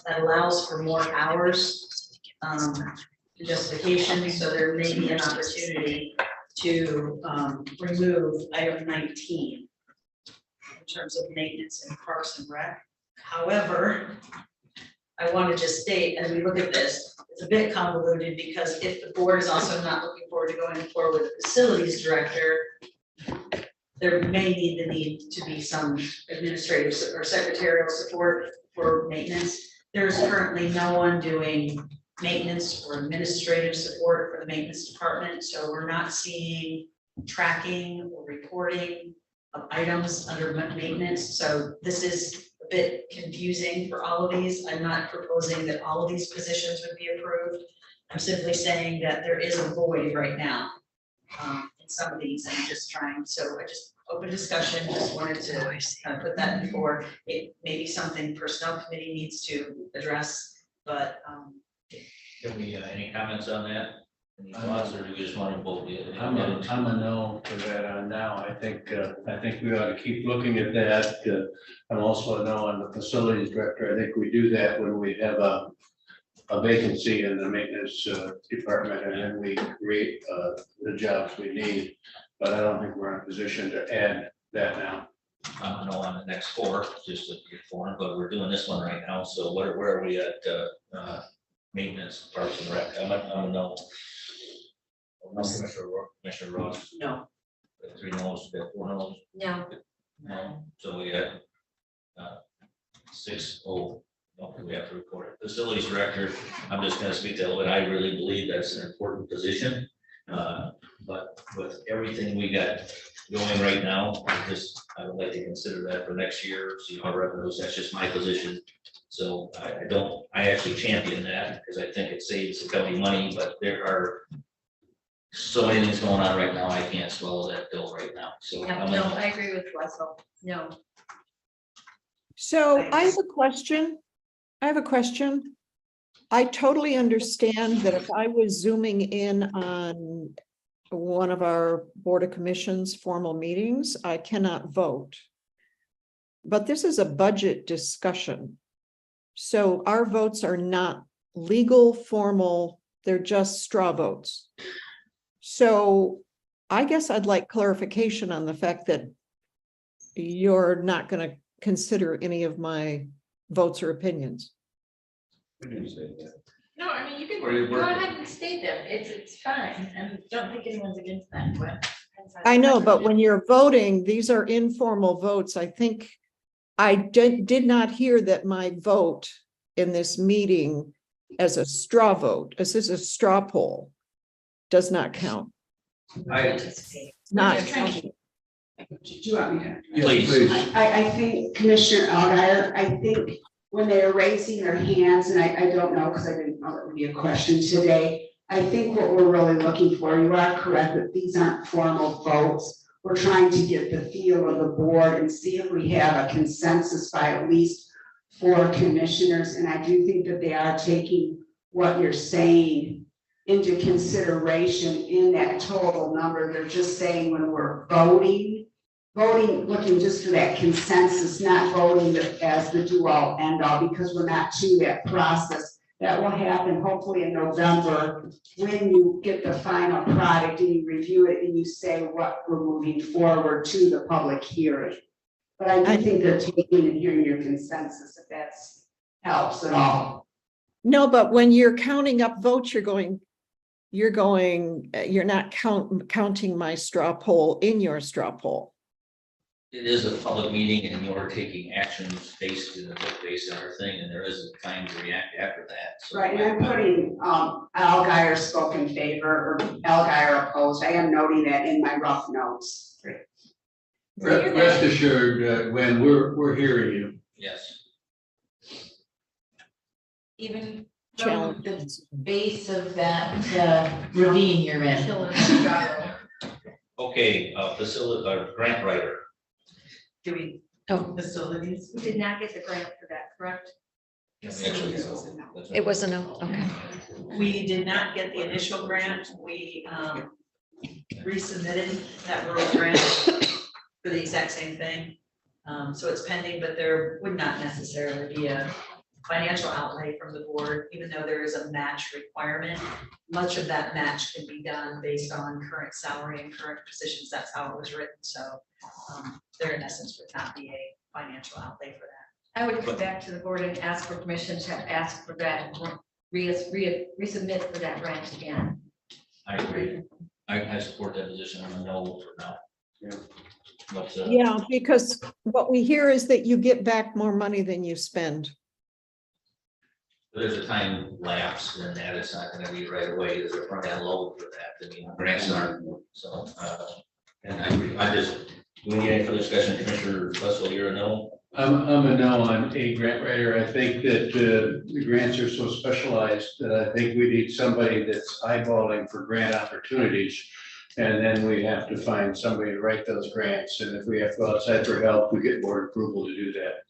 that allows for more hours justification, so there may be an opportunity to remove item 19 in terms of maintenance and Parks and Rec. However, I want to just state, as we look at this, it's a bit convoluted because if the board is also not looking forward to going forward with the facilities director, there may need to be some administrative or secretarial support for maintenance. There's currently no one doing maintenance or administrative support for the maintenance department, so we're not seeing tracking or reporting of items under maintenance, so this is a bit confusing for all of these. I'm not proposing that all of these positions would be approved. I'm simply saying that there is a void right now in some of these, I'm just trying, so I just open discussion, just wanted to kind of put that before. It may be something personnel committee needs to address, but Give me any comments on that? Any thoughts, or do you just want to vote? I'm a no for that on now. I think we ought to keep looking at that. I'm also a no on the facilities director. I think we do that when we have a vacancy in the maintenance department, and then we create the jobs we need. But I don't think we're in a position to add that now. I'm a no on the next four, just to get formed, but we're doing this one right now, so where are we at, maintenance, parks and rec? I'm a no. Commissioner Ross, no. 3 no's, we got 4 no's. No. No, so we got 6, no, we have to record it. Facilities director, I'm just gonna speak to that, I really believe that's an important position. But with everything we got going right now, I would like to consider that for next year, see our revenues, that's just my position. So I actually champion that because I think it saves the county money, but there are so many things going on right now, I can't swallow that pill right now, so. Yeah, I'm no, gonna- I agree with Russell, no. So I have a question. I totally understand that if I was zooming in on one of our Board of Commissions formal meetings, I cannot vote. But this is a budget discussion. So our votes are not legal, formal, they're just straw votes. So I guess I'd like clarification on the fact that you're not going to consider any of my votes or opinions. We didn't say that. No, I mean, you can Where you go working? ahead and state them. It's fine. And don't think anyone's against that, but. I know, but when you're voting, these are informal votes. I think I did not hear that my vote in this meeting as a straw vote. This is a straw poll. Does not count. Not counting. Do you want me to? Please. I think Commissioner Alguier, I think when they're raising their hands, and I don't know, because I didn't know that would be a question today. I think what we're really looking for, you are correct, that these aren't formal votes. We're trying to get the feel of the board and see if we have a consensus by at least 4 commissioners. And I do think that they are taking what you're saying into consideration in that total number. They're just saying when we're voting, looking just for that consensus, not voting as the do-all end-all, because we're not to that process. That will happen hopefully in November when you get the final product and you review it and you say what we're moving forward to the public hearing. But I do think they're taking and hearing your consensus, if that helps at all. No, but when you're counting up votes, you're not counting my straw poll in your straw poll. It is a public meeting and you're taking actions based on our thing, and there is a time to react after that. So Right, and I'm putting Alguier spoke in favor or Alguier opposed. I am noting that in my rough notes. Rest assured, Gwen, we're hearing you. Yes. Even Challenge. from the base of that ravine you're in. Okay, facility, grant writer. Do we, facilities? We did not get the grant for that, correct? Actually, It was a no, okay. We did not get the initial grant. We resubmitted that rural grant for the exact same thing. So it's pending, but there would not necessarily be a financial outlay from the board, even though there is a match requirement. Much of that match can be done based on current salary and current positions. That's how it was written. So there in essence would not be a financial outlay for that. I would come back to the board and ask for permission to ask for that, resubmit for that grant again. I agree. I support that position. I'm a no for now. Yeah. But, Yeah, because what we hear is that you get back more money than you spend. there's a time lapse in that. It's not gonna be right away. There's a front end load for that. I mean, grants aren't, so, and I agree. I just, do we need any further discussion? Commissioner Russell, you're a no? I'm a no on a grant writer. I think that the grants are so specialized that I think we need somebody that's eyeballing for grant opportunities. And then we have to find somebody to write those grants. And if we have to go outside for help, we get board approval to do that.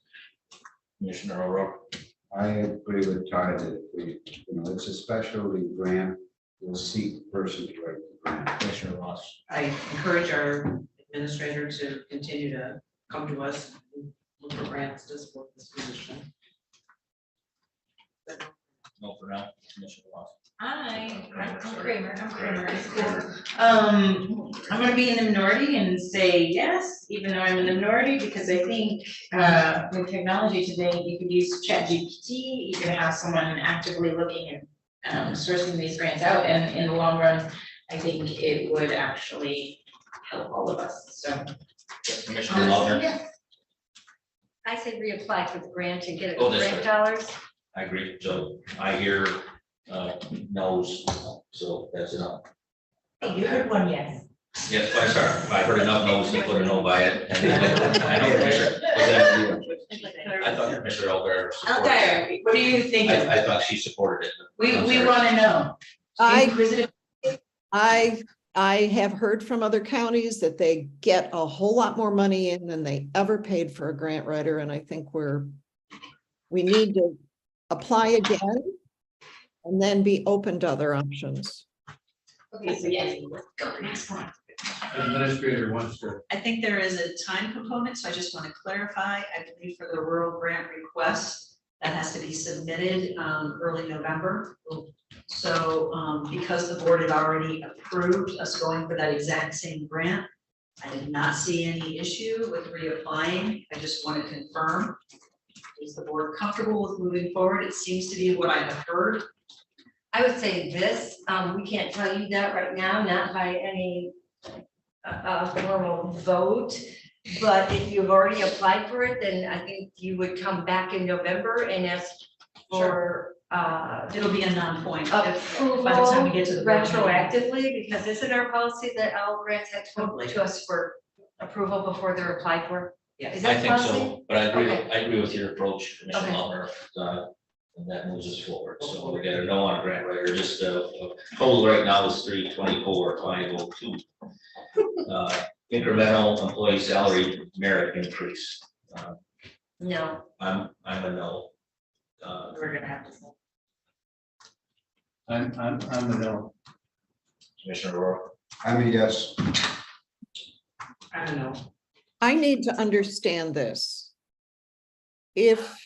Commissioner O'Rourke. I agree with Todd that if we, it's a specialty grant, we'll seek the person to write the grant. Commissioner Ross. I encourage our administrator to continue to come to us and look for grants to support this position. No for now, Commissioner Ross. I'm Kramer. I'm gonna be in the minority and say yes, even though I'm in the minority, because I think with technology today, you could use ChatGPT, you can have someone actively looking and sourcing these grants out, and in the long run, I think it would actually help all of us, so. Commissioner Lawler. I say reapply for the grant and get it Oh, that's grant right. dollars. I agree. So I hear no's, so that's enough. You heard one yes. Yes, I'm sorry. I heard enough no's to put a no by it. And I know Commissioner, was that- I thought Commissioner Elder supported it. Altair, what do you think? I thought she supported it. We I'm sorry. wanna know. I have heard from other counties that they get a whole lot more money in than they ever paid for a grant writer, and I think we need to apply again and then be open to other options. Okay, so yes, let's go next one. Administrator wants to. I think there is a time component, so I just want to clarify, I believe for the rural grant request, that has to be submitted early November. So because the board had already approved us going for that exact same grant, I did not see any issue with reapplying. I just want to confirm. Is the board comfortable with moving forward? It seems to be what I have heard. I would say this, we can't tell you that right now, not by any formal vote. But if you've already applied for it, then I think you would come back in November and ask for, it'll be a non-point approval by the time we get to the board meeting. retroactively, because isn't our policy that all grants have to come Totally. to us for approval before they're applied for? Yes. Is I that think policy? so, but I agree, Okay. I agree with your approach, Commissioner Okay. Melner, and that moves us forward. So we got a no on a grant writer, just, total right now is 324,502. Incremental employee salary merit increase. No, I'm a no. we're gonna have to. I'm a no. Commissioner Rohr. I'm a yes. I don't know. I need to understand this. If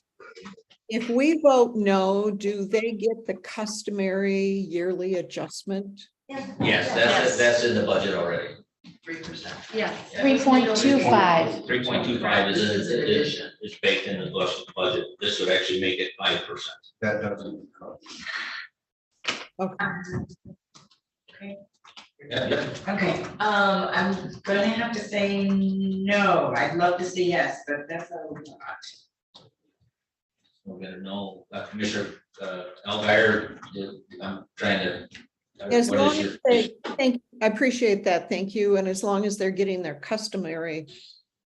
we vote no, do they get the customary yearly adjustment? Yes, that's in the budget already. 3%. Yes. 3.25. 3.25 is baked in the budget. This would actually make it 5%. That doesn't. Okay. Yeah. Okay, I'm gonna have to say no. I'd love to say yes, but that's a lot. We're gonna know, Commissioner Alguier, I'm trying to. As what long is your- as they, I appreciate that, thank you, and as long as they're getting their customary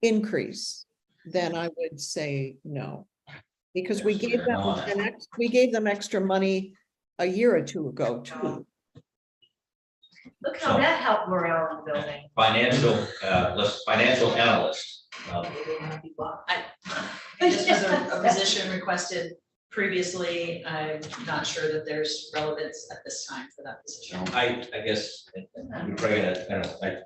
increase, then I would say no. Because we gave them, we gave them extra money a year or two ago too. Look how that helped morale in the building. Financial analyst. This was a position requested previously. I'm not sure that there's relevance at this time for that position. I guess, we're probably gonna,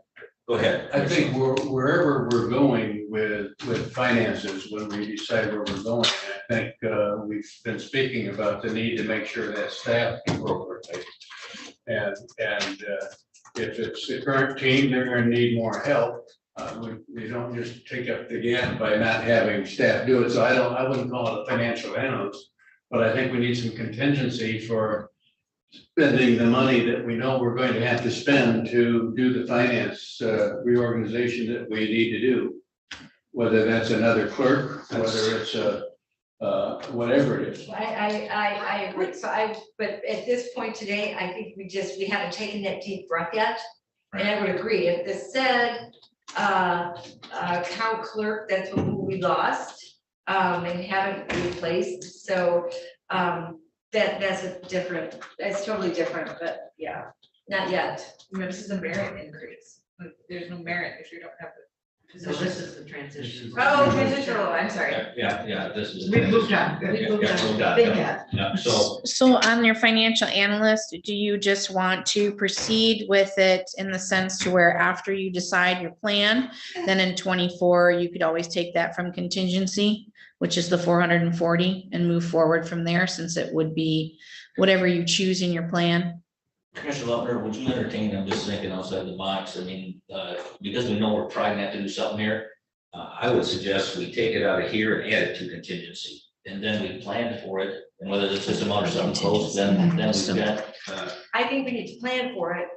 go ahead. I think wherever we're going with finances, when we decide where we're going, I think we've been speaking about the need to make sure that staff appropriately. And if it's the current team, they're gonna need more help. We don't just take up the gap by not having staff do it. So I wouldn't call it a financial analyst, but I think we need some contingency for spending the money that we know we're going to have to spend to do the finance reorganization that we need to do. Whether that's another clerk, whether it's whatever it is. I agree, but at this point today, I think we haven't taken that deep breath yet. And I would agree, if this said, account clerk, that's who we lost, and haven't replaced, so, that's totally different, but yeah, not yet. This is a merit increase. There's no merit if you don't have the So position. this is the transition. Oh, transitional, I'm sorry. Yeah, this is. We moved on. Yeah, We moved on. moved on, Big yeah. gap. Yeah, so, So on your financial analyst, do you just want to proceed with it in the sense to where after you decide your plan, then in 24, you could always take that from contingency, which is the 440, and move forward from there, since it would be whatever you choose in your plan? Commissioner Lautner, would you entertain, I'm just thinking outside the box, I mean, because we know we're probably gonna have to do something here. I would suggest we take it out of here and add it to contingency, and then we plan for it, and whether it's this amount or something close, then we've got. I think we need to plan for it,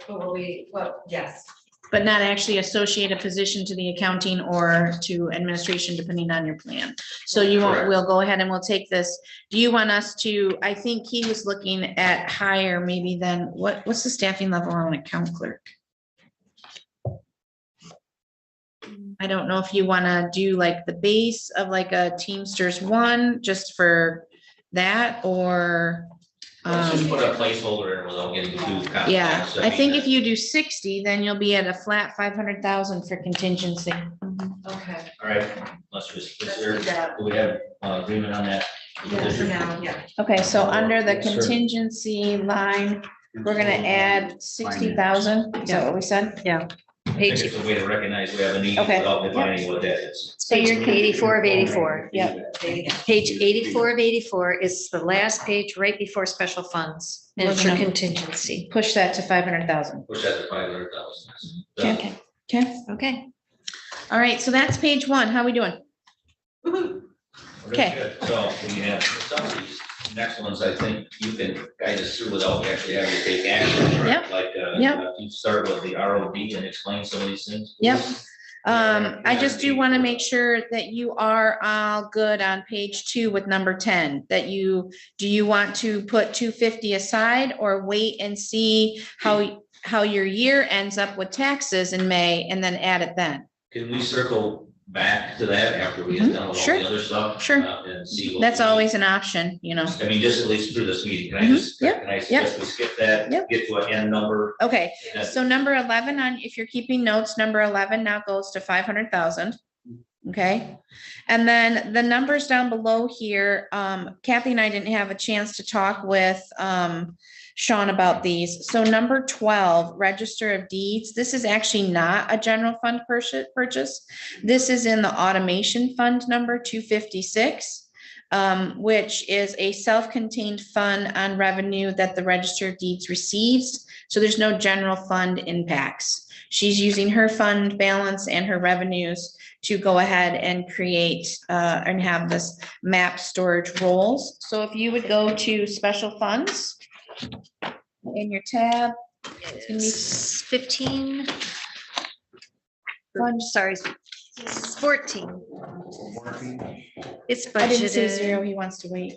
but yes. But not actually associate a position to the accounting or to administration, depending on your plan. So you won't, Correct. we'll go ahead and we'll take this. Do you want us to, I think he was looking at higher maybe than, what's the staffing level on account clerk? I don't know if you want to do like the base of like a Teamsters 1 just for that, or. Let's just put a placeholder in without getting too complex. Yeah, I mean, think if you do 60, then you'll be at a flat 500,000 for contingency. Okay. All right, let's just, Let's do that. do we have agreement on that? Yeah, for now, yeah. Okay, so under the Yes, sir. contingency line, we're gonna add 60,000, is that what we said? Yeah. I think Page, it's a way to recognize we have a need Okay. without defining what that is. page 84 of 84. Yep. They- Page 84 of 84 is the last page right before special funds. And it's your Okay. contingency. Push that to 500,000. Push that to 500,000. Okay. Okay, Okay. all right, so that's page 1. How we doing? Okay. So we have some of these next ones, I think you can guide us through without actually having to take action. right? Yep. Like, Yep. you start with the ROD and explain some of these things. Yep. I just do want to make sure that you are all good on page 2 with number 10, that do you want to put 250 aside or wait and see how your year ends up with taxes in May and then add it then? Can we circle back to that after we get done with all Sure. the other stuff? Sure. And see what. That's we- always an option, you know. I mean, just at least through this meeting, can I Mhm. just, Yep. can I suggest we skip that? Yep. Get to an end number? Okay, and then- so number 11 on, if you're keeping notes, number 11 now goes to 500,000. Okay, and then the numbers down below here, Kathy and I didn't have a chance to talk with Sean about these. So number 12, Register of Deeds, this is actually not a general fund purchase. This is in the automation fund number 256. Which is a self-contained fund on revenue that the Register of Deeds receives. So there's no general fund impacts. She's using her fund balance and her revenues to go ahead and create and have this map storage roles. So if you would go to special funds in your tab, it's gonna be It's 15. Sorry, it's 14. It's I didn't say 0, budgeted. he wants to wait.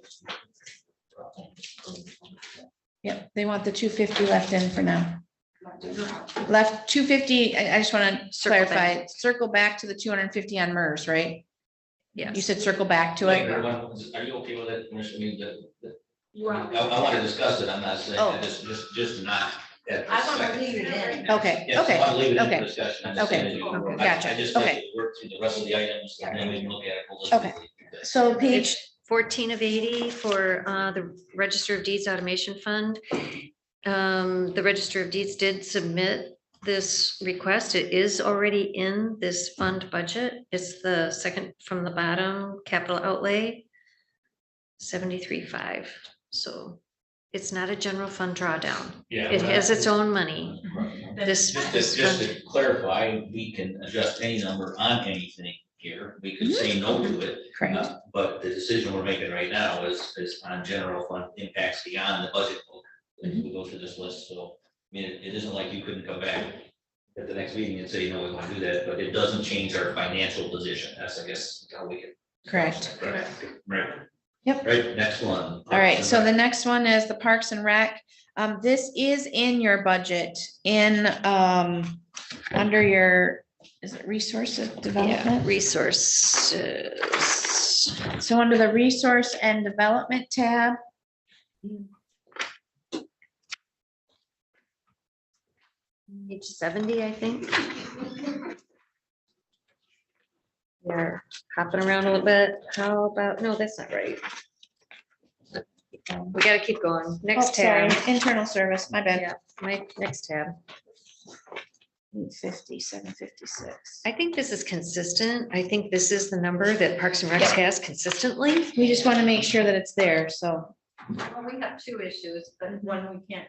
Yep, they want the 250 left in for now. Left 250, I just want to Circle clarify, back. circle back to the 250 on MERS, right? You Yes. said circle back to Like, it? everyone, are you okay with it, Commissioner? I mean, You want- I want to discuss it, I'm not saying, Oh. just not. at this I want to second. leave it in. Okay, Yes, I okay, want to leave it in okay. for discussion. I'm just Okay, saying that you- gotcha, I just like okay. to work through the rest of the items and then we can look at it Okay. holistically. So page, 14 of 80 for the Register of Deeds Automation Fund. The Register of Deeds did submit this request. It is already in this fund budget. It's the second from the bottom, capital outlay, 73.5. So it's not a general fund drawdown. Yeah. It has its own money. This, Just to clarify, we can adjust any number on anything here. We could say no to it. correct, But the decision we're making right now is on general fund impacts beyond the budget book. As we go through this list, so, I mean, it isn't like you couldn't come back at the next meeting and say, no, we want to do that, but it doesn't change our financial position. That's, I guess, how we can. correct. Right. Yep. Right, next one. All right, so the next one is the Parks and Rec. This is in your budget in, under your, is it resources yeah, development? resources. So under the resource and development tab. Page 70, I think. We're hopping around a little bit. How about, no, that's not right. We gotta keep going. Next Oh, sorry, tab. internal service, my bad. Yeah, my next tab. 850, 756. I think this is consistent. I think this is the number that Parks and Rec has consistently. We just want to make sure that it's there, so. Well, we have two issues, but one we can't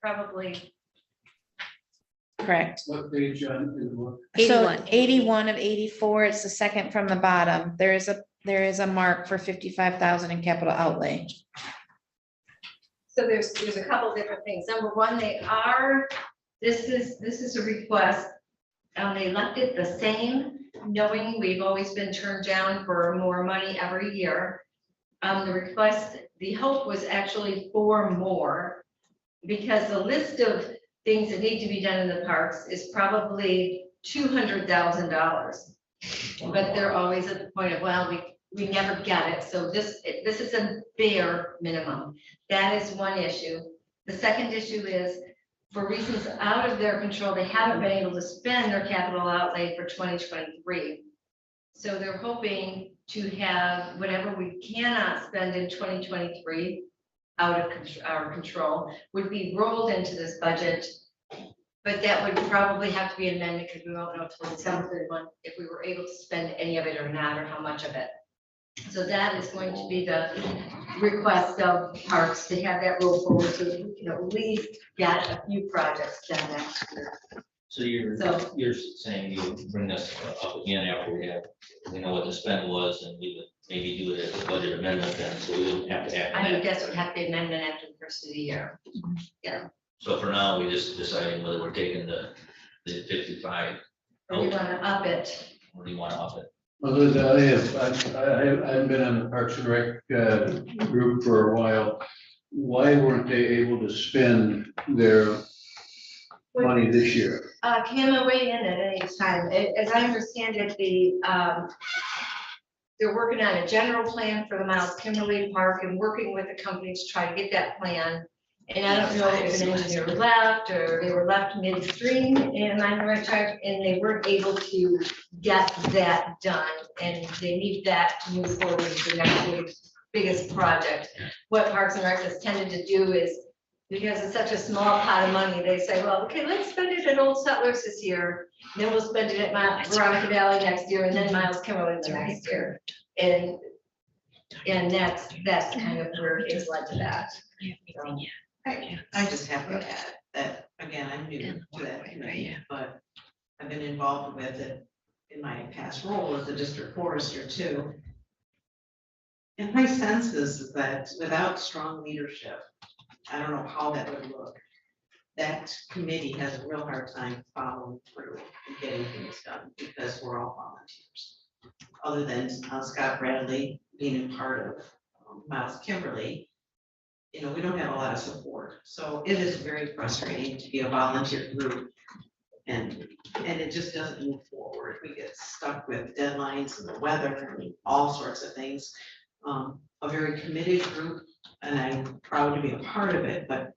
probably. Correct. What page on is what? So 81. 81 of 84, it's the second from the bottom. There is a mark for 55,000 in capital outlay. So there's a couple different things. Number one, this is a request. They left it the same, knowing we've always been turned down for more money every year. The request, the hope was actually for more, because the list of things that need to be done in the parks is probably $200,000. But they're always at the point of, well, we never get it, so this is a bare minimum. That is one issue. The second issue is, for reasons out of their control, they haven't been able to spend their capital outlay for 2023. So they're hoping to have whatever we cannot spend in 2023 out of our control would be rolled into this budget. But that would probably have to be an amendment, because we won't know until December 31 if we were able to spend any of it or not, or how much of it. So that is going to be the request of Parks, to have that roll forward, so that we can at least get a few projects done next year. So you're saying you bring this up again after we know what the spend was, and we would maybe do it as a budget amendment then, so we wouldn't have to act on I would that. guess it would have to be amendment after the first of the year. Yeah. So for now, we just deciding whether we're taking the 55 Or do you wanna up it? Or do you want to up it? Well, Linda, I haven't been on the Parks and Rec group for a while. Why weren't they able to spend their money this year? Can I weigh in at any time? As I understand it, they're working on a general plan for the Miles Kimberly Park and working with the company to try to get that plan. And I don't know if an engineer left or they were left midstream in my right track, and they weren't able to get that done. And they need that to move forward with the next biggest project. What Parks and Rec has tended to do is, because it's such a small pot of money, they say, well, okay, let's spend it at Old Settlers this year. Then we'll spend it at Veronica Valley next year, and then Miles Kimberly the next year. And that's kind of where it's led to that. So, I just have to add that, again, I'm new to that committee, but I've been involved with it in my past role as a district forester too. And my sense is that without strong leadership, I don't know how that would look. That committee has a real hard time following through and getting things done because we're all volunteers. Other than Scott Bradley being a part of Miles Kimberly, you know, we don't have a lot of support. So it is very frustrating to be a volunteer group and it just doesn't move forward. We get stuck with deadlines and the weather and all sorts of things. A very committed group, and I'm proud to be a part of it, but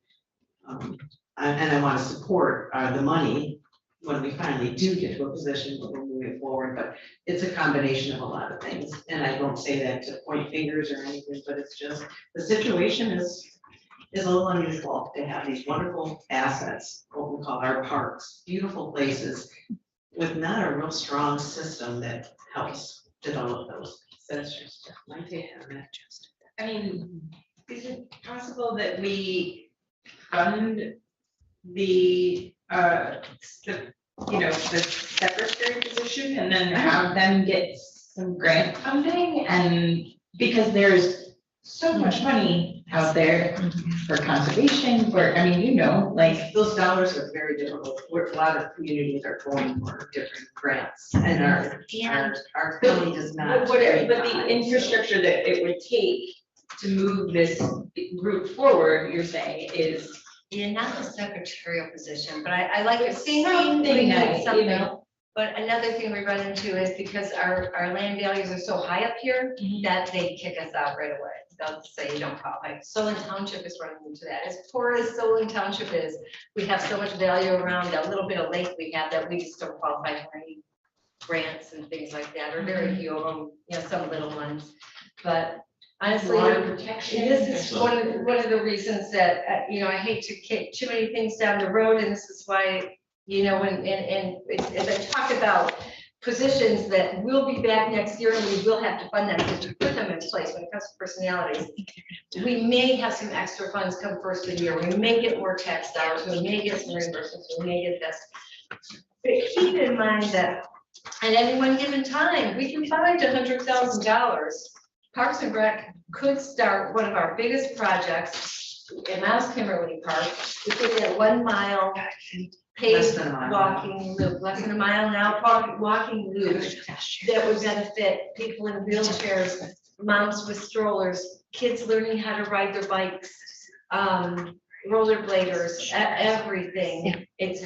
I want to support the money when we finally do get to a position where we're moving forward, but it's a combination of a lot of things. And I don't say that to point fingers or anything, but it's just, the situation is a little unusual to have these wonderful assets, what we call our parks, beautiful places, with not a real strong system that helps develop those. That's just my take on that. I mean, is it possible that we fund the secretary position and then have them get some grant funding? And because there's so much money out there for conservation, like Those dollars are very difficult. A lot of communities are going for different grants and our county does not. but the infrastructure that it would take to move this group forward, you're saying, is not a secretarial position, but I like your thinking. something that, you know. But another thing we run into is because our land values are so high up here, that they kick us out right away. They'll say you don't qualify. Solon Township is running into that. As poor as Solon Township is, we have so much value around that little bit of lake we have that we just don't qualify for any grants and things like that, or very few of them, some little ones. But honestly, Water protection. this is one of the reasons that, I hate to kick too many things down the road, and this is why, as I talk about positions that will be back next year and we will have to fund them because we put them in place when it comes to personalities. We may have some extra funds come first of the year. We may get more tax dollars. We may get some reimbursements. We may get this. But keep in mind that at any one given time, we can find $100,000. Parks and Rec could start one of our biggest projects in Miles Kimberly Park. We could get 1 mile paved walking loop, less than a mile now, walking loop that would benefit people in wheelchairs, moms with strollers, kids learning how to ride their bikes, rollerbladers, everything. It's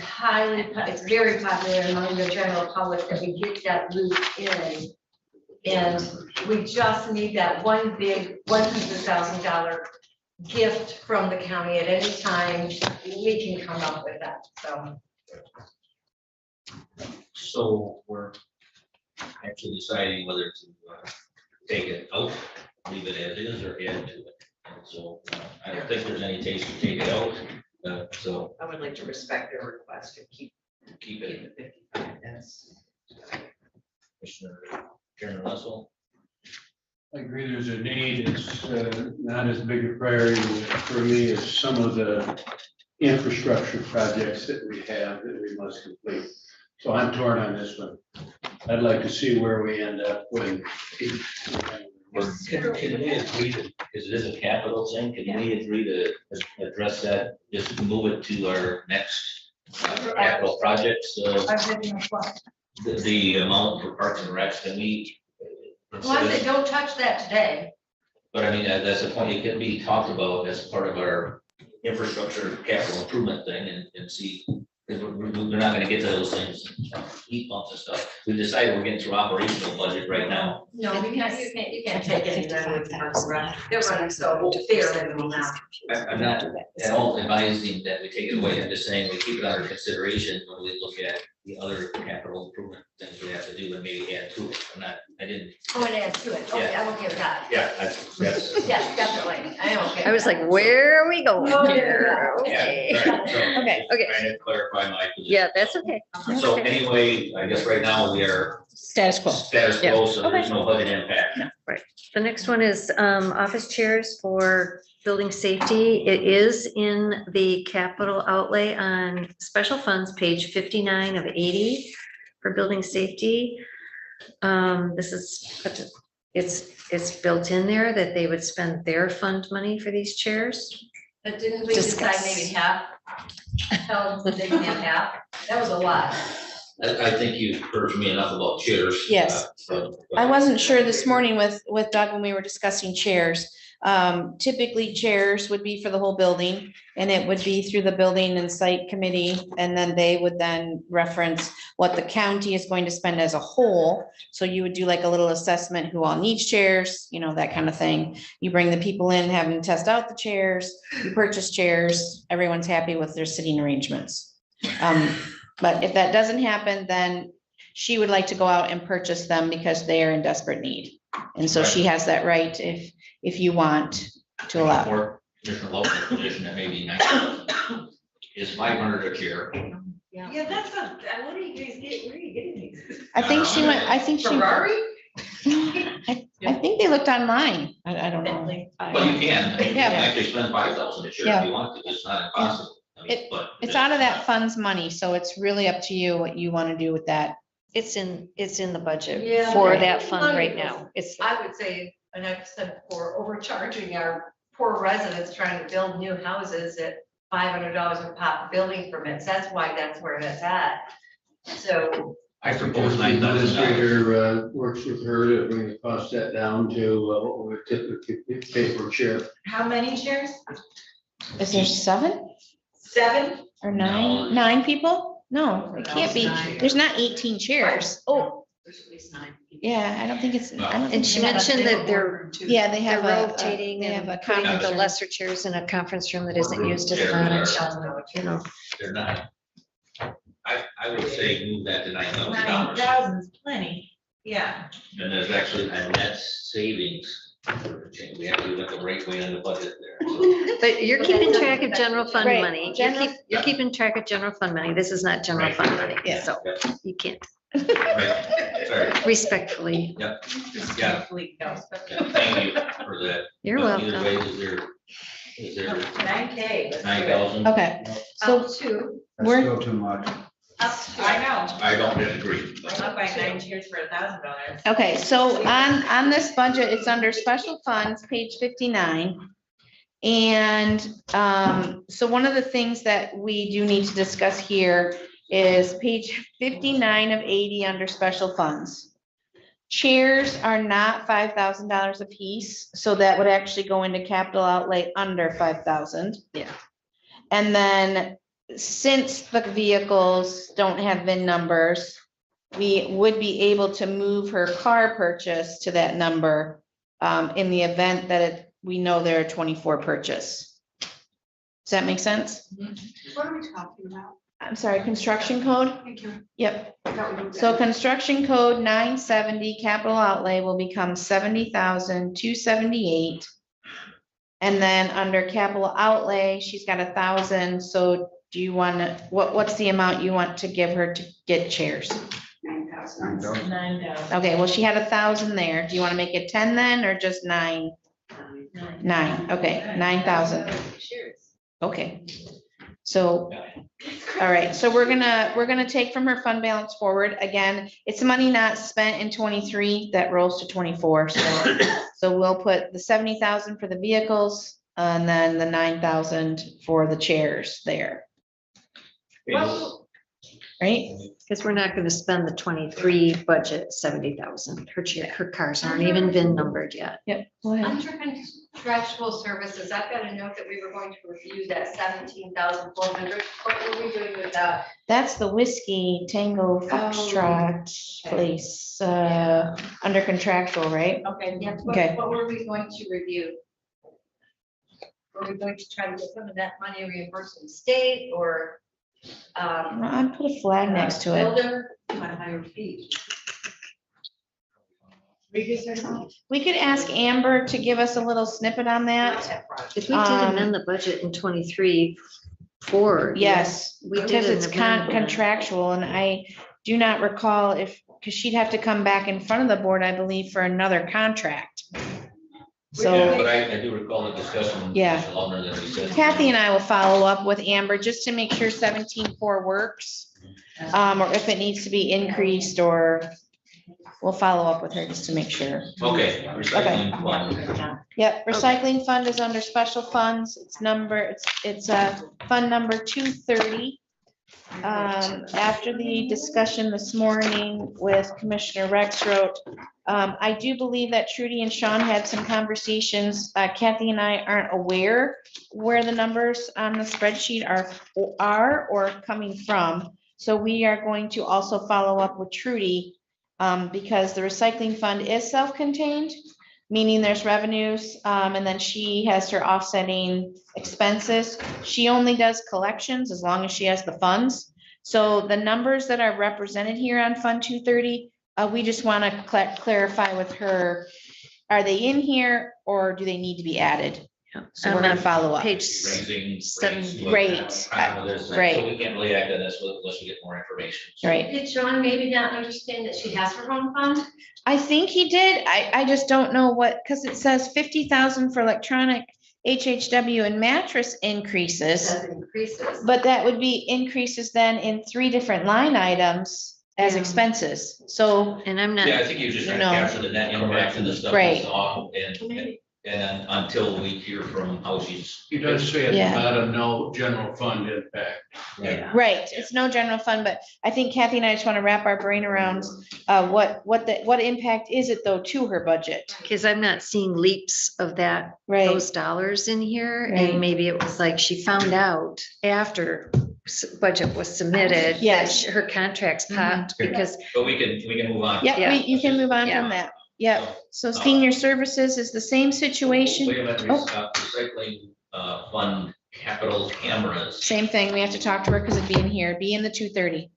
very popular among the general public that we get that loop in. And we just need that one big $100,000 gift from the county at any time. We can come up with that, So we're actually deciding whether to take it out, leave it as is, or add to it. So I don't think there's any case to take it out, so. I would like to respect their request to keep it. at 55. That's Commissioner Chairman Russell. I agree there's a need. It's not as big a priority for me as some of the infrastructure projects that we have that we must complete. So I'm torn on this one. I'd like to see where we end up when. Can we agree to, because it is a capital thing, can we agree to address that, just move it to our next capital projects? the amount for Parks and Recs, can we? Well, I said, don't touch that today. But I mean, that's a point, it can be talked about as part of our infrastructure capital improvement thing and see. Because we're not gonna get to those things, heat pumps and stuff. We decided we're getting through operational budget right now. No, you can't take any of that with Parks and Rec. They're running so fair minimum now. I'm not at all advising that we take it away, I'm just saying we keep it under consideration when we look at the other capital improvement things we have to do and maybe add to it. I didn't. Oh, and add to it. Okay, I'm okay with that. Yeah, that's. Yes, definitely. I am okay. I was like, where are we going Oh, yeah, here? yeah. Okay. Yeah, right, so Okay, okay. Trying to clarify my position. Yeah, that's okay. So Okay. anyway, I guess right now we are Status quo. status quo, so there's no budget impact. The next one is office chairs for building safety. It is in the capital outlay on special funds, page 59 of 80 for building safety. This is, it's built in there that they would spend their fund money for these chairs. But didn't we decide Discuss. maybe half? Tell them they can have half. That was a lot. I think you've heard from me enough about chairs. Yes. But- I wasn't sure this morning with Doug when we were discussing chairs. Typically, chairs would be for the whole building, and it would be through the building and site committee, and then they would then reference what the county is going to spend as a whole. So you would do like a little assessment, who all needs chairs, you know, that kind of thing. You bring the people in, have them test out the chairs, you purchase chairs, everyone's happy with their sitting arrangements. But if that doesn't happen, then she would like to go out and purchase them because they are in desperate need. And so she has that right if you want to allow. Or Commissioner Lopez's position that maybe 9,000 is 500 a chair. Yeah, that's not, what are you guys getting, where are you getting these? I think she went, I think she. Ferrari? I think they looked online. I don't know. But you can, you Yeah. can actually spend 5,000 a chair if you want to, it's not impossible. I mean, but It's out of that fund's money, so it's really up to you what you want to do with that. It's in the budget Yeah. for that fund right now. It's, I would say, and I've said for overcharging our poor residents trying to build new houses at $500 a pop building permits. That's why that's where that's at. So. I propose The $9,000. administrator works with her to bring the cost that down to what we would typically pay per chair. How many chairs? Is there 7 7? or 9? 9 people? No, it can't be. There's not 18 chairs. Oh, There's at least 9 people. Yeah, I don't think it's. I don't think and she they have a- mentioned that they're Yeah, they they're have a. rotating They have and a putting conference the room. lesser chairs in a conference room that isn't used as Yeah, much, you know. They're not. I would say move that to $9,000. 9,000 is plenty, yeah. And there's actually a net savings. We actually went the right way in the budget there. So, But you're keeping track of general fund Right. money. General- You're keeping track of general fund money. This is not general Right. fund money, Yeah. so you can't right, sorry, respectfully. yeah, Respectfully, no. yeah, thank you for that. You're But either welcome. way, is there 9K. let's do it. 9,000? Okay, so up to, That's We're- still too much. up to. I know. I don't disagree. I'm not buying 9 chairs for $1,000. okay, so on this budget, it's under special funds, page 59. And so one of the things that we do need to discuss here is page 59 of 80 under special funds. Chairs are not $5,000 a piece, so that would actually go into capital outlay under 5,000. Yeah. And then since the vehicles don't have VIN numbers, we would be able to move her car purchase to that number in the event that we know they're a 24 purchase. Does that make sense? What are we talking about? I'm sorry, construction code? Thank you. Yep. I thought we moved So that. construction code 970 capital outlay will become 70,278. And then under capital outlay, she's got 1,000. So do you want to, what's the amount you want to give her to get chairs? 9,000. 9,000. Okay, well, she had 1,000 there. Do you want to make it 10 then, or just 9? 9, okay, 9,000. Okay. So, all right, so we're gonna take from her fund balance forward. Again, it's money not spent in 23 that rolls to 24. So we'll put the 70,000 for the vehicles and then the 9,000 for the chairs there. Right? Because we're not gonna spend the 23 budget 70,000. Her cars aren't even VIN numbered yet. Yep, go ahead. Under contractual services, I've got a note that we were going to review that 17,400. What were we doing with that? That's the Whiskey Tango Foxtrot place, under contractual, right? Okay, yes, Okay. what were we going to review? Were we going to try to get some of that money reimbursed from the state or? I'd put a flag next to it. Builder, my higher feet. We could ask Amber to give us a little snippet on that. If we did amend the budget in 23 for. Yes, We did because an it's amendment. contractual, and I do not recall because she'd have to come back in front of the board, I believe, for another contract. Yeah, So but I do recall the discussion. Yeah. Mr. Lumber, that we said. Kathy and I will follow up with Amber just to make sure 17.4 works. Or if it needs to be increased, or we'll follow up with her just to make sure. Okay, recycling fund. Yep, recycling fund is under special funds. It's fund number 230. After the discussion this morning with Commissioner Rexroth, I do believe that Trudy and Sean had some conversations. Kathy and I aren't aware where the numbers on the spreadsheet are or coming from. So we are going to also follow up with Trudy, because the recycling fund is self-contained, meaning there's revenues, and then she has her offsetting expenses. She only does collections as long as she has the funds. So the numbers that are represented here on Fund 230, we just want to clarify with her, are they in here or do they need to be added? So we're going to follow up. Page Raising. 7. Right, right. So we can't really act on this unless we get more information. Right. Did Sean maybe not understand that she has her own fund? I think he did. I just don't know what, because it says 50,000 for electronic HHW and mattress increases. Says it increases. But that would be increases then in 3 different line items as Yeah. expenses. So, And I'm not. Yeah, I think you're just trying to No. capture the net impact of the stuff Right. we saw and until we hear from how she's. He does say at the Yeah. bottom, no general fund impact. Yeah. right, it's no general fund, but I think Kathy and I just want to wrap our brain around what impact is it though to her budget? Because I'm not seeing leaps of Right. those dollars in here. Right. And maybe it was like she found out after budget was submitted. that Yes. Her contracts popped because But we can move on. Yeah, Yeah. you can move on Yeah. from that. Yep, so senior services is the same situation. Wait a minute, Oh. recycling fund capital cameras. Same thing, we have to talk to her because it'd be in here, be in the 230,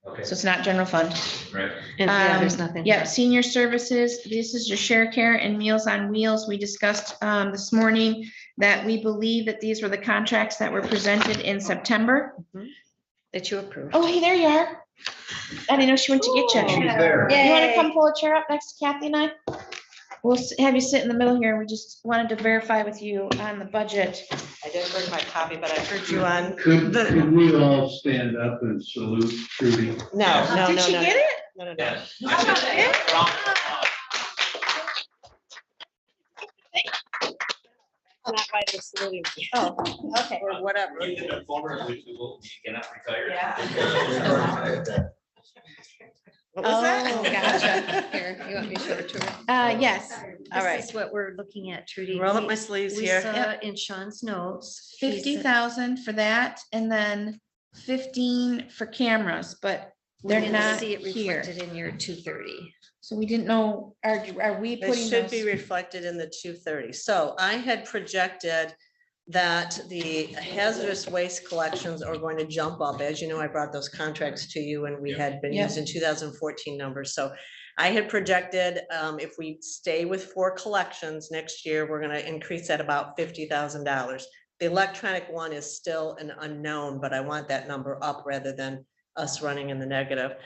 Okay, so it's not general fund. right. and yeah, there's nothing. Yeah, senior services, this is your share care and Meals on Wheels. We discussed this morning that we believe that these were the contracts that were presented in September. That you approved. Oh, hey, there you are. I didn't know she went to get you. She's there. You want to come pull a chair up next to Kathy and I? We'll have you sit in the middle here. We just wanted to verify with you on the budget. I didn't bring my copy, but I heard you on. Could we all stand up and salute Trudy? No. Did she get it? No. Yes. How about that? Not by the saluting. Oh, okay. Or whatever. You cannot retire. What was that? Oh, gotcha. Here, you want me to show it to her? Yes, All right. This is what we're looking at, Trudy. Roll up my sleeves We here. saw in Sean's notes. he said- 50,000 for that and then 15 for cameras, but we they're didn't not see it here. reflected in your 230. So we didn't know, are we It putting should be those? reflected in the 230. So I had projected that the hazardous waste collections are going to jump up. As you know, I brought those contracts to you and we had been Yep. using 2014 numbers. So I had projected, if we stay with 4 collections next year, we're gonna increase at about $50,000. The electronic one is still an unknown, but I want that number up rather than us running in the negative.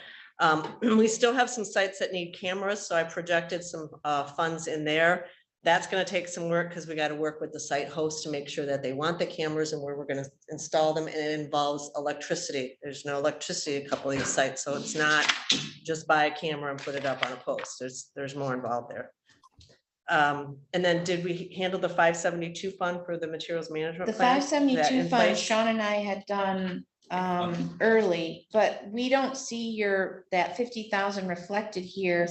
We still have some sites that need cameras, so I projected some funds in there. That's gonna take some work because we gotta work with the site host to make sure that they want the cameras and where we're gonna install them, and it involves electricity. There's no electricity at a couple of these sites, so it's not just buy a camera and put it up on a post. There's more involved there. And then did we handle the 572 fund for the materials management The plan? Is that 572 in fund, place? Sean and I had done early, but we don't see that 50,000 reflected here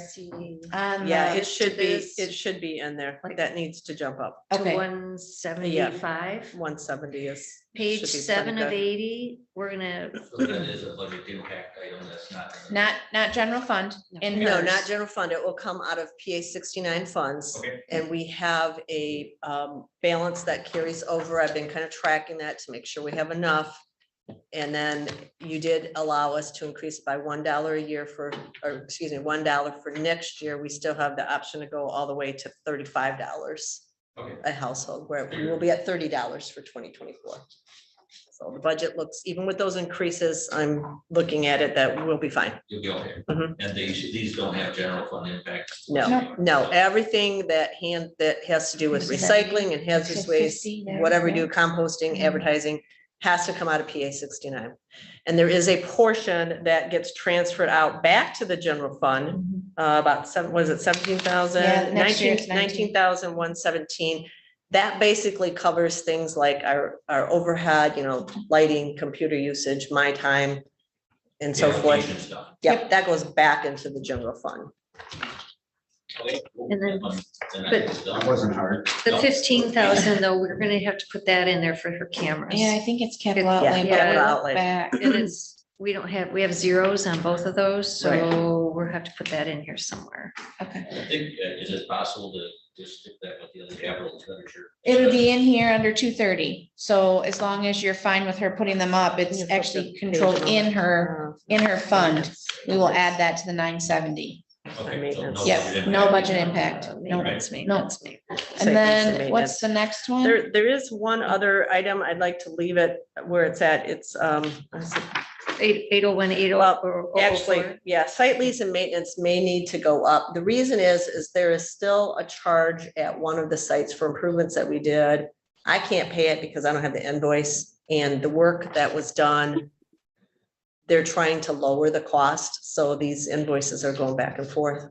on Yeah, the. it should be in there. That needs to jump up. To Okay. 175. 170 is. Page should be pretty 7 of good. 80, we're gonna, So that is a budget impact item that's not. Not general fund in No, hers. not general fund. It will come out of PA 69 funds. Okay. And we have a balance that carries over. I've been kind of tracking that to make sure we have enough. And then you did allow us to increase by $1 a year $1 for next year. We still have the option to go all the way to $35 a household, where we will be at $30 for 2024. So the budget looks, even with those increases, I'm looking at it, that we'll be fine. You'll be okay. Mhm. And these don't have general fund impacts. No, everything that has to do with recycling and hazardous waste, whatever we do, composting, advertising, has to come out of PA 69. And there is a portion that gets transferred out back to the general fund, about 17,000? Yeah, next year it's 19,117. That basically covers things like our overhead, lighting, computer usage, my time, and so forth. Allocation stuff. Yep, that goes back into the general fund. Okay, cool. And then- Then I but- think it's done. That wasn't hard. the 15,000 though, we're gonna have to put that in there for her cameras. Yeah, I think it's capital Yeah, outlay, but capital I look outlay. back. And we have zeros on both of those, so we'll have to put that in here somewhere. Okay. I think, is it possible to just stick that with the other capital expenditure? It'll be in here under 230. So as long as you're fine with her putting them up, it's actually controlled in her fund. We will add that to the 970. Okay, so no Yep, budget no impact. budget impact. No. Maintenance, No. maintenance, maintenance. And then what's the next one? There is one other item. I'd like to leave it where it's at. It's, 801, 80. well, actually, yeah, site lease and maintenance may need to go up. The reason is there is still a charge at one of the sites for improvements that we did. I can't pay it because I don't have the invoice, and the work that was done, they're trying to lower the cost, so these invoices are going back and forth.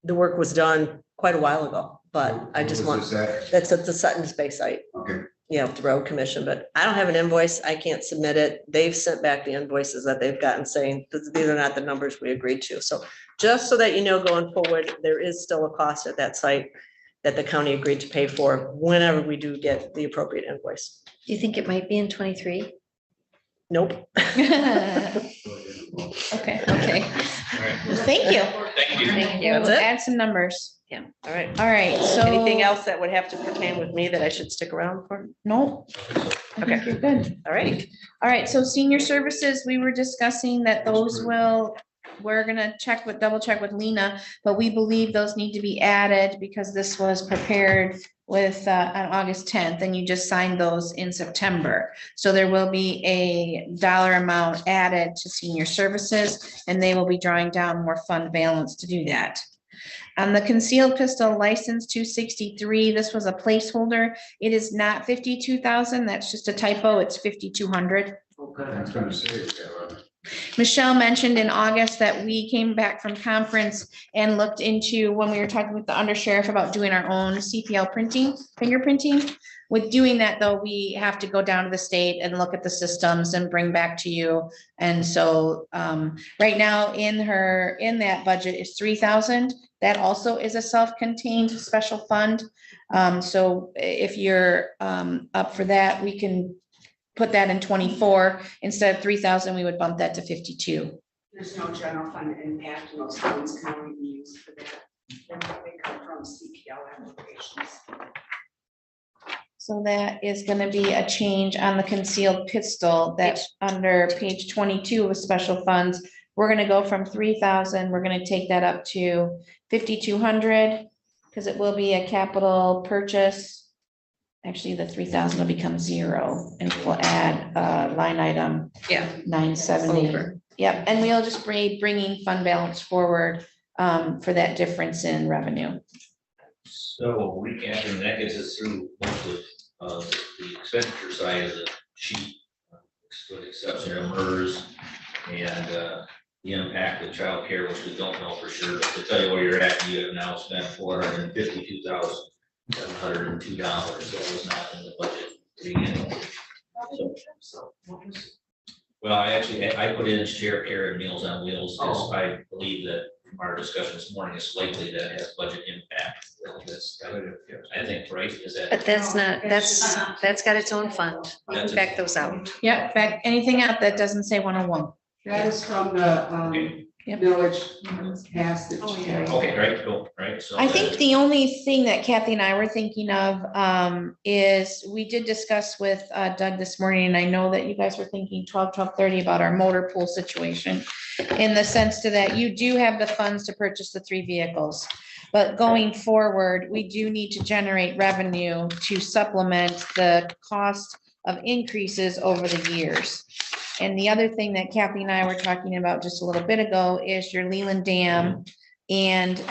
The work was done quite a while ago, but I just want, that's at the Sutton's Bay site. Okay. Yeah, the road commission, but I don't have an invoice. I can't submit it. They've sent back the invoices that they've gotten saying that these are not the numbers we agreed to. So just so that you know, going forward, there is still a cost at that site that the county agreed to pay for whenever we do get the appropriate invoice. Do you think it might be in 23? Nope. Okay. Well, thank you. Thank you. Thank you. Yeah, That's we'll it? add some numbers. All right. All right, so. Anything else that would have to pertain with me that I should stick around for? No. I think you're good. All right. All right, so senior services, we were discussing that we're gonna double check with Lena, but we believe those need to be added because this was prepared with, on August 10th, and you just signed those in September. So there will be a dollar amount added to senior services, and they will be drawing down more fund balance to do that. On the concealed pistol license 263, this was a placeholder. It is not 52,000. That's just a typo. It's 5,200. I was gonna say, yeah, Michelle mentioned in August that we came back from conference and looked into, when we were talking with the undersheriff about doing our own CPL printing, fingerprinting. With doing that, though, we have to go down to the state and look at the systems and bring back to you. And so right now in that budget is 3,000. That also is a self-contained special fund. So if you're up for that, we can put that in 24. Instead of 3,000, we would bump that to 52. There's no general fund impact, and those funds can only be used for that. They come from CPL applications. So that is gonna be a change on the concealed pistol that's under page 22 of special funds. We're gonna go from 3,000, we're gonna take that up to 5,200, because it will be a capital purchase. Actually, the 3,000 will become 0, and we'll add line item 970. Over. Yep, and we'll just be bringing fund balance forward for that difference in revenue. So recapping, that gets us through most of the expenditure side of the sheet, with the exception of MERS and the impact of childcare, which we don't know for sure, but to tell you where you're at, you have now spent $452,702. That was not in the budget to begin with. Well, I put in share care and Meals on Wheels, because I believe that from our discussion this morning, it's likely that it has budget impact. I think, right, is that? But that's got its own fund. You can back those out. Yeah, in fact, anything out that doesn't say 101. That is from the Yep. village passage. Okay, right, cool, right, so. I think the only thing that Kathy and I were thinking of is we did discuss with Doug this morning, and I know that you guys were thinking 12:30 about our motor pool situation. In the sense to that you do have the funds to purchase the 3 vehicles. But going forward, we do need to generate revenue to supplement the cost of increases over the years. And the other thing that Kathy and I were talking about just a little bit ago is your Leland Dam. And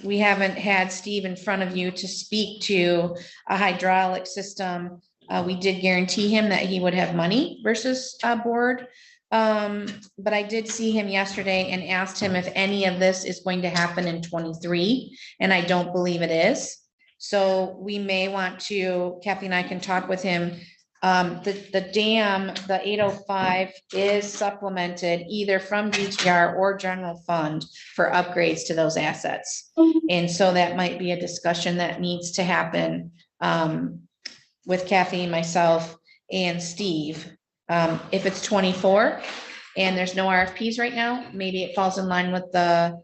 we haven't had Steve in front of you to speak to a hydraulic system. We did guarantee him that he would have money versus board. But I did see him yesterday and asked him if any of this is going to happen in 23, and I don't believe it is. So we may want to, Kathy and I can talk with him. The dam, the 805 is supplemented either from DTR or general fund for upgrades to those assets. And so that might be a discussion that needs to happen with Kathy, myself, and Steve. If it's 24 and there's no RFPs right now, maybe it falls in line with a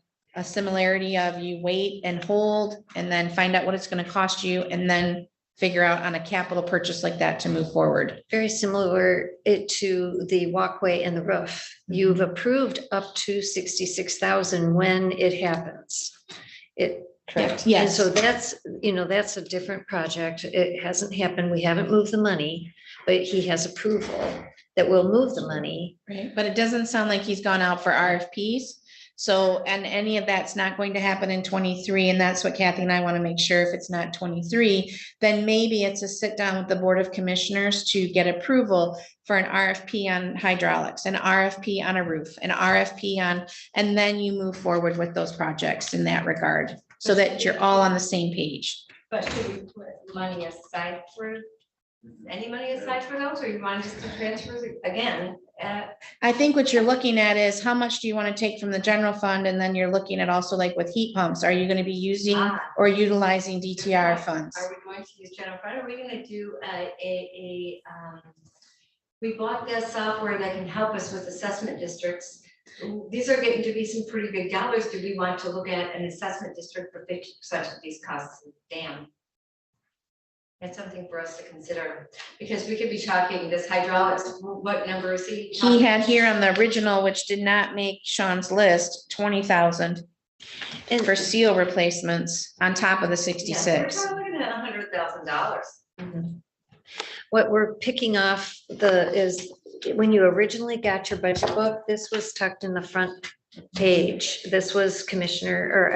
similarity of you wait and hold and then find out what it's going to cost you and then figure out on a capital purchase like that to move forward. Very similar to the walkway and the roof. You've approved up to 66,000 when it happens. Correct. Yes. And so that's a different project. It hasn't happened. We haven't moved the money, but he has approval that will move the money. Right, but it doesn't sound like he's gone out for RFPs. So, and any of that's not going to happen in 23, and that's what Kathy and I want to make sure. If it's not 23, then maybe it's a sit down with the Board of Commissioners to get approval for an RFP on hydraulics, an RFP on a roof, an RFP on, and then you move forward with those projects in that regard, so that you're all on the same page. But should we put money aside for, any money aside for those, or you want just to transfer again? I think what you're looking at is how much do you want to take from the general fund? And then you're looking at also like with heat pumps, are you going to be using or utilizing DTR funds? Are we going to use general fund? Are we going to do we bought this software that can help us with assessment districts. These are getting to be some pretty big dollars. Do we want to look at an assessment district for 50% of these costs? Damn. That's something for us to consider, because we could be talking this hydraulics, what number is he? He had here on the original, which did not make Sean's list, 20,000 for seal replacements on top of the 66. We're looking at $100,000. What we're picking off is when you originally got your budget book, this was tucked in the front page. This was Administrator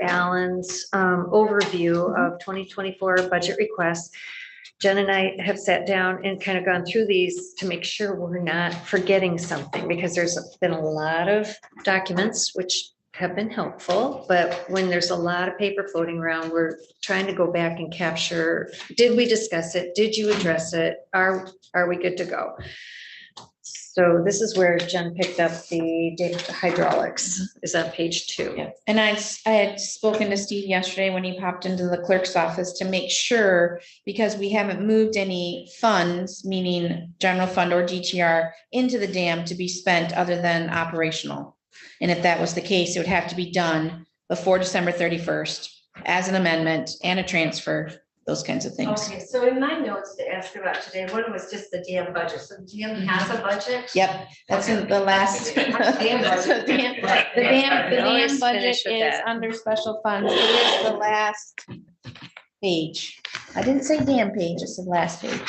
Allen's overview of 2024 budget requests. Jen and I have sat down and kind of gone through these to make sure we're not forgetting something, because there's been a lot of documents which have been helpful, but when there's a lot of paper floating around, we're trying to go back and capture, did we discuss it? Did you address it? Are we good to go? So this is where Jen picked up the hydraulics, is on page 2. Yeah. And I had spoken to Steve yesterday when he popped into the clerk's office to make sure, because we haven't moved any funds, meaning general fund or DTR, into the dam to be spent other than operational. And if that was the case, it would have to be done before December 31st as an amendment and a transfer, those kinds of things. Okay, so in my notes to ask about today, one was just the dam budget. So the dam has a budget? Yep, that's in the last. The dam budget is under special funds. It is the last page. I didn't say dam page, it's the last page.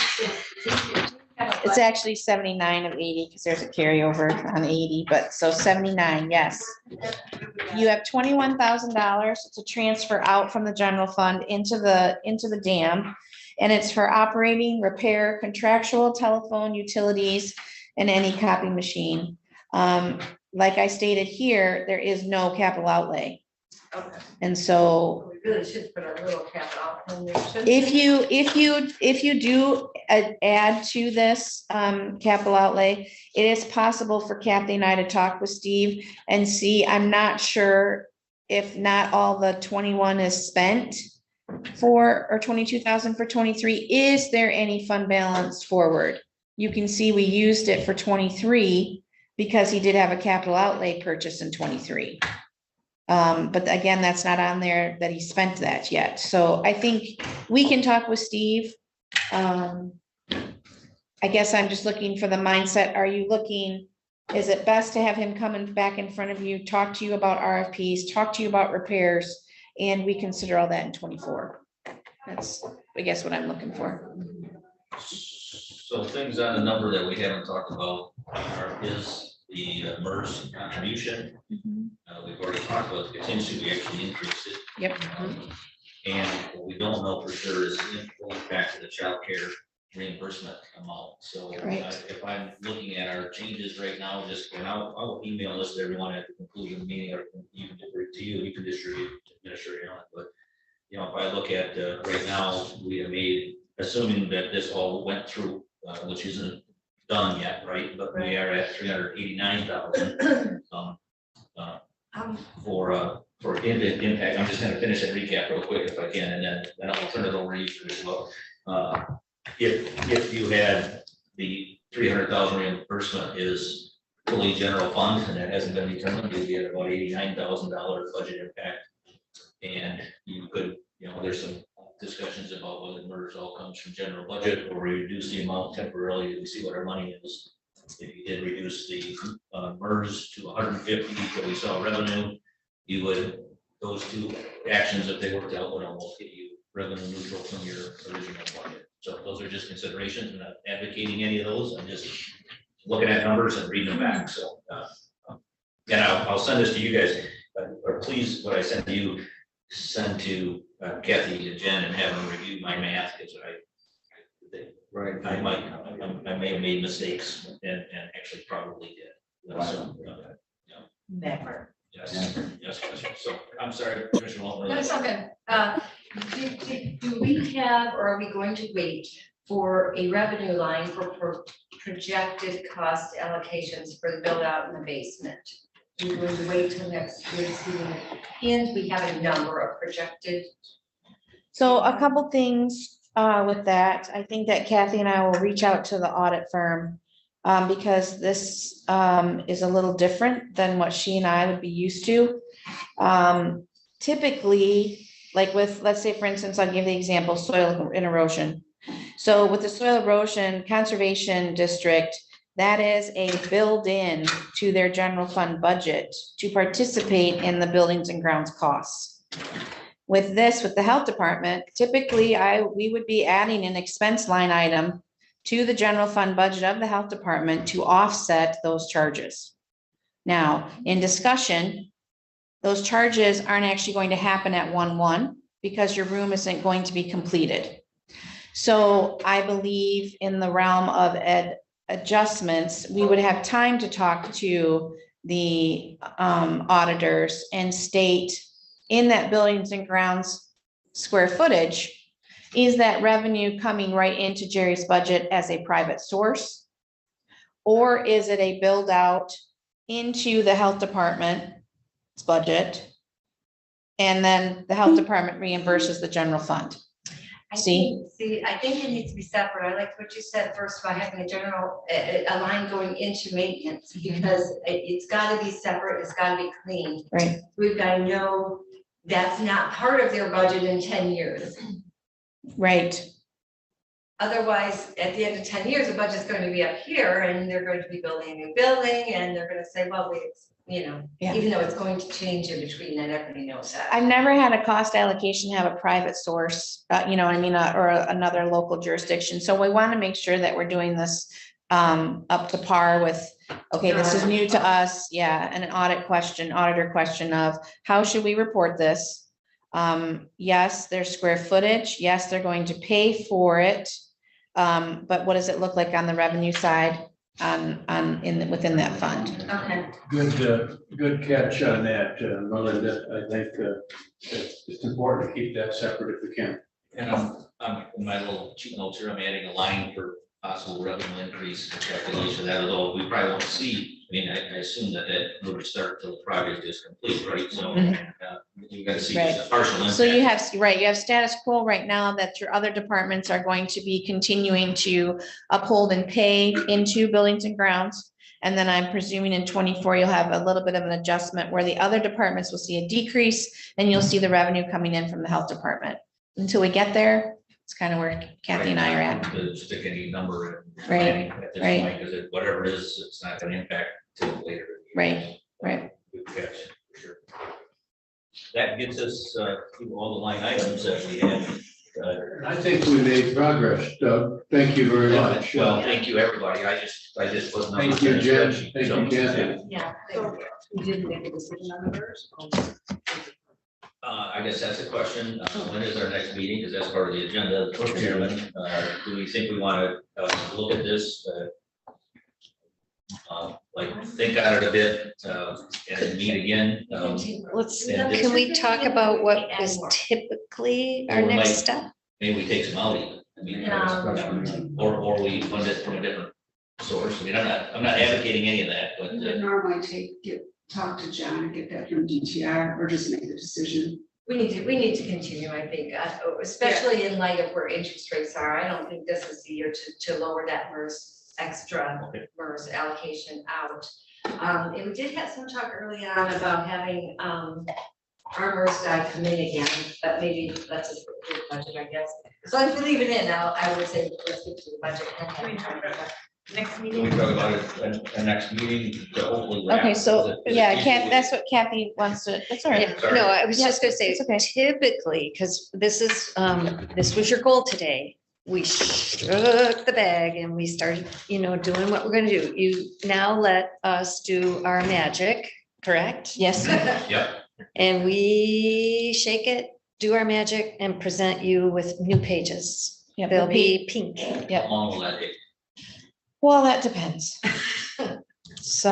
It's actually 79 of 80 because there's a carryover on 80, but so 79, yes. You have $21,000 to transfer out from the general fund into the dam. And it's for operating, repair, contractual, telephone, utilities, and any copy machine. Like I stated here, there is no capital outlay. Okay. And so really should put a little capital in there, shouldn't If you do add to this capital outlay, it is possible for Kathy and I to talk with Steve and see, I'm not sure if not all the 21 is spent for, or 22,000 for 23, is there any fund balance forward? You can see we used it for 23 because he did have a capital outlay purchase in 23. But again, that's not on there that he spent that yet. So I think we can talk with Steve. I guess I'm just looking for the mindset. Are you looking, is it best to have him coming back in front of you, talk to you about RFPs, talk to you about repairs, and we consider all that in 24? That's, I guess, what I'm looking for. So things on the number that we haven't talked about is the MERS contribution. We've already talked about the contingency, we actually increased it. Yep. And what we don't know for sure is the impact of the childcare reimbursement amount. So if I'm looking at our changes right now, just, and I'll email this to everyone at the conclusion of the meeting, or you can distribute to you can distribute, administer it on it. But, you know, if I look at right now, we have made, assuming that this all went through, which isn't done yet, right? But we are at 389,000 for impact. I'm just gonna finish that recap real quick if I can, and then I'll turn it over to you as well. If you had the 300,000 reimbursement is fully general fund, and that hasn't been determined, you'd be at about $89,000 budget impact. And you could, you know, there's some discussions about whether MERS all comes from general budget or we reduce the amount temporarily to see what our money is. If you did reduce the MERS to 150, that we saw revenue, you would, those two actions, if they worked out, would almost get you revenue neutral from your original budget. So those are just considerations. I'm not advocating any of those. I'm just looking at numbers and reading them back. So, and I'll send this to you guys, or please, what I send to you, send to Kathy and Jen and have them review my math, because I may have made mistakes and actually probably did. So, Never. Yes. So I'm sorry, Commissioner Walton. That's okay. Do we have, or are we going to wait for a revenue line for projected cost allocations for the build out in the basement? We're going to wait till next year to see and we have a number of projected. So a couple things with that. I think that Kathy and I will reach out to the audit firm because this is a little different than what she and I would be used to. Typically, like with, let's say, for instance, I'll give the example, soil and erosion. So with the soil erosion conservation district, that is a build-in to their general fund budget to participate in the buildings and grounds costs. With this, with the health department, typically we would be adding an expense line item to the general fund budget of the health department to offset those charges. Now, in discussion, those charges aren't actually going to happen at 1/1 because your room isn't going to be completed. So I believe in the realm of adjustments, we would have time to talk to the auditors and state in that buildings and grounds square footage, is that revenue coming right into Jerry's budget as a private source? Or is it a build out into the health department's budget? And then the health department reimburses the general fund. I think it needs to be separate. I like what you said first about having a general, a line going into maintenance, because it's gotta be separate, it's gotta be clean. Right. We've got to know that's not part of their budget in 10 years. Right. Otherwise, at the end of 10 years, the budget's going to be up here and they're going to be building a new building and they're going to say, well, even though it's going to change in between and everybody knows that. I've never had a cost allocation have a private source, you know what I mean, or another local jurisdiction. So we want to make sure that we're doing this up to par with, okay, this is new to us. Yeah. And an auditor question of how should we report this? Yes, there's square footage. Yes, they're going to pay for it. But what does it look like on the revenue side? within that fund. Okay. Good catch on that, Melinda. I think it's important to keep that separate if we can. And I'm, in my little cheat notes here, I'm adding a line for possible revenue increase calculation, that although we probably won't see, I mean, I assume that would start till the project is complete, right? So you gotta see just a partial impact. So you have status quo right now that your other departments are going to be continuing to uphold and pay into buildings and grounds. And then I'm presuming in 24, you'll have a little bit of an adjustment where the other departments will see a decrease, and you'll see the revenue coming in from the health department. Until we get there, it's kind of where Kathy and I are at. To stick any number in. Right, At this right. point, because whatever it is, it's not gonna impact till later. Right, right. Good catch, for sure. That gets us through all the line items that we have. I think we made progress, Doug. Thank you very much. Well, thank you, everybody. I just put numbers. Thank you, in the Jen. spreadsheet, Thank so- you, Kathy. Yeah. We didn't make a decision on the MERS. I guess that's the question. When is our next meeting? Because that's part of the agenda. The first chairman, do we think we want to look at this? Like think on it a bit and then meet again. Can we talk about what is typically our Or we next might- step? Maybe we take some out even. I mean, or we fund it from a different source. I mean, I'm not advocating any of that, but. We would normally talk to John and get that from DTR or just make the decision. We need to continue, I think, especially in light of where interest rates are. I don't think this is the year to lower that extra MERS allocation out. And we did have some talk early on about having our MERS guy come in again, but maybe let's just do the budget, I guess. So if we leave it in, I would say let's get to the budget. Next Can we meeting. talk about it at next meeting to hopefully. wrap? Okay, so, Is it yeah, easy? that's what Kathy wants to, that's all right. Sorry. No, I was Yeah, just gonna say, it's okay. typically, because this was your goal today. We shook the bag and we started, doing what we're gonna do. You now let us do our magic, correct? Yes. Yep. And we shake it, do our magic, and present you with new pages. Yep, They'll the be pink. How long will that take? Well, that depends. It's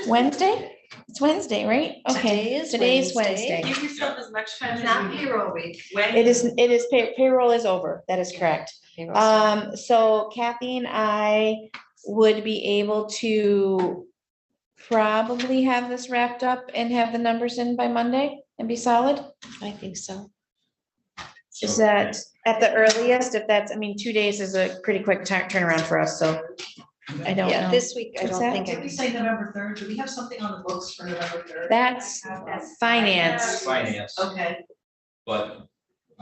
Wednesday? It's Wednesday, right? Okay, today's Wednesday. Give yourself as much time. It's not payroll week. It is payroll is over. That is correct. So Kathy and I would be able to probably have this wrapped up and have the numbers in by Monday and be solid. I think so. Is that at the earliest? If that's, 2 days is a pretty quick turnaround for us, so I don't Yeah, know. this week, I What's don't that? think Did I we can. say November 3rd? Do we have something on the books for November 3rd? That's finance. Finance, Okay, but.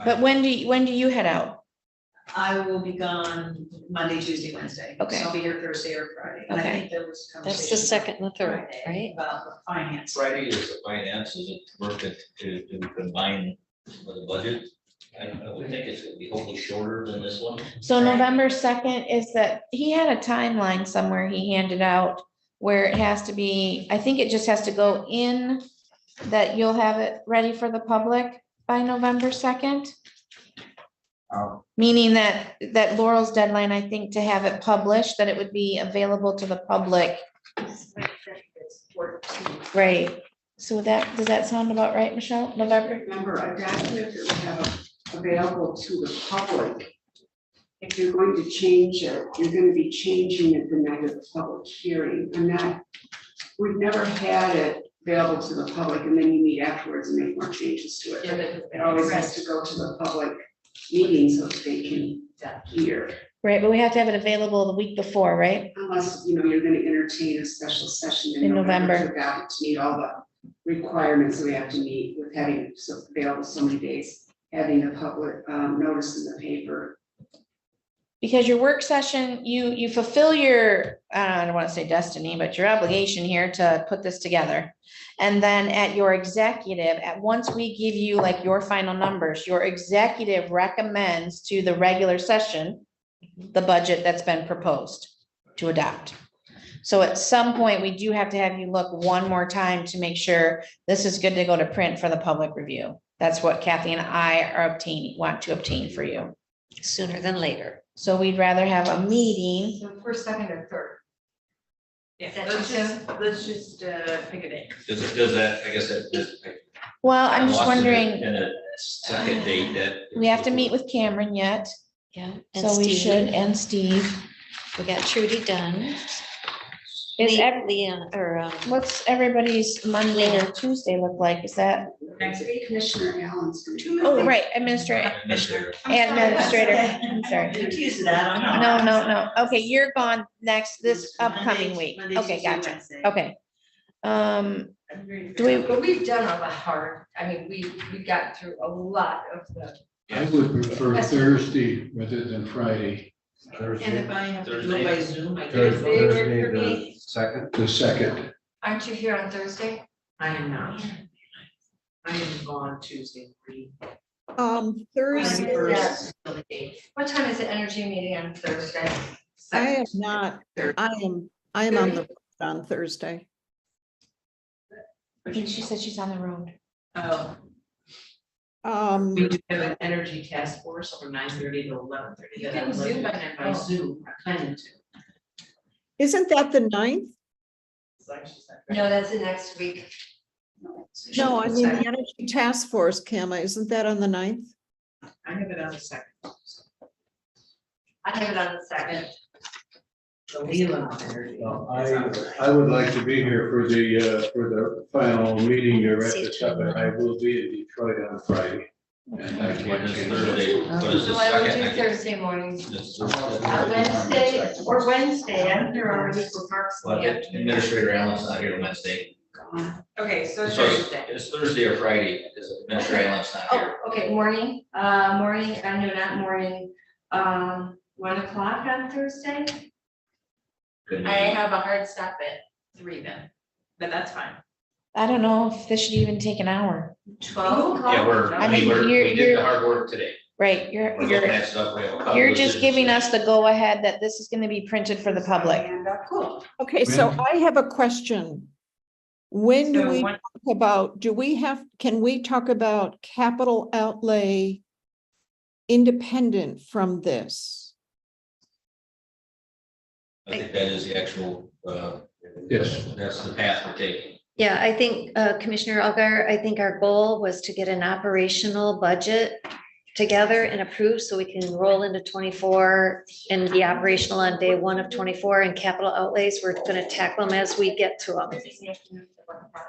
But when do you head out? I will be gone Monday, Tuesday, Wednesday. Okay. So I'll be here Thursday or Friday. And I Okay. think there was That's the conversation second and the third, Friday right? about the finance. Friday is the finance, is it worth it to combine with the budget? I would think it's gonna be hopefully shorter than this one. So November 2nd is that, he had a timeline somewhere he handed out where it has to be, I think it just has to go in, that you'll have it ready for the public by November 2nd. Meaning that Laurel's deadline, I think, to have it published, that it would be available to the public. Right. So does that sound about right, Michelle? November? Remember, a document that we have available to the public. If you're going to change it, you're going to be changing it the night of the public hearing. We've never had it available to the public and then you meet afterwards and make more changes to it. It always has to go to the public meeting so that they can hear. Right, but we have to have it available the week before, right? Unless, you're going to entertain a special session In in November November. to have to meet all the requirements that we have to meet with having it available so many days, having the public notice in the paper. Because your work session, you fulfill your, I don't want to say destiny, but your obligation here to put this together. And then at your executive, once we give you like your final numbers, your executive recommends to the regular session the budget that's been proposed to adopt. So at some point, we do have to have you look one more time to make sure this is good to go to print for the public review. That's what Kathy and I want to obtain for you. Sooner than later. So we'd rather have a meeting. So first, second, or third. Yeah, That let's just pick a day. Does that, I guess that, Well, I'm just lost in wondering, a second date that. we have to meet with Cameron yet, Yeah. And so we Steve. should, and Steve. We got Trudy done. Is Leon, or, What's everybody's Monday or Tuesday look like? Is that, Next week, Commissioner Allen's. gonna be- oh, right, administrator, Administrator. I'm sorry. You're used to that, I know. No. Okay, you're gone this upcoming week. Monday, Okay, Tuesday, gotcha. Wednesday. Okay. Do we, But we've done a lot hard, I mean, we got through a lot of the. I would prefer Thursday rather than Friday, And if I have to do Thursday. it by Zoom, I can. Thursday work Thursday, for the me. second. the second. Aren't you here on Thursday? I am not. I am gone Tuesday. Thursday, Yes. 21st. What time is the energy meeting on Thursday? I am not, I am on the, on Thursday. I think she said she's on the road. Oh, we do have an energy task force from 9:30 to 11:30. You can Zoom by then. By Zoom, I plan to. Isn't that the 9th? No, that's the next week. No, I mean, the Energy Task Force, Kama, isn't that on the 9th? I have it on the second. I have it on the second. The Leelanau energy. Well, I would like to be here for the final meeting to wrap this up, and I will be in Detroit on Friday. And I What can't is change Thursday? that. What is the So I would second? do I can't- Thursday mornings. This- Wednesday, I'm here already for Parks. Well, Administrator Allen's not here Wednesday. Okay, so So Thursday. it's Thursday or Friday, because Administrator Allen's not here. Oh, okay, morning, I know not morning, 1 o'clock on Thursday. Couldn't I be- have a hard stop at 3 then, but that's fine. I don't know if this should even take an hour. 12 o'clock? Yeah, I mean, we you're- did the hard work today. Right, We're looking at stuff. we have a couple you're of just decisions giving to us the go-ahead that this is gonna be printed for the public. And, cool. Okay, so I have a question. When do So we when- talk about, can we talk about capital outlay independent from this? I think that is the actual, Yes. that's the path we're taking. yeah, I think Commissioner Algar, I think our goal was to get an operational budget together and approved so we can roll into 24 and be operational on day 1 of 24, and capital outlays, we're gonna tackle them as we get to them.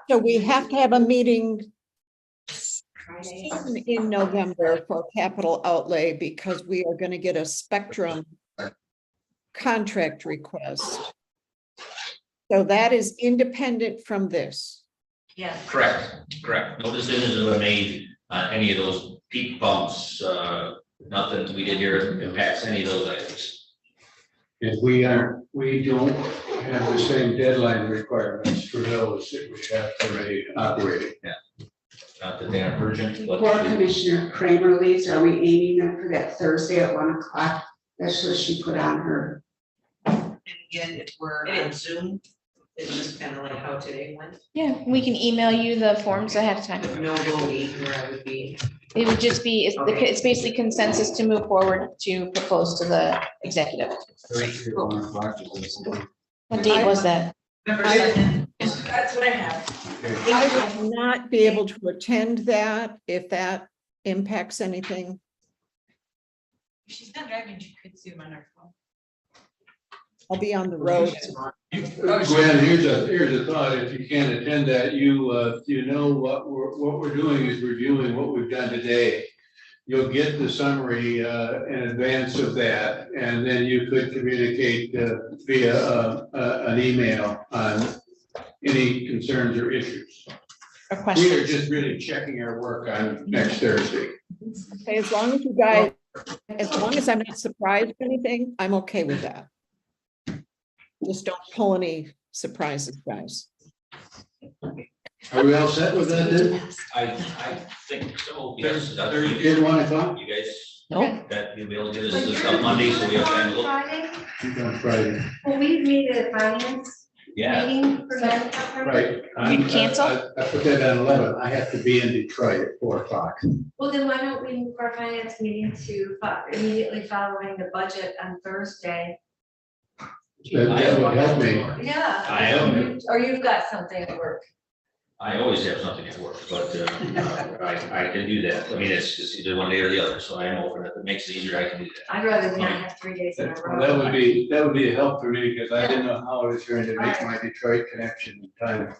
So we have to have a meeting soon in November for capital outlay because we are going to get a Spectrum contract request. So that is independent from this. Yes. Correct. No decisions have been made on any of those peak bumps, nothing we did here impacts any of those items. And we don't have the same deadline requirements for those that we have for a operating. Not that they are urgent, but. Before Commissioner Kramer leaves, are we aiming them for that Thursday at 1 o'clock? That's what she put on her. And again, if we're on Zoom, it's just kind of like how today went. Yeah, we can email you the forms ahead of time. With no voting where I would be. It would just be, it's basically consensus to move forward to propose to the executive. Thursday at 1 o'clock is this. What date was that? November I- 2nd. That's what I have. Okay. I would not be able to attend that if that impacts anything. If she's not driving, she could Zoom on her phone. I'll be on the road. Gwen, here's a thought, if you can't attend that, you know what we're doing is reviewing what we've done today. You'll get the summary in advance of that, and then you could communicate via an email on any concerns or issues. Or We are questions? just really checking our work on next Thursday. Okay, as long as you guys, as long as I'm not surprised by anything, I'm okay with that. Just don't pull any surprises, guys. Are we all set with that then? I think so, yes. Did 1 o'clock? You guys, Nope. that you'll be able to get us this stuff Monday, so we have time to look. Friday? She's on Friday. Will we meet at finance? Yeah. meeting for 9 o'clock? Right. You cancel? I put that on 11. I have to be in Detroit at 4:00. Well, then why don't we move our finance meeting to immediately following the budget on Thursday? That would help me. Yeah. I am. Or you've got something at work. I always have something at work, but I can do that. I mean, it's just either one day or the other, so I am open. If it makes it easier, I can do that. I'd rather not have 3 days in a row. That would be a help for me because I didn't know how I was going to make my Detroit connection in time.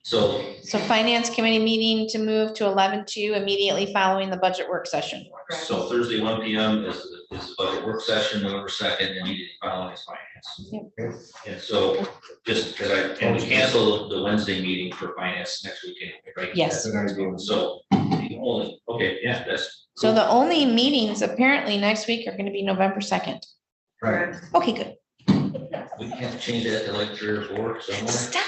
So So finance committee meeting to move to 11:02 immediately following the budget work session. So Thursday, 1 PM is the budget work session, November 2nd, immediately following is finance. And so just because and we cancel the Wednesday meeting for finance next week anyway, right? Yes. So the only, okay, yeah, that's. So the only meetings apparently next week are going to be November 2nd. Right. Okay, good. We can't change that to like 3 or 4 somewhere. Stop.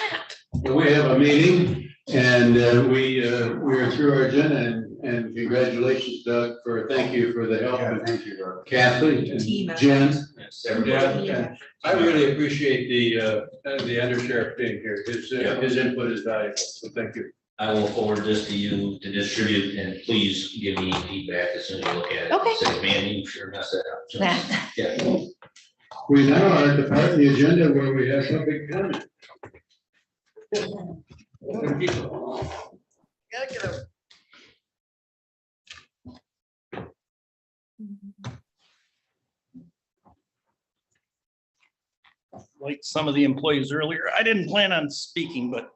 We have a meeting and we are through our agenda and congratulations, Doug, thank you for the help. Yeah, thank you, Doug. Kathy and Team effort. Jen. Yes, everybody. Yeah, and I really appreciate the undersheriff being here. His input is valuable, so thank you. I will forward this to you to distribute and please give me feedback as soon as you look at it. Okay. Say, man, you sure messed that up. So, Nah. yeah. We now are at the part of the agenda where we have public comment. Gotta get a like some of the employees earlier, I didn't plan on speaking, but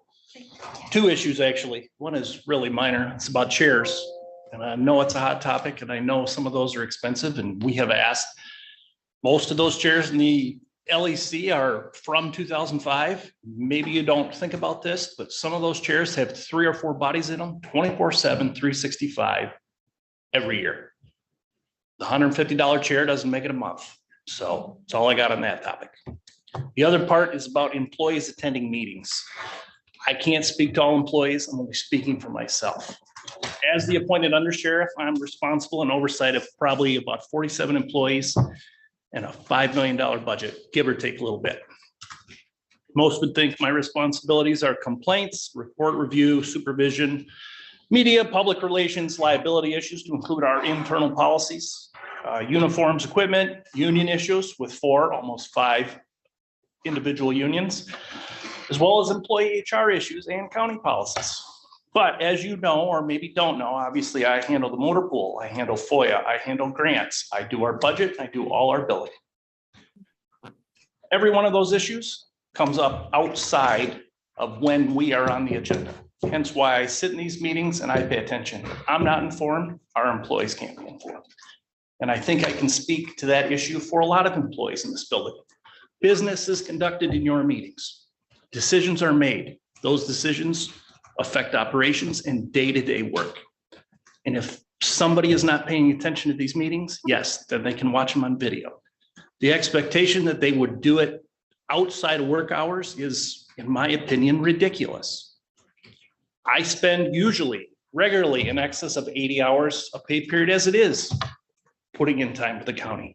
two issues actually. One is really minor. It's about chairs. And I know it's a hot topic and I know some of those are expensive and we have asked. Most of those chairs in the LEC are from 2005. Maybe you don't think about this, but some of those chairs have 3 or 4 bodies in them, 24/7, 365 every year. The $150 chair doesn't make it a month. So that's all I got on that topic. The other part is about employees attending meetings. I can't speak to all employees. I'm only speaking for myself. As the appointed undersheriff, I'm responsible and oversight of probably about 47 employees and a $5 million budget, give or take a little bit. Most would think my responsibilities are complaints, report review, supervision, media, public relations, liability issues to include our internal policies, uniforms, equipment, union issues with 4, almost 5 individual unions, as well as employee HR issues and county policies. But as you know, or maybe don't know, obviously I handle the motor pool, I handle FOIA, I handle grants, I do our budget, I do all our billing. Every one of those issues comes up outside of when we are on the agenda. Hence why I sit in these meetings and I pay attention. If I'm not informed, our employees can't be informed. And I think I can speak to that issue for a lot of employees in this building. Business is conducted in your meetings. Decisions are made. Those decisions affect operations and day-to-day work. And if somebody is not paying attention to these meetings, yes, then they can watch them on video. The expectation that they would do it outside of work hours is, in my opinion, ridiculous. I spend usually regularly in excess of 80 hours a paid period as it is, putting in time with the county.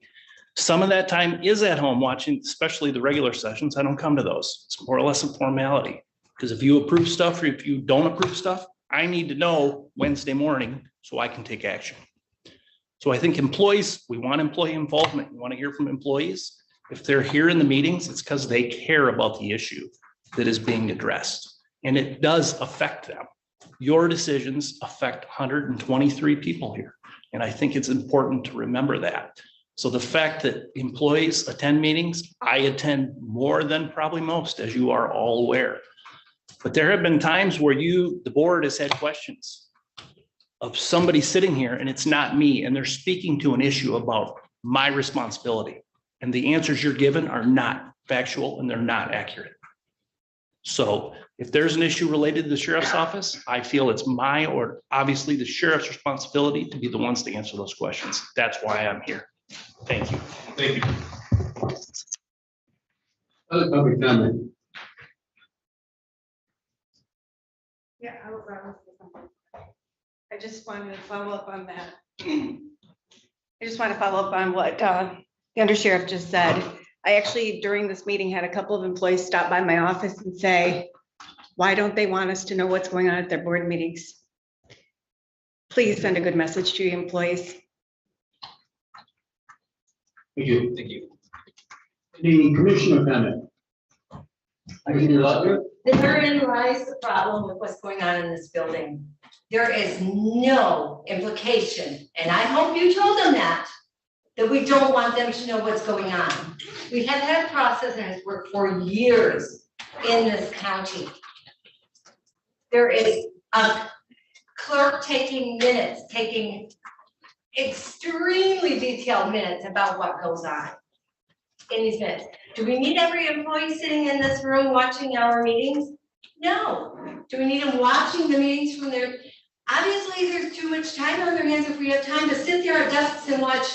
Some of that time is at home watching, especially the regular sessions. I don't come to those. It's more or less a formality. Because if you approve stuff or if you don't approve stuff, I need to know Wednesday morning so I can take action. So I think employees, we want employee involvement. We want to hear from employees. If they're here in the meetings, it's because they care about the issue that is being addressed. And it does affect them. Your decisions affect 123 people here. And I think it's important to remember that. So the fact that employees attend meetings, I attend more than probably most, as you are all aware. But there have been times where the board has had questions of somebody sitting here and it's not me, and they're speaking to an issue about my responsibility. And the answers you're given are not factual and they're not accurate. So if there's an issue related to the sheriff's office, I feel it's my, or obviously the sheriff's responsibility to be the ones to answer those questions. That's why I'm here. Thank you. Thank you. Other public comment. Yeah, I just wanted to follow up on that. I just want to follow up on what the undersheriff just said. I actually, during this meeting, had a couple of employees stop by my office and say, why don't they want us to know what's going on at their board meetings? Please send a good message to your employees. Thank you. Thank you. Any commissioner comment? Therein lies the problem with what's going on in this building. There is no implication, and I hope you told them that we don't want them to know what's going on. We have had a process and it's worked for years in this county. There is a clerk taking minutes, taking extremely detailed minutes about what goes on in these minutes. Do we need every employee sitting in this room watching our meetings? No. Do we need them watching the meetings from their, obviously there's too much time on their hands if we have time to sit there at desks and watch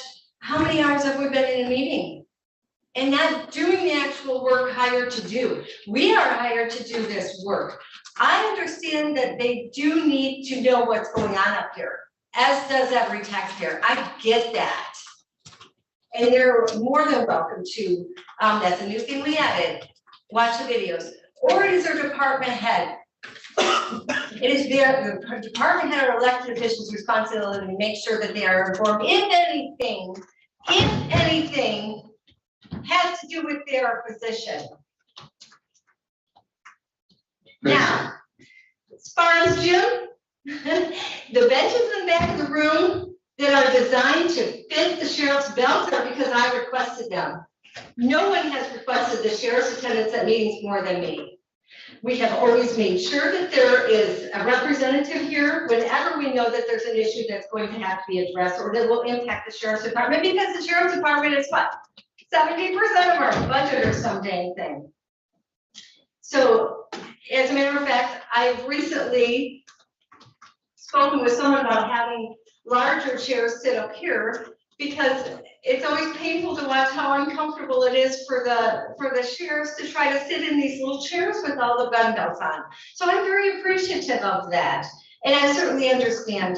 how many hours have we been in a meeting? And not doing the actual work hired to do. We are hired to do this work. I understand that they do need to know what's going on up here, as does every taxpayer. I get that. And they're more than welcome to, that's a new thing we added, watch the videos. Or it is their department head. It is their the department head or elected officials' responsibility to make sure that they are informed if anything has to do with their position. Now, as far as Jim, the benches in the back of the room that are designed to fit the sheriff's belt are because I requested them. No one has requested the sheriff's attendance at meetings more than me. We have always made sure that there is a representative here whenever we know that there's an issue that's going to have to be addressed or that will impact the sheriff's department, because the sheriff's department is what? 70% of our budget or some dang thing. So, as a matter of fact, I've recently spoken with someone about having larger chairs sit up here, because it's always painful to watch how uncomfortable it is for the sheriffs to try to sit in these little chairs with all the gun belts on. So I'm very appreciative of that. And I certainly understand,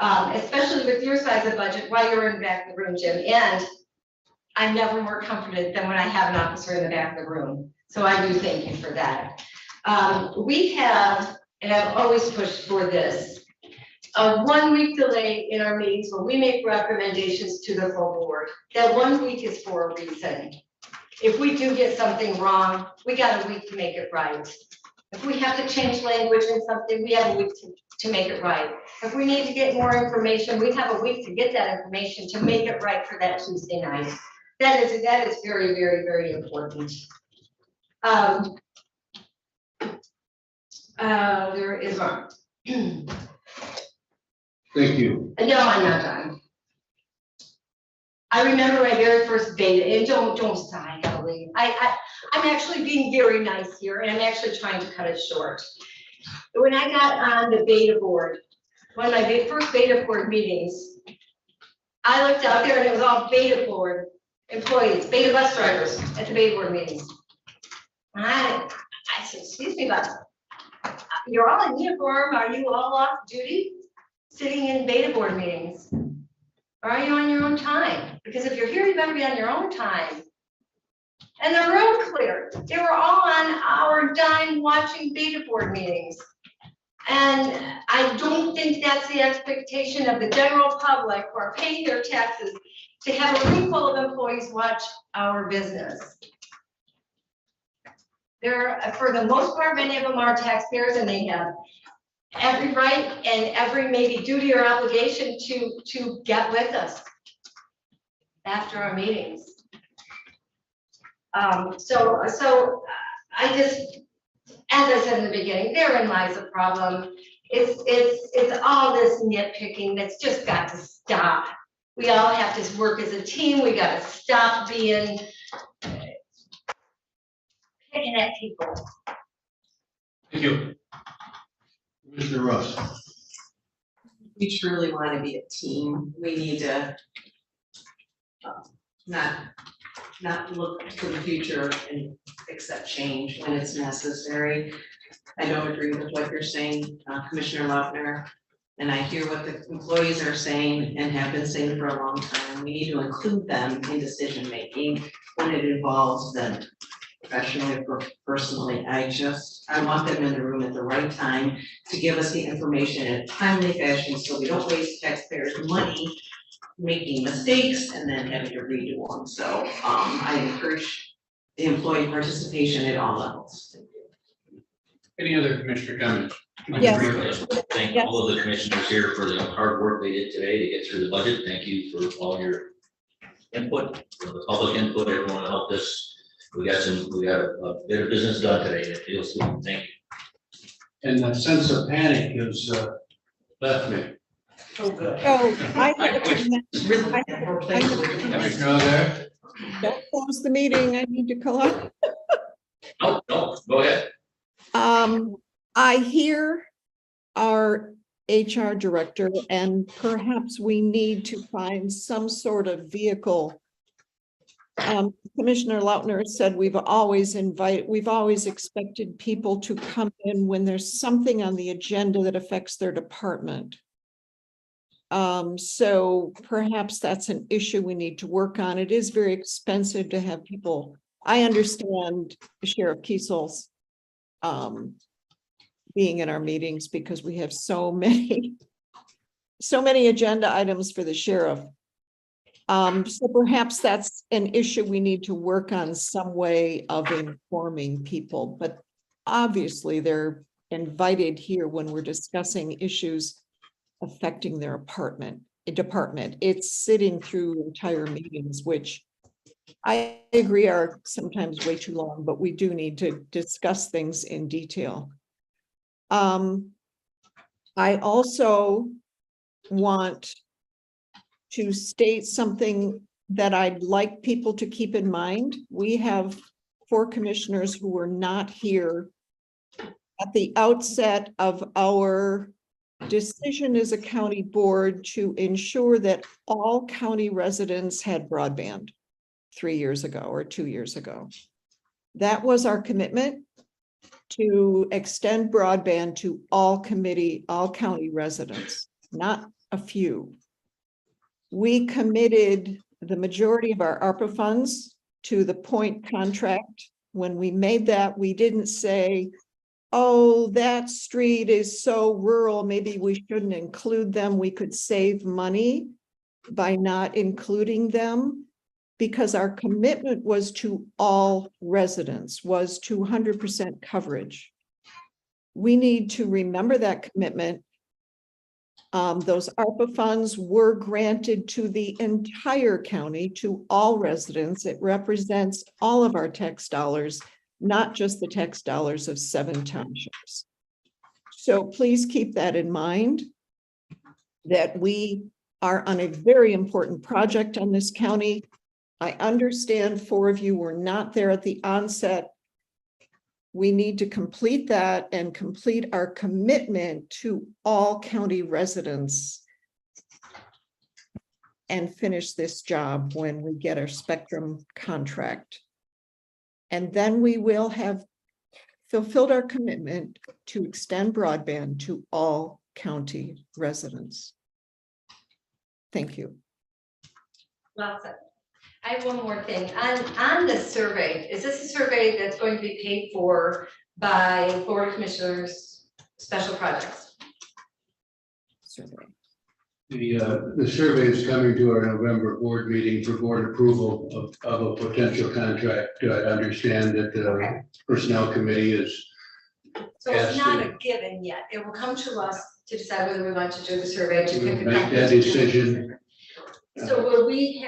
especially with your size of budget, why you're in the back of the room, Jim. And I'm never more comforted than when I have an officer in the back of the room. So I do thank you for that. We have, and I've always pushed for this, a 1 week delay in our meetings when we make recommendations to the full board. That 1 week is for a reason. If we do get something wrong, we got a week to make it right. If we have to change language in something, we have a week to make it right. If we need to get more information, we have a week to get that information to make it right for that Tuesday night. That is very, very, very important. There is one. Thank you. No, I'm not done. I remember my very first beta, and don't sigh, Emily. I'm actually being very nice here, and I'm actually trying to cut it short. When I got on the beta board, one of my first beta board meetings, I looked out there and it was all beta board employees, beta bus drivers at the beta board meetings. And I said, excuse me, but you're all in uniform. Are you all off duty? Sitting in beta board meetings? Or are you on your own time? Because if you're here, you better be on your own time. And the room cleared. They were all on our dime watching beta board meetings. And I don't think that's the expectation of the general public who are paying their taxes to have a room full of employees watch our business. They're, for the most part, many of them are taxpayers, and they have every right and every maybe duty or obligation to get with us after our meetings. So I just, as I said in the beginning, therein lies a problem. It's all this nitpicking that's just got to stop. We all have to work as a team. We got to stop being picking at people. Thank you. Mr. Russ. We truly want to be a team. We need to not look to the future and accept change when it's necessary. I don't agree with what you're saying, Commissioner Lautner. And I hear what the employees are saying and have been saying for a long time. We need to include them in decision-making when it involves them professionally or personally. I want them in the room at the right time to give us the information in a timely fashion, so we don't waste taxpayers' money making mistakes and then having to redo them. So, I encourage the employee participation at all levels. Any other commissioner comments? Yes. Thank Yes. all of the commissioners here for the hard work they did today to get through the budget. Thank you for all your input, for the public input, everyone who helped us. We got a bit of business done today. It feels good. Thank you. And that sense of panic has left me. Oh, good. Oh, I have a comment. Commissioner O'Dea? Don't close the meeting. I need to call out. No, go ahead. I hear our HR director, and perhaps we need to find some sort of vehicle. Commissioner Lautner said we've always expected people to come in when there's something on the agenda that affects their department. So perhaps that's an issue we need to work on. It is very expensive to have people. I understand Sheriff Kiesel's being in our meetings because we have so many agenda items for the sheriff. So perhaps that's an issue we need to work on, some way of informing people, but obviously they're invited here when we're discussing issues affecting their department. It's sitting through entire meetings, which I agree are sometimes way too long, but we do need to discuss things in detail. I also want to state something that I'd like people to keep in mind. We have 4 commissioners who were not here at the outset of our decision as a county board to ensure that all county residents had broadband 3 years ago or 2 years ago. That was our commitment, to extend broadband to all county residents, not a few. We committed the majority of our ARPA funds to the point contract. When we made that, we didn't say, oh, that street is so rural, maybe we shouldn't include them. We could save money by not including them, because our commitment was to all residents, was to 100% coverage. We need to remember that commitment. Those ARPA funds were granted to the entire county, to all residents. It represents all of our tax dollars, not just the tax dollars of 7 townships. So please keep that in mind, that we are on a very important project on this county. I understand 4 of you were not there at the onset. We need to complete that and complete our commitment to all county residents and finish this job when we get our Spectrum contract. And then we will have fulfilled our commitment to extend broadband to all county residents. Thank you. Lots of. I have one more thing. On the survey, is this a survey that's going to be paid for by Board of Commissioners special projects? Survey. The survey is coming to our November board meeting for board approval of a potential contract. I understand that the personnel committee is. So it's not a given yet. It will come to us to decide whether we want to do the survey to pick a Make company. that decision. So will we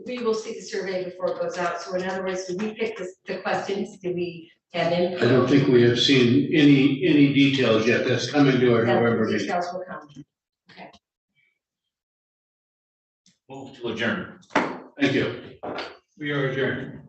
we will see the survey before it goes out. So in other words, do we pick the questions? Do we have input? I don't think we have seen any details yet. That's coming to our November The meeting. details will come. Okay. Move to adjourn. Thank you. We are adjourned.